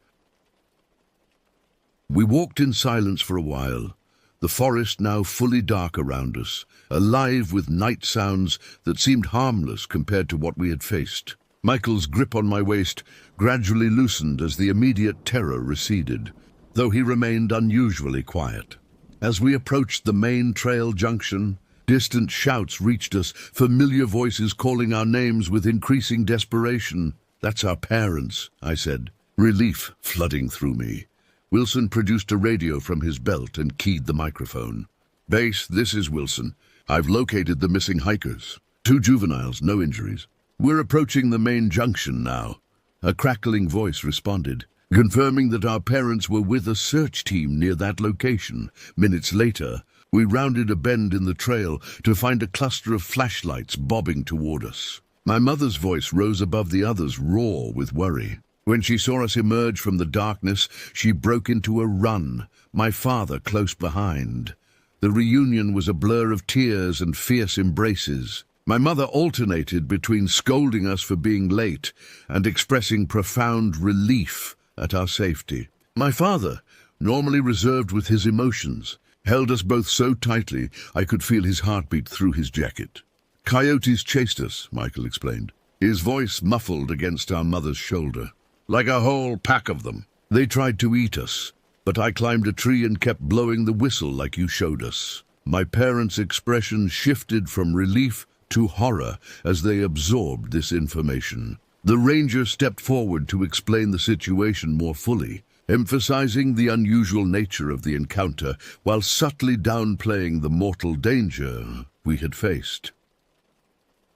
Speaker 1: We walked in silence for a while, the forest now fully dark around us, alive with night sounds that seemed harmless compared to what we had faced. Michael's grip on my waist gradually loosened as the immediate terror receded, though he remained unusually quiet. As we approached the main trail junction, distant shouts reached us, familiar voices calling our names with increasing desperation. "That's our parents," I said, relief flooding through me. Wilson produced a radio from his belt and keyed the microphone. "Base, this is Wilson. I've located the missing hikers. 2 juveniles, no injuries. We're approaching the main junction now." A crackling voice responded, confirming that our parents were with a search team near that location. Minutes later, we rounded a bend in the trail to find a cluster of flashlights bobbing toward us. My mother's voice rose above the others, raw with worry. When she saw us emerge from the darkness, she broke into a run, my father close behind. The reunion was a blur of tears and fierce embraces. My mother alternated between scolding us for being late and expressing profound relief at our safety. My father, normally reserved with his emotions, held us both so tightly I could feel his heartbeat through his jacket. "Coyotes chased us," Michael explained, his voice muffled against our mother's shoulder. "Like a whole pack of them. They tried to eat us, but I climbed a tree and kept blowing the whistle like you showed us." My parents' expression shifted from relief to horror as they absorbed this information. The ranger stepped forward to explain the situation more fully, emphasizing the unusual nature of the encounter while subtly downplaying the mortal danger we had faced.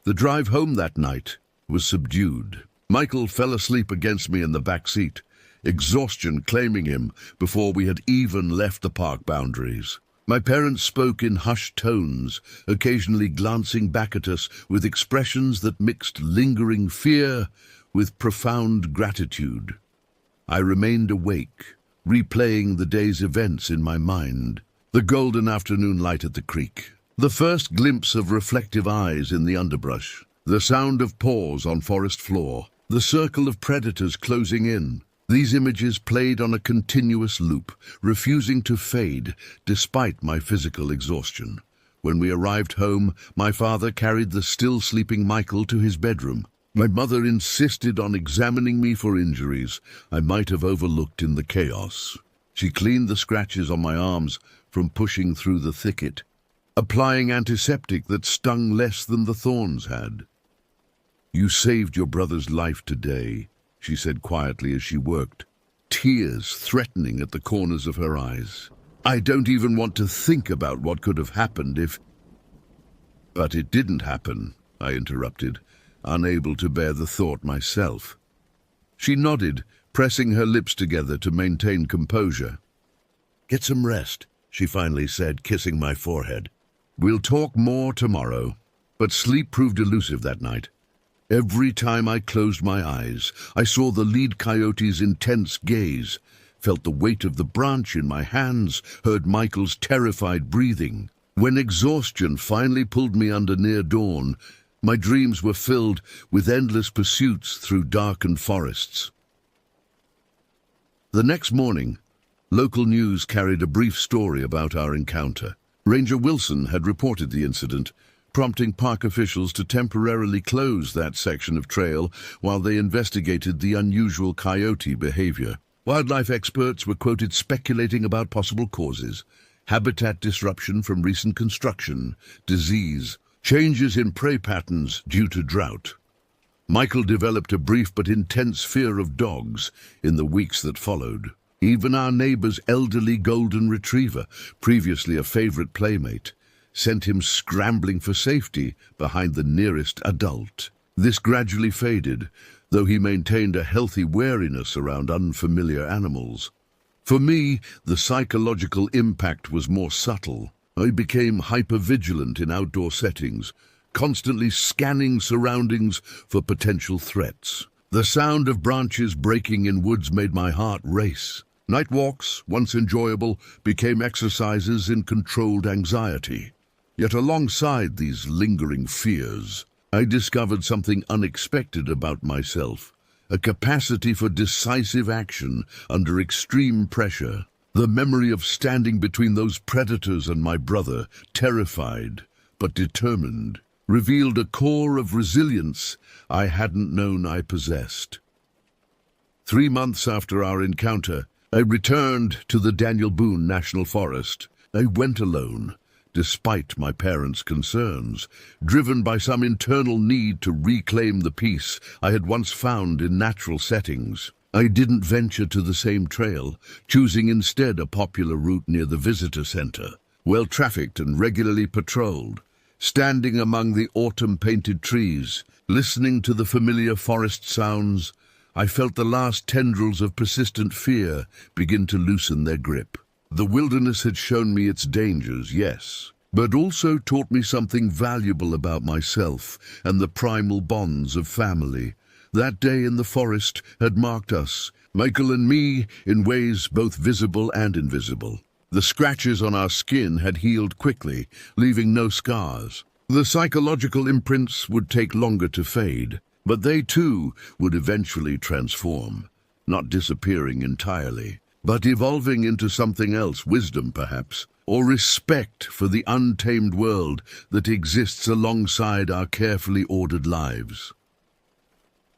Speaker 1: The drive home that night was subdued. Michael fell asleep against me in the back seat, exhaustion claiming him before we had even left the park boundaries. My parents spoke in hushed tones, occasionally glancing back at us with expressions that mixed lingering fear with profound gratitude. I remained awake, replaying the day's events in my mind. The golden afternoon light at the creek, the first glimpse of reflective eyes in the underbrush, the sound of paws on forest floor, the circle of predators closing in. These images played on a continuous loop, refusing to fade despite my physical exhaustion. When we arrived home, my father carried the still sleeping Michael to his bedroom. My mother insisted on examining me for injuries I might have overlooked in the chaos. She cleaned the scratches on my arms from pushing through the thicket, applying antiseptic that stung less than the thorns had. "You saved your brother's life today," she said quietly as she worked, tears threatening at the corners of her eyes. "I don't even want to think about what could have happened if—" "But it didn't happen," I interrupted, unable to bear the thought myself. She nodded, pressing her lips together to maintain composure. "Get some rest," she finally said, kissing my forehead. "We'll talk more tomorrow." But sleep proved elusive that night. Every time I closed my eyes, I saw the lead coyote's intense gaze, felt the weight of the branch in my hands, heard Michael's terrified breathing. When exhaustion finally pulled me under near dawn, my dreams were filled with endless pursuits through darkened forests. The next morning, local news carried a brief story about our encounter. Ranger Wilson had reported the incident, prompting park officials to temporarily close that section of trail while they investigated the unusual coyote behavior. Wildlife experts were quoted speculating about possible causes: habitat disruption from recent construction, disease, changes in prey patterns due to drought. Michael developed a brief but intense fear of dogs in the weeks that followed. Even our neighbor's elderly golden retriever, previously a favorite playmate, sent him scrambling for safety behind the nearest adult. This gradually faded, though he maintained a healthy wariness around unfamiliar animals. For me, the psychological impact was more subtle. I became hypervigilant in outdoor settings, constantly scanning surroundings for potential threats. The sound of branches breaking in woods made my heart race. Night walks, once enjoyable, became exercises in controlled anxiety. Yet alongside these lingering fears, I discovered something unexpected about myself, a capacity for decisive action under extreme pressure. The memory of standing between those predators and my brother, terrified but determined, revealed a core of resilience I hadn't known I possessed. 3 months after our encounter, I returned to the Daniel Boone National Forest. I went alone, despite my parents' concerns, driven by some internal need to reclaim the peace I had once found in natural settings. I didn't venture to the same trail, choosing instead a popular route near the visitor center, well-trafficked and regularly patrolled. Standing among the autumn-painted trees, listening to the familiar forest sounds, I felt the last tendrils of persistent fear begin to loosen their grip. The wilderness had shown me its dangers, yes, but also taught me something valuable about myself and the primal bonds of family. That day in the forest had marked us, Michael and me, in ways both visible and invisible. The scratches on our skin had healed quickly, leaving no scars. The psychological imprints would take longer to fade, but they too would eventually transform, not disappearing entirely, but evolving into something else, wisdom perhaps. or respect for the untamed world that exists alongside our carefully ordered lives.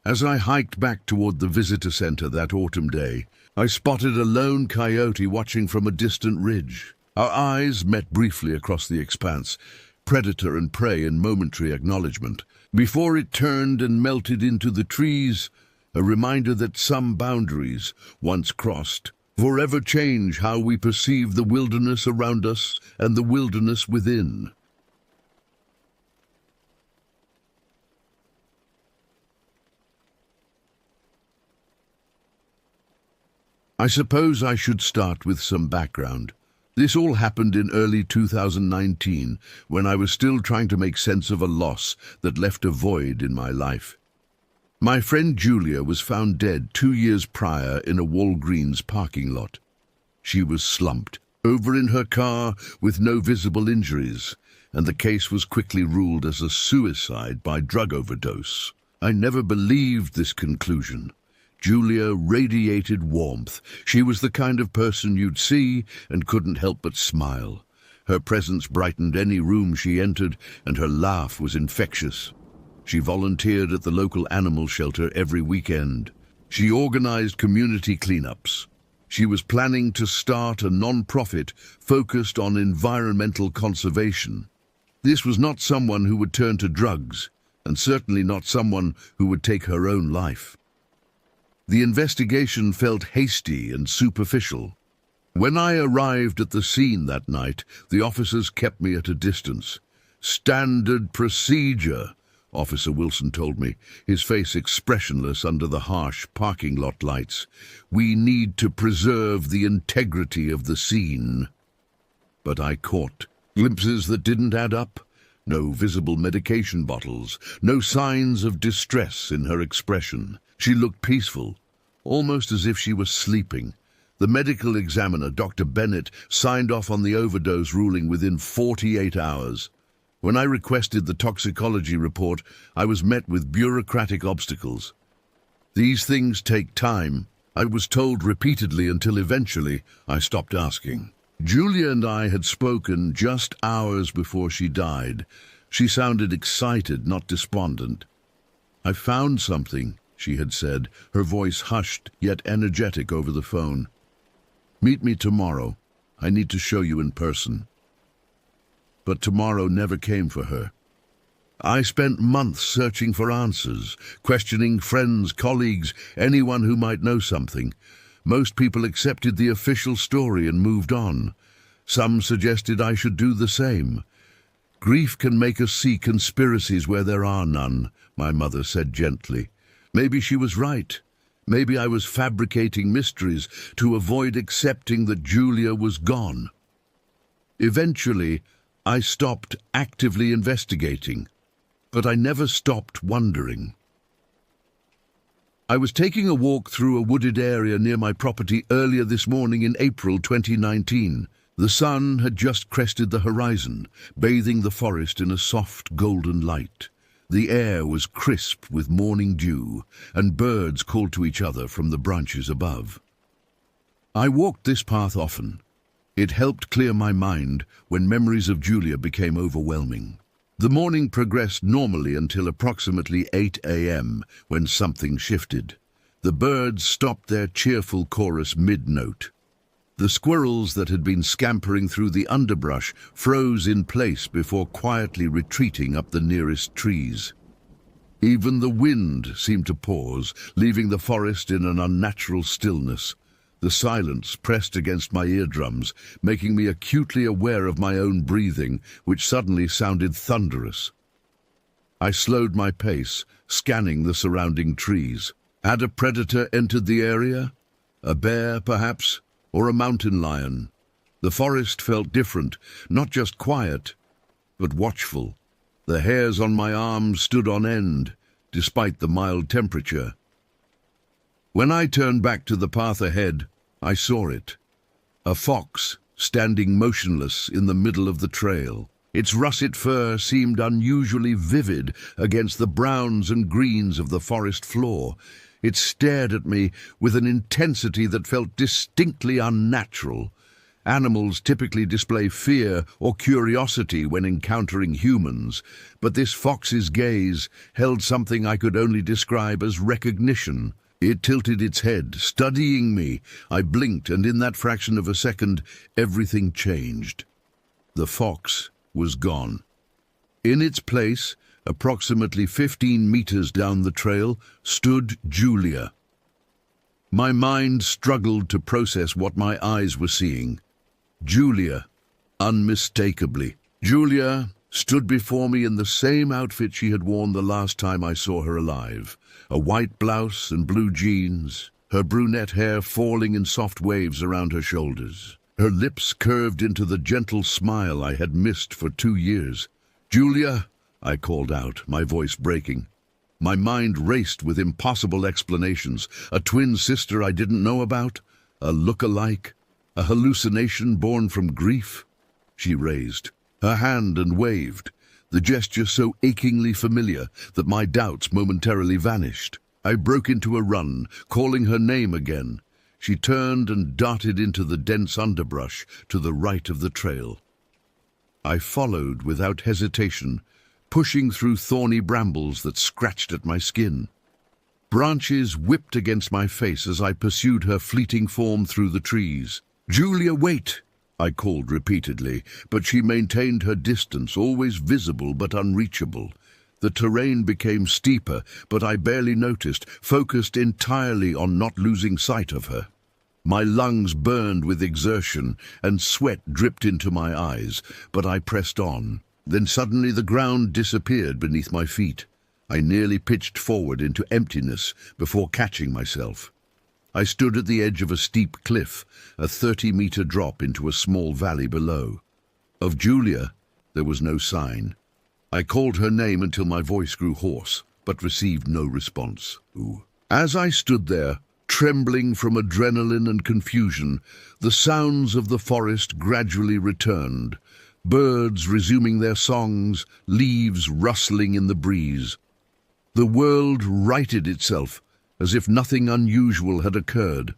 Speaker 1: As I hiked back toward the visitor center that autumn day, I spotted a lone coyote watching from a distant ridge. Our eyes met briefly across the expanse, predator and prey in momentary acknowledgement, before it turned and melted into the trees, a reminder that some boundaries, once crossed, forever change how we perceive the wilderness around us and the wilderness within. I suppose I should start with some background. This all happened in early 2019, when I was still trying to make sense of a loss that left a void in my life. My friend Julia was found dead 2 years prior in a Walgreens parking lot. She was slumped, over in her car with no visible injuries, and the case was quickly ruled as a suicide by drug overdose. I never believed this conclusion. Julia radiated warmth. She was the kind of person you'd see and couldn't help but smile. Her presence brightened any room she entered, and her laugh was infectious. She volunteered at the local animal shelter every weekend. She organized community cleanups. She was planning to start a non-profit focused on environmental conservation. This was not someone who would turn to drugs, and certainly not someone who would take her own life. The investigation felt hasty and superficial. When I arrived at the scene that night, the officers kept me at a distance. "Standard procedure," Officer Wilson told me, his face expressionless under the harsh parking lot lights. "We need to preserve the integrity of the scene." But I caught glimpses that didn't add up. No visible medication bottles, no signs of distress in her expression. She looked peaceful, almost as if she was sleeping. The medical examiner, Dr. Bennett, signed off on the overdose ruling within 48 hours. When I requested the toxicology report, I was met with bureaucratic obstacles. These things take time, I was told repeatedly, until eventually I stopped asking. Julia and I had spoken just hours before she died. She sounded excited, not despondent. "I found something," she had said, her voice hushed yet energetic over the phone. "Meet me tomorrow. I need to show you in person." But tomorrow never came for her. I spent months searching for answers, questioning friends, colleagues, anyone who might know something. Most people accepted the official story and moved on. Some suggested I should do the same. "Grief can make us see conspiracies where there are none," my mother said gently. Maybe she was right. Maybe I was fabricating mysteries to avoid accepting that Julia was gone. Eventually, I stopped actively investigating, but I never stopped wondering. I was taking a walk through a wooded area near my property earlier this morning in April 2019. The sun had just crested the horizon, bathing the forest in a soft golden light. The air was crisp with morning dew, and birds called to each other from the branches above. I walked this path often. It helped clear my mind when memories of Julia became overwhelming. The morning progressed normally until approximately 8 a.m., when something shifted. The birds stopped their cheerful chorus mid-note. The squirrels that had been scampering through the underbrush froze in place before quietly retreating up the nearest trees. Even the wind seemed to pause, leaving the forest in an unnatural stillness. The silence pressed against my eardrums, making me acutely aware of my own breathing, which suddenly sounded thunderous. I slowed my pace, scanning the surrounding trees. Had a predator entered the area? A bear, perhaps? Or a mountain lion? The forest felt different, not just quiet, but watchful. The hairs on my arms stood on end, despite the mild temperature. When I turned back to the path ahead, I saw it. A fox, standing motionless in the middle of the trail. Its russet fur seemed unusually vivid against the browns and greens of the forest floor. It stared at me with an intensity that felt distinctly unnatural. Animals typically display fear or curiosity when encountering humans, but this fox's gaze held something I could only describe as recognition. It tilted its head, studying me. I blinked, and in that fraction of a second, everything changed. The fox was gone. In its place, approximately 15 meters down the trail, stood Julia. My mind struggled to process what my eyes were seeing. Julia, unmistakably. Julia stood before me in the same outfit she had worn the last time I saw her alive. A white blouse and blue jeans, her brunette hair falling in soft waves around her shoulders. Her lips curved into the gentle smile I had missed for 2 years. "Julia," I called out, my voice breaking. My mind raced with impossible explanations. A twin sister I didn't know about? A look-alike? A hallucination born from grief? She raised her hand and waved, the gesture so achingly familiar that my doubts momentarily vanished. I broke into a run, calling her name again. She turned and darted into the dense underbrush to the right of the trail. I followed without hesitation, pushing through thorny brambles that scratched at my skin. Branches whipped against my face as I pursued her fleeting form through the trees. "Julia, wait!" I called repeatedly, but she maintained her distance, always visible but unreachable. The terrain became steeper, but I barely noticed, focused entirely on not losing sight of her. My lungs burned with exertion, and sweat dripped into my eyes, but I pressed on. Then suddenly the ground disappeared beneath my feet. I nearly pitched forward into emptiness before catching myself. I stood at the edge of a steep cliff, a 30-meter drop into a small valley below. Of Julia, there was no sign. I called her name until my voice grew hoarse, but received no response. As I stood there, trembling from adrenaline and confusion, the sounds of the forest gradually returned. Birds resuming their songs, leaves rustling in the breeze. The world righted itself, as if nothing unusual had occurred.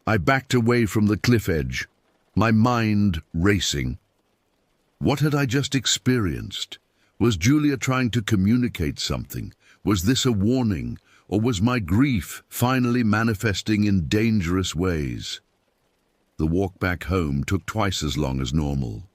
Speaker 1: I backed away from the cliff edge, my mind racing. What had I just experienced? Was Julia trying to communicate something? Was this a warning, or was my grief finally manifesting in dangerous ways? The walk back home took twice as long as normal.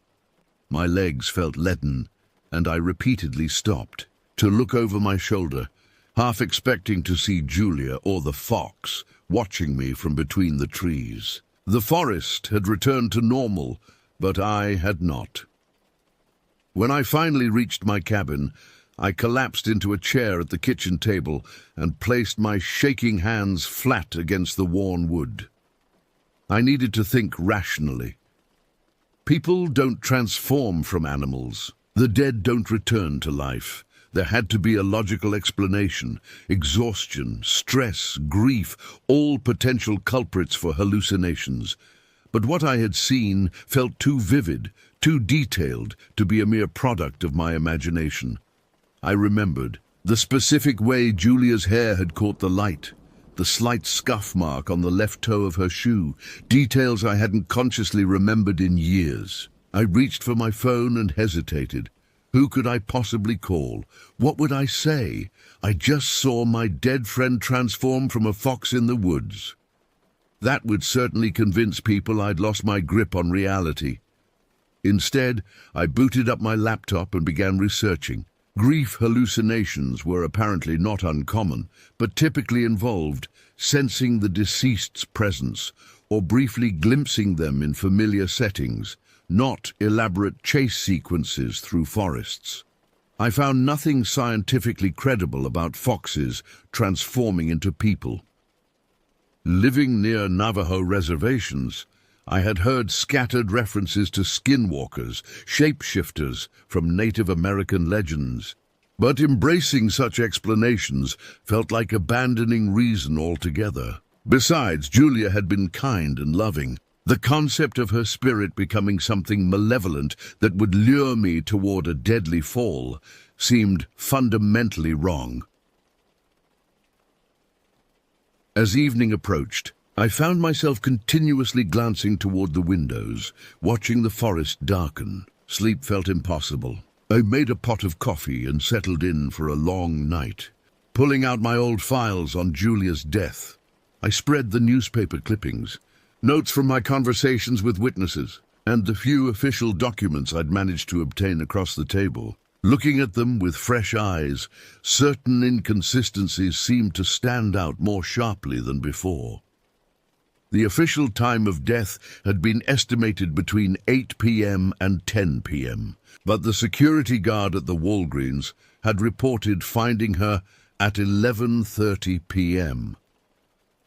Speaker 1: My legs felt leaden, and I repeatedly stopped to look over my shoulder, half expecting to see Julia or the fox watching me from between the trees. The forest had returned to normal, but I had not. When I finally reached my cabin, I collapsed into a chair at the kitchen table and placed my shaking hands flat against the worn wood. I needed to think rationally. People don't transform from animals. The dead don't return to life. There had to be a logical explanation. Exhaustion, stress, grief, all potential culprits for hallucinations. But what I had seen felt too vivid, too detailed to be a mere product of my imagination. I remembered the specific way Julia's hair had caught the light, the slight scuff mark on the left toe of her shoe, details I hadn't consciously remembered in years. I reached for my phone and hesitated. Who could I possibly call? What would I say? I just saw my dead friend transform from a fox in the woods. That would certainly convince people I'd lost my grip on reality. Instead, I booted up my laptop and began researching. Grief hallucinations were apparently not uncommon, but typically involved sensing the deceased's presence or briefly glimpsing them in familiar settings, not elaborate chase sequences through forests. I found nothing scientifically credible about foxes transforming into people. Living near Navajo reservations, I had heard scattered references to skinwalkers, shapeshifters from Native American legends. But embracing such explanations felt like abandoning reason altogether. Besides, Julia had been kind and loving. The concept of her spirit becoming something malevolent that would lure me toward a deadly fall seemed fundamentally wrong. As evening approached, I found myself continuously glancing toward the windows, watching the forest darken. Sleep felt impossible. I made a pot of coffee and settled in for a long night. Pulling out my old files on Julia's death, I spread the newspaper clippings, notes from my conversations with witnesses, and the few official documents I'd managed to obtain across the table. Looking at them with fresh eyes, certain inconsistencies seemed to stand out more sharply than before. The official time of death had been estimated between 8 p.m. and 10 p.m., but the security guard at the Walgreens had reported finding her at 11:30 p.m.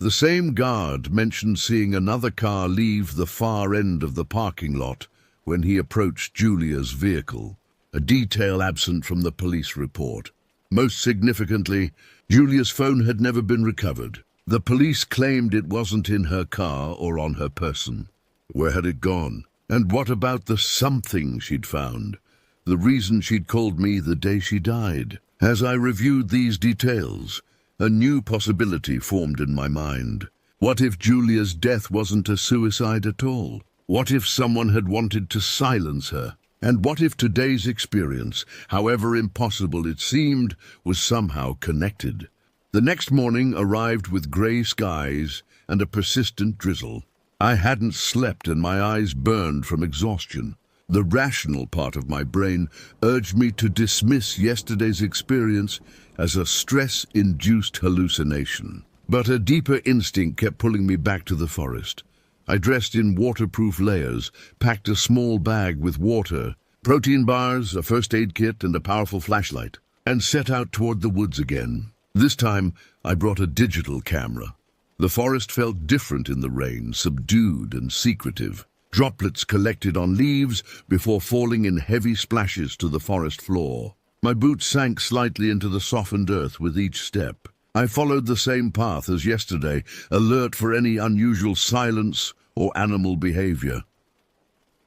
Speaker 1: The same guard mentioned seeing another car leave the far end of the parking lot when he approached Julia's vehicle, a detail absent from the police report. Most significantly, Julia's phone had never been recovered. The police claimed it wasn't in her car or on her person. Where had it gone? And what about the something she'd found? The reason she'd called me the day she died? As I reviewed these details, a new possibility formed in my mind. What if Julia's death wasn't a suicide at all? What if someone had wanted to silence her? And what if today's experience, however impossible it seemed, was somehow connected? The next morning arrived with grey skies and a persistent drizzle. I hadn't slept and my eyes burned from exhaustion. The rational part of my brain urged me to dismiss yesterday's experience as a stress-induced hallucination. But a deeper instinct kept pulling me back to the forest. I dressed in waterproof layers, packed a small bag with water, protein bars, a first aid kit, and a powerful flashlight, and set out toward the woods again. This time, I brought a digital camera. The forest felt different in the rain, subdued and secretive. Droplets collected on leaves before falling in heavy splashes to the forest floor. My boots sank slightly into the softened earth with each step. I followed the same path as yesterday, alert for any unusual silence or animal behavior.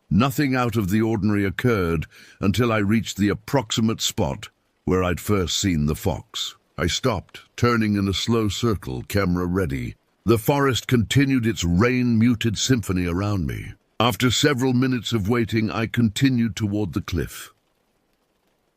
Speaker 1: Nothing out of the ordinary occurred until I reached the approximate spot where I'd first seen the fox. I stopped, turning in a slow circle, camera ready. The forest continued its rain-muted symphony around me. After several minutes of waiting, I continued toward the cliff.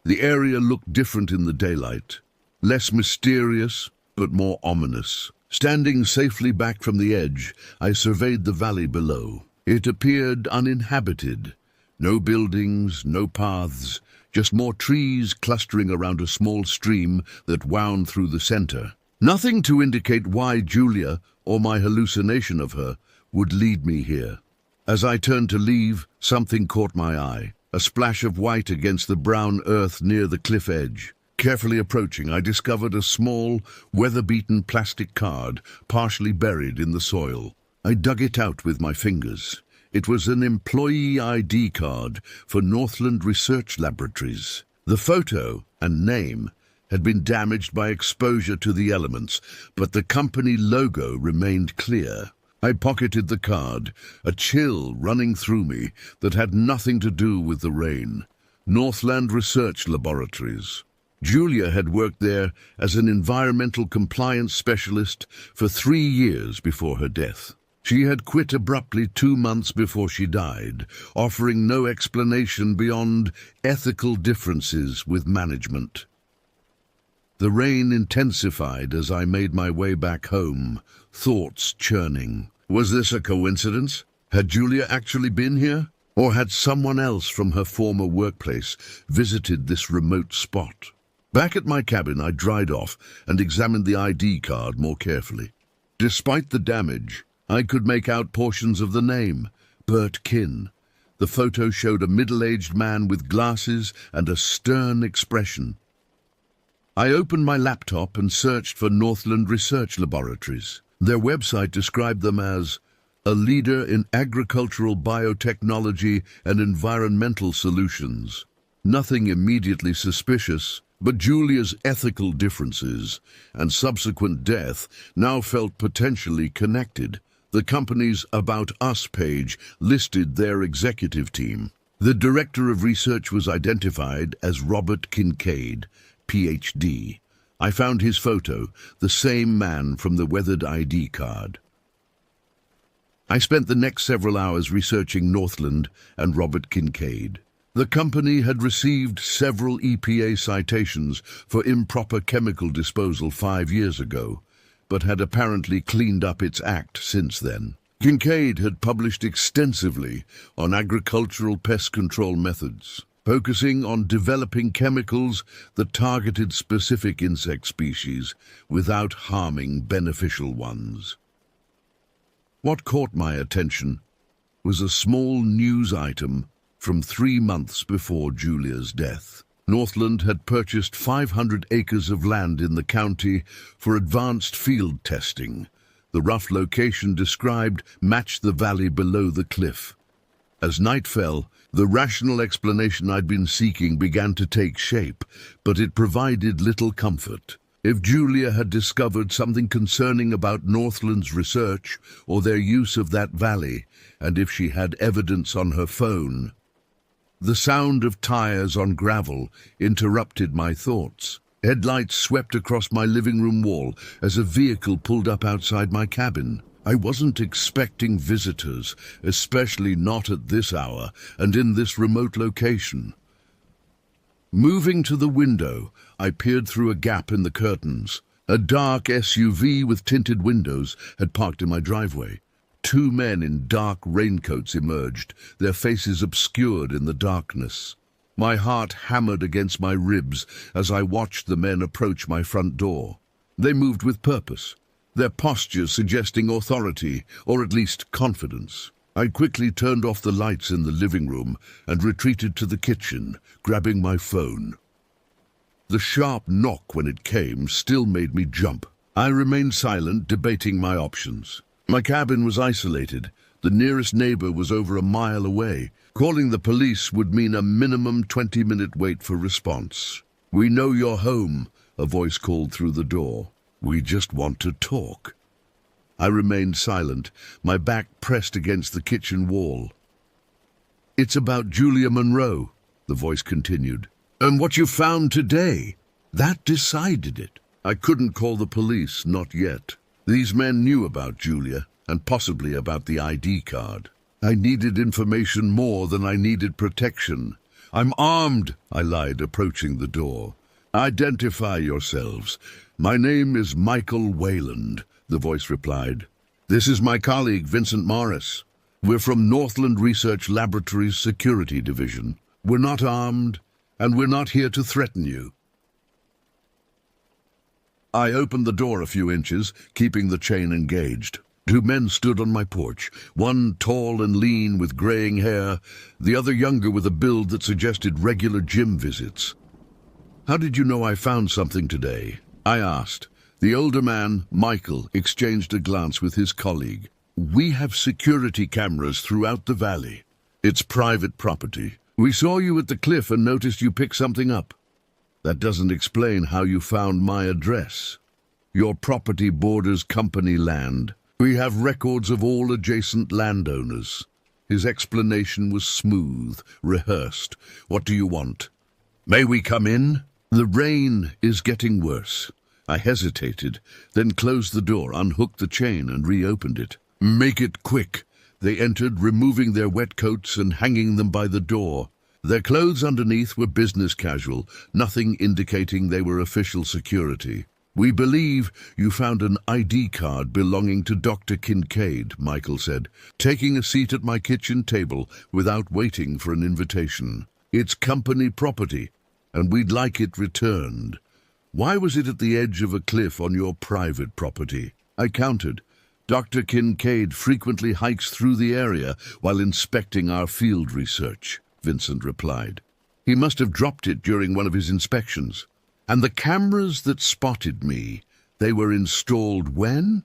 Speaker 1: The area looked different in the daylight, less mysterious, but more ominous. Standing safely back from the edge, I surveyed the valley below. It appeared uninhabited. No buildings, no paths, just more trees clustering around a small stream that wound through the center. Nothing to indicate why Julia, or my hallucination of her, would lead me here. As I turned to leave, something caught my eye. A splash of white against the brown earth near the cliff edge. Carefully approaching, I discovered a small, weather-beaten plastic card, partially buried in the soil. I dug it out with my fingers. It was an employee ID card for Northland Research Laboratories. The photo and name had been damaged by exposure to the elements, but the company logo remained clear. I pocketed the card, a chill running through me that had nothing to do with the rain. Northland Research Laboratories. Julia had worked there as an environmental compliance specialist for 3 years before her death. She had quit abruptly 2 months before she died, offering no explanation beyond ethical differences with management. The rain intensified as I made my way back home, thoughts churning. Was this a coincidence? Had Julia actually been here? Or had someone else from her former workplace visited this remote spot? Back at my cabin, I dried off and examined the ID card more carefully. Despite the damage, I could make out portions of the name, Bert Kinn. The photo showed a middle-aged man with glasses and a stern expression. I opened my laptop and searched for Northland Research Laboratories. Their website described them as a leader in agricultural biotechnology and environmental solutions. Nothing immediately suspicious, but Julia's ethical differences and subsequent death now felt potentially connected. The company's About Us page listed their executive team. The director of research was identified as Robert Kincaid, PhD. I found his photo, the same man from the weathered ID card. I spent the next several hours researching Northland and Robert Kincaid. The company had received several EPA citations for improper chemical disposal 5 years ago, but had apparently cleaned up its act since then. Kincaid had published extensively on agricultural pest control methods, focusing on developing chemicals that targeted specific insect species without harming beneficial ones. What caught my attention was a small news item from 3 months before Julia's death. Northland had purchased 500 acres of land in the county for advanced field testing. The rough location described matched the valley below the cliff. As night fell, the rational explanation I'd been seeking began to take shape, but it provided little comfort. If Julia had discovered something concerning about Northland's research or their use of that valley, and if she had evidence on her phone. The sound of tires on gravel interrupted my thoughts. Headlights swept across my living room wall as a vehicle pulled up outside my cabin. I wasn't expecting visitors, especially not at this hour and in this remote location. Moving to the window, I peered through a gap in the curtains. A dark SUV with tinted windows had parked in my driveway. 2 men in dark raincoats emerged, their faces obscured in the darkness. My heart hammered against my ribs as I watched the men approach my front door. They moved with purpose, their postures suggesting authority, or at least confidence. I quickly turned off the lights in the living room and retreated to the kitchen, grabbing my phone. The sharp knock when it came still made me jump. I remained silent, debating my options. My cabin was isolated. The nearest neighbor was over a mile away. Calling the police would mean a minimum 20-minute wait for response. "We know you're home," a voice called through the door. "We just want to talk." I remained silent, my back pressed against the kitchen wall. "It's about Julia Monroe," the voice continued. "And what you found today, that decided it." I couldn't call the police, not yet. These men knew about Julia, and possibly about the ID card. I needed information more than I needed protection. "I'm armed," I lied, approaching the door. "Identify yourselves. My name is Michael Wayland," the voice replied. "This is my colleague, Vincent Morris. We're from Northland Research Laboratories Security Division. We're not armed, and we're not here to threaten you." I opened the door a few inches, keeping the chain engaged. 2 men stood on my porch, one tall and lean with graying hair, the other younger with a build that suggested regular gym visits. "How did you know I found something today?" I asked. The older man, Michael, exchanged a glance with his colleague. "We have security cameras throughout the valley. It's private property. We saw you at the cliff and noticed you picked something up. That doesn't explain how you found my address. Your property borders company land. We have records of all adjacent landowners." His explanation was smooth, rehearsed. "What do you want?" "May we come in?" "The rain is getting worse." I hesitated, then closed the door, unhooked the chain, and reopened it. "Make it quick." They entered, removing their wet coats and hanging them by the door. Their clothes underneath were business casual, nothing indicating they were official security. "We believe you found an ID card belonging to Dr. Kincaid," Michael said, taking a seat at my kitchen table without waiting for an invitation. "It's company property, and we'd like it returned." "Why was it at the edge of a cliff on your private property?" I countered. "Dr. Kincaid frequently hikes through the area while inspecting our field research," Vincent replied. "He must have dropped it during one of his inspections. And the cameras that spotted me, they were installed when?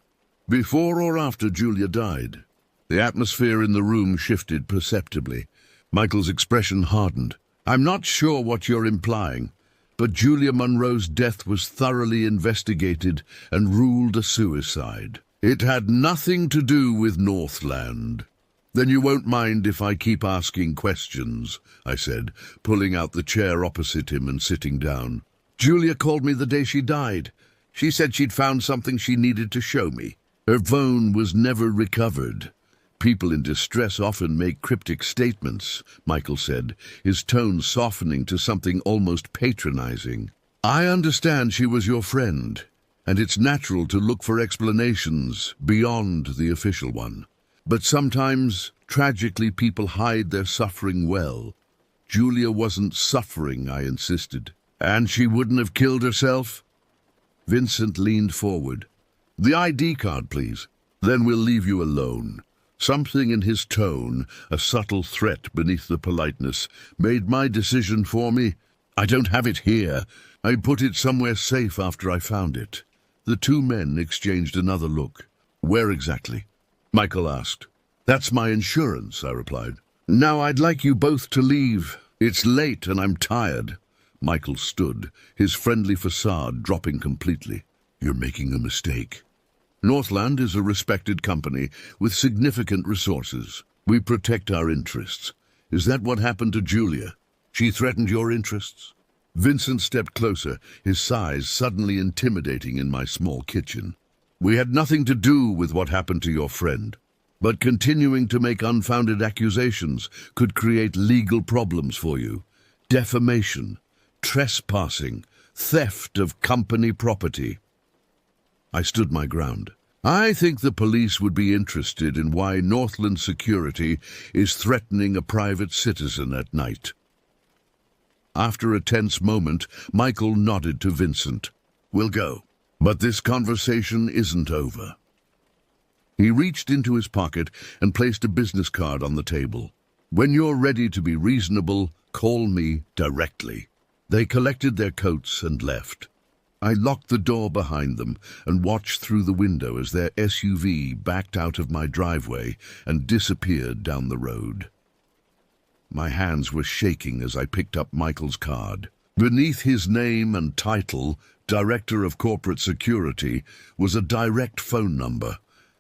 Speaker 1: Before or after Julia died?" The atmosphere in the room shifted perceptibly. Michael's expression hardened. "I'm not sure what you're implying, but Julia Monroe's death was thoroughly investigated and ruled a suicide. It had nothing to do with Northland." "Then you won't mind if I keep asking questions," I said, pulling out the chair opposite him and sitting down. "Julia called me the day she died. She said she'd found something she needed to show me. Her phone was never recovered. People in distress often make cryptic statements, Michael said, his tone softening to something almost patronizing. I understand she was your friend, and it's natural to look for explanations beyond the official one. But sometimes, tragically, people hide their suffering well. Julia wasn't suffering, I insisted. And she wouldn't have killed herself? Vincent leaned forward. The ID card, please. Then we'll leave you alone. Something in his tone, a subtle threat beneath the politeness, made my decision for me. I don't have it here. I put it somewhere safe after I found it. The two men exchanged another look. Where exactly? Michael asked. That's my insurance, I replied. Now I'd like you both to leave. It's late and I'm tired. Michael stood, his friendly facade dropping completely. You're making a mistake. Northland is a respected company with significant resources. We protect our interests. Is that what happened to Julia? She threatened your interests? Vincent stepped closer, his size suddenly intimidating in my small kitchen. We had nothing to do with what happened to your friend. But continuing to make unfounded accusations could create legal problems for you. Defamation, trespassing, theft of company property. I stood my ground. I think the police would be interested in why Northland Security is threatening a private citizen at night. After a tense moment, Michael nodded to Vincent. We'll go. But this conversation isn't over. He reached into his pocket and placed a business card on the table. When you're ready to be reasonable, call me directly. They collected their coats and left. I locked the door behind them and watched through the window as their SUV backed out of my driveway and disappeared down the road. My hands were shaking as I picked up Michael's card. Beneath his name and title, Director of Corporate Security, was a direct phone number.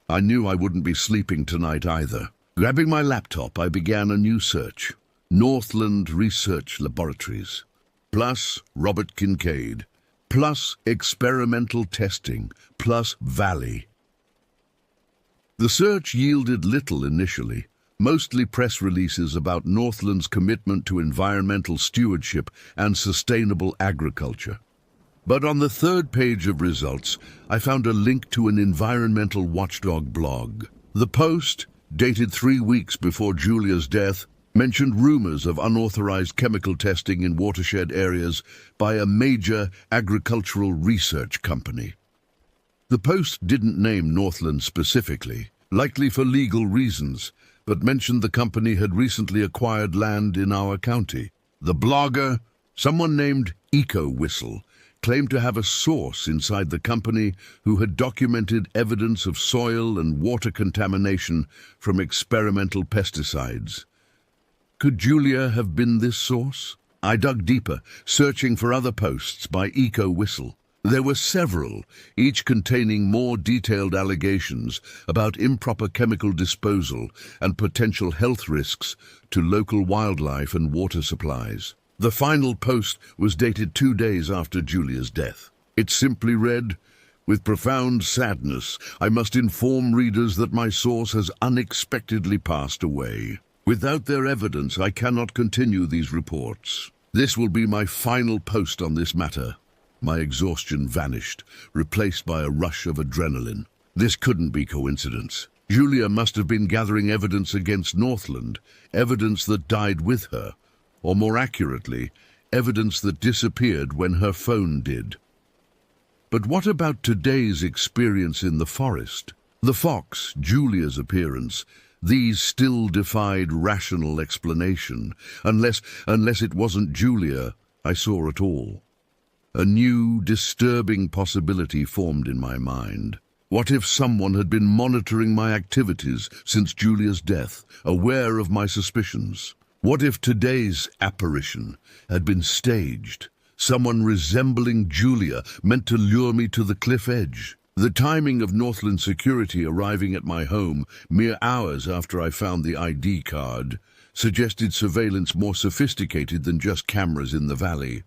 Speaker 1: I knew I wouldn't be sleeping tonight either. Grabbing my laptop, I began a new search. Northland Research Laboratories, plus Robert Kincaid, plus experimental testing, plus Valley. The search yielded little initially, mostly press releases about Northland's commitment to environmental stewardship and sustainable agriculture. But on the third page of results, I found a link to an environmental watchdog blog. The post, dated 3 weeks before Julia's death, mentioned rumors of unauthorized chemical testing in watershed areas by a major agricultural research company. The post didn't name Northland specifically, likely for legal reasons, but mentioned the company had recently acquired land in our county. The blogger, someone named Eco Whistle, claimed to have a source inside the company who had documented evidence of soil and water contamination from experimental pesticides. Could Julia have been this source? I dug deeper, searching for other posts by Eco Whistle. There were several, each containing more detailed allegations about improper chemical disposal and potential health risks to local wildlife and water supplies. The final post was dated 2 days after Julia's death. It simply read, "With profound sadness, I must inform readers that my source has unexpectedly passed away. Without their evidence, I cannot continue these reports. This will be my final post on this matter." My exhaustion vanished, replaced by a rush of adrenaline. This couldn't be coincidence. Julia must have been gathering evidence against Northland, evidence that died with her, or more accurately, evidence that disappeared when her phone did. But what about today's experience in the forest? The fox, Julia's appearance, these still defied rational explanation, unless it wasn't Julia I saw at all. A new, disturbing possibility formed in my mind. What if someone had been monitoring my activities since Julia's death, aware of my suspicions? What if today's apparition had been staged? Someone resembling Julia meant to lure me to the cliff edge. The timing of Northland Security arriving at my home mere hours after I found the ID card suggested surveillance more sophisticated than just cameras in the valley.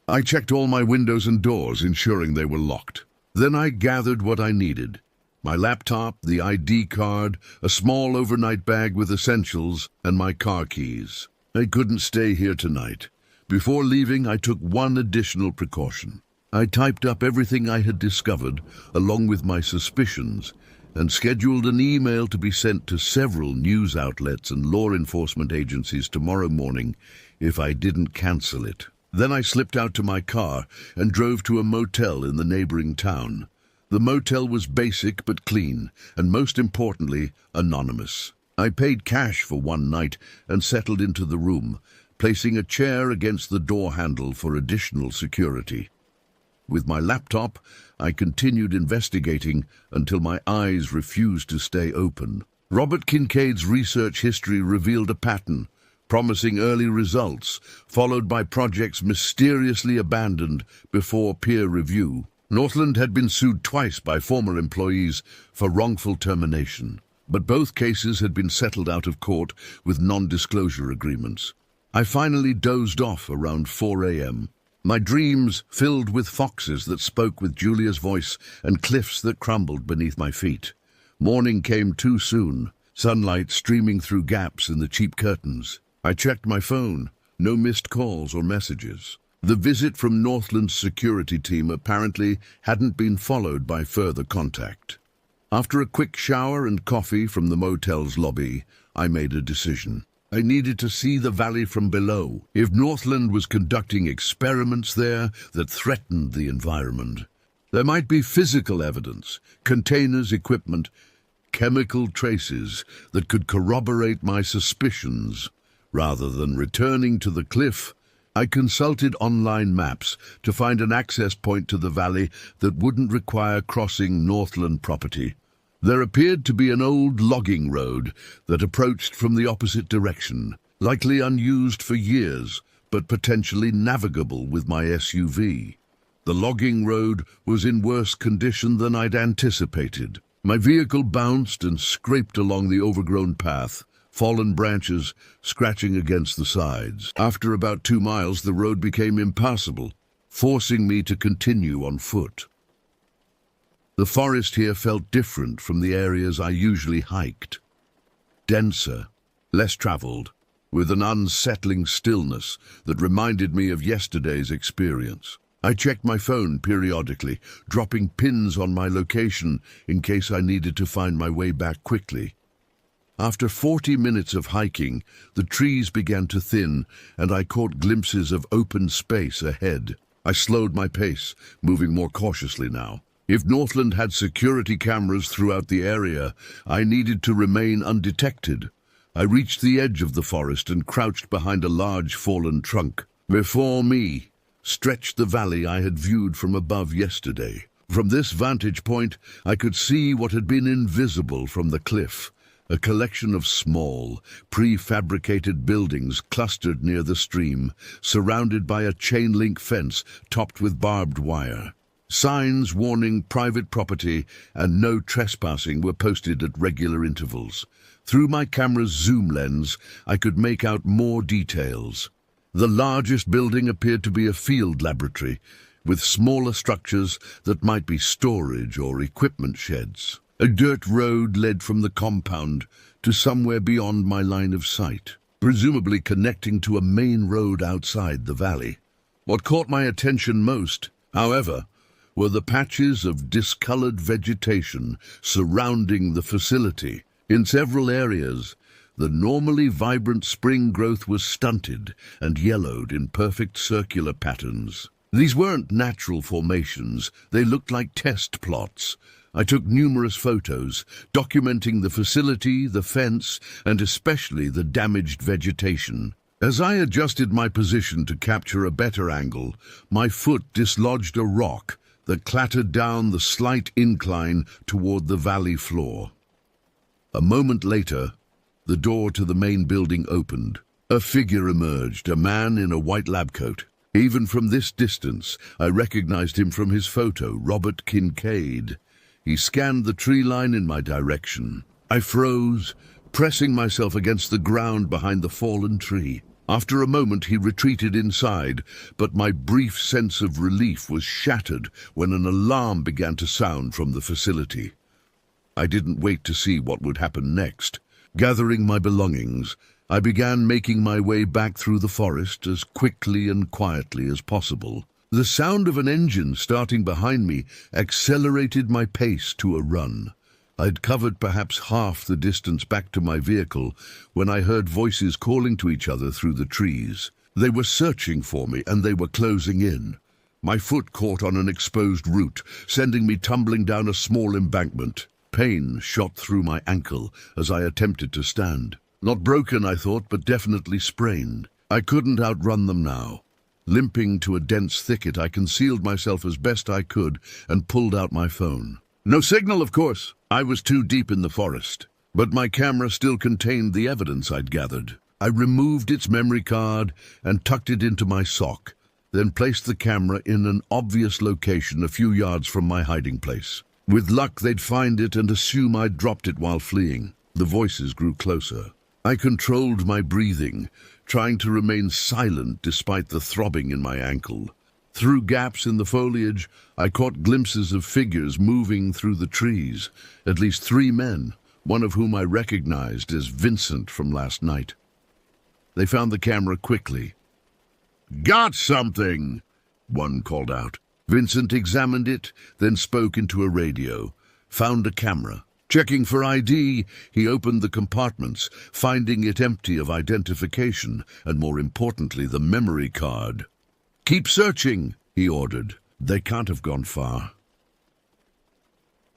Speaker 1: I checked all my windows and doors, ensuring they were locked. Then I gathered what I needed. My laptop, the ID card, a small overnight bag with essentials, and my car keys. I couldn't stay here tonight. Before leaving, I took one additional precaution. I typed up everything I had discovered, along with my suspicions, and scheduled an email to be sent to several news outlets and law enforcement agencies tomorrow morning if I didn't cancel it. Then I slipped out to my car and drove to a motel in the neighboring town. The motel was basic but clean, and most importantly, anonymous. I paid cash for one night and settled into the room, placing a chair against the door handle for additional security. With my laptop, I continued investigating until my eyes refused to stay open. Robert Kincaid's research history revealed a pattern, promising early results, followed by projects mysteriously abandoned before peer review. Northland had been sued twice by former employees for wrongful termination, but both cases had been settled out of court with non-disclosure agreements. I finally dozed off around 4 a.m., my dreams filled with foxes that spoke with Julia's voice and cliffs that crumbled beneath my feet. Morning came too soon, sunlight streaming through gaps in the cheap curtains. I checked my phone, no missed calls or messages. The visit from Northland's security team apparently hadn't been followed by further contact. After a quick shower and coffee from the motel's lobby, I made a decision. I needed to see the valley from below. If Northland was conducting experiments there that threatened the environment, there might be physical evidence, containers, equipment, chemical traces that could corroborate my suspicions. Rather than returning to the cliff, I consulted online maps to find an access point to the valley that wouldn't require crossing Northland property. There appeared to be an old logging road that approached from the opposite direction, likely unused for years, but potentially navigable with my SUV. The logging road was in worse condition than I'd anticipated. My vehicle bounced and scraped along the overgrown path, fallen branches scratching against the sides. After about 2 miles, the road became impassable, forcing me to continue on foot. The forest here felt different from the areas I usually hiked. Denser, less traveled, with an unsettling stillness that reminded me of yesterday's experience. I checked my phone periodically, dropping pins on my location in case I needed to find my way back quickly. After 40 minutes of hiking, the trees began to thin, and I caught glimpses of open space ahead. I slowed my pace, moving more cautiously now. If Northland had security cameras throughout the area, I needed to remain undetected. I reached the edge of the forest and crouched behind a large fallen trunk. Before me stretched the valley I had viewed from above yesterday. From this vantage point, I could see what had been invisible from the cliff. A collection of small, prefabricated buildings clustered near the stream, surrounded by a chain-link fence topped with barbed wire. Signs warning private property and no trespassing were posted at regular intervals. Through my camera's zoom lens, I could make out more details. The largest building appeared to be a field laboratory, with smaller structures that might be storage or equipment sheds. A dirt road led from the compound to somewhere beyond my line of sight, presumably connecting to a main road outside the valley. What caught my attention most, however, were the patches of discolored vegetation surrounding the facility. In several areas, the normally vibrant spring growth was stunted and yellowed in perfect circular patterns. These weren't natural formations, they looked like test plots. I took numerous photos, documenting the facility, the fence, and especially the damaged vegetation. As I adjusted my position to capture a better angle, my foot dislodged a rock that clattered down the slight incline toward the valley floor. A moment later, the door to the main building opened. A figure emerged, a man in a white lab coat. Even from this distance, I recognized him from his photo, Robert Kincaid. He scanned the tree line in my direction. I froze, pressing myself against the ground behind the fallen tree. After a moment, he retreated inside, but my brief sense of relief was shattered when an alarm began to sound from the facility. I didn't wait to see what would happen next. Gathering my belongings, I began making my way back through the forest as quickly and quietly as possible. The sound of an engine starting behind me accelerated my pace to a run. I'd covered perhaps half the distance back to my vehicle when I heard voices calling to each other through the trees. They were searching for me, and they were closing in. My foot caught on an exposed root, sending me tumbling down a small embankment. Pain shot through my ankle as I attempted to stand. Not broken, I thought, but definitely sprained. I couldn't outrun them now. Limping to a dense thicket, I concealed myself as best I could and pulled out my phone. No signal, of course. I was too deep in the forest. But my camera still contained the evidence I'd gathered. I removed its memory card and tucked it into my sock, then placed the camera in an obvious location a few yards from my hiding place. With luck, they'd find it and assume I'd dropped it while fleeing. The voices grew closer. I controlled my breathing, trying to remain silent despite the throbbing in my ankle. Through gaps in the foliage, I caught glimpses of figures moving through the trees, at least 3 men, one of whom I recognized as Vincent from last night. They found the camera quickly. "Got something!" one called out. Vincent examined it, then spoke into a radio. Found a camera. Checking for ID, he opened the compartments, finding it empty of identification, and more importantly, the memory card. "Keep searching," he ordered. They can't have gone far.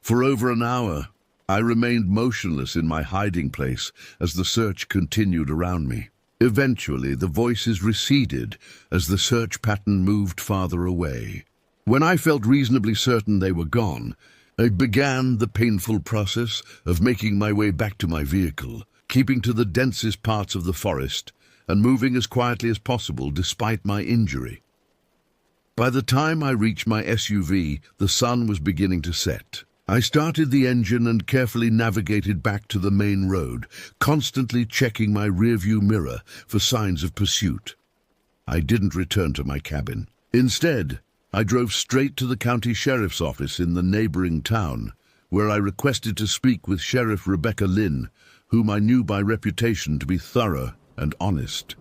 Speaker 1: For over an hour, I remained motionless in my hiding place as the search continued around me. Eventually, the voices receded as the search pattern moved farther away. When I felt reasonably certain they were gone, I began the painful process of making my way back to my vehicle, keeping to the densest parts of the forest and moving as quietly as possible despite my injury. By the time I reached my SUV, the sun was beginning to set. I started the engine and carefully navigated back to the main road, constantly checking my rearview mirror for signs of pursuit. I didn't return to my cabin. Instead, I drove straight to the county sheriff's office in the neighboring town, where I requested to speak with Sheriff Rebecca Lynn, whom I knew by reputation to be thorough and honest.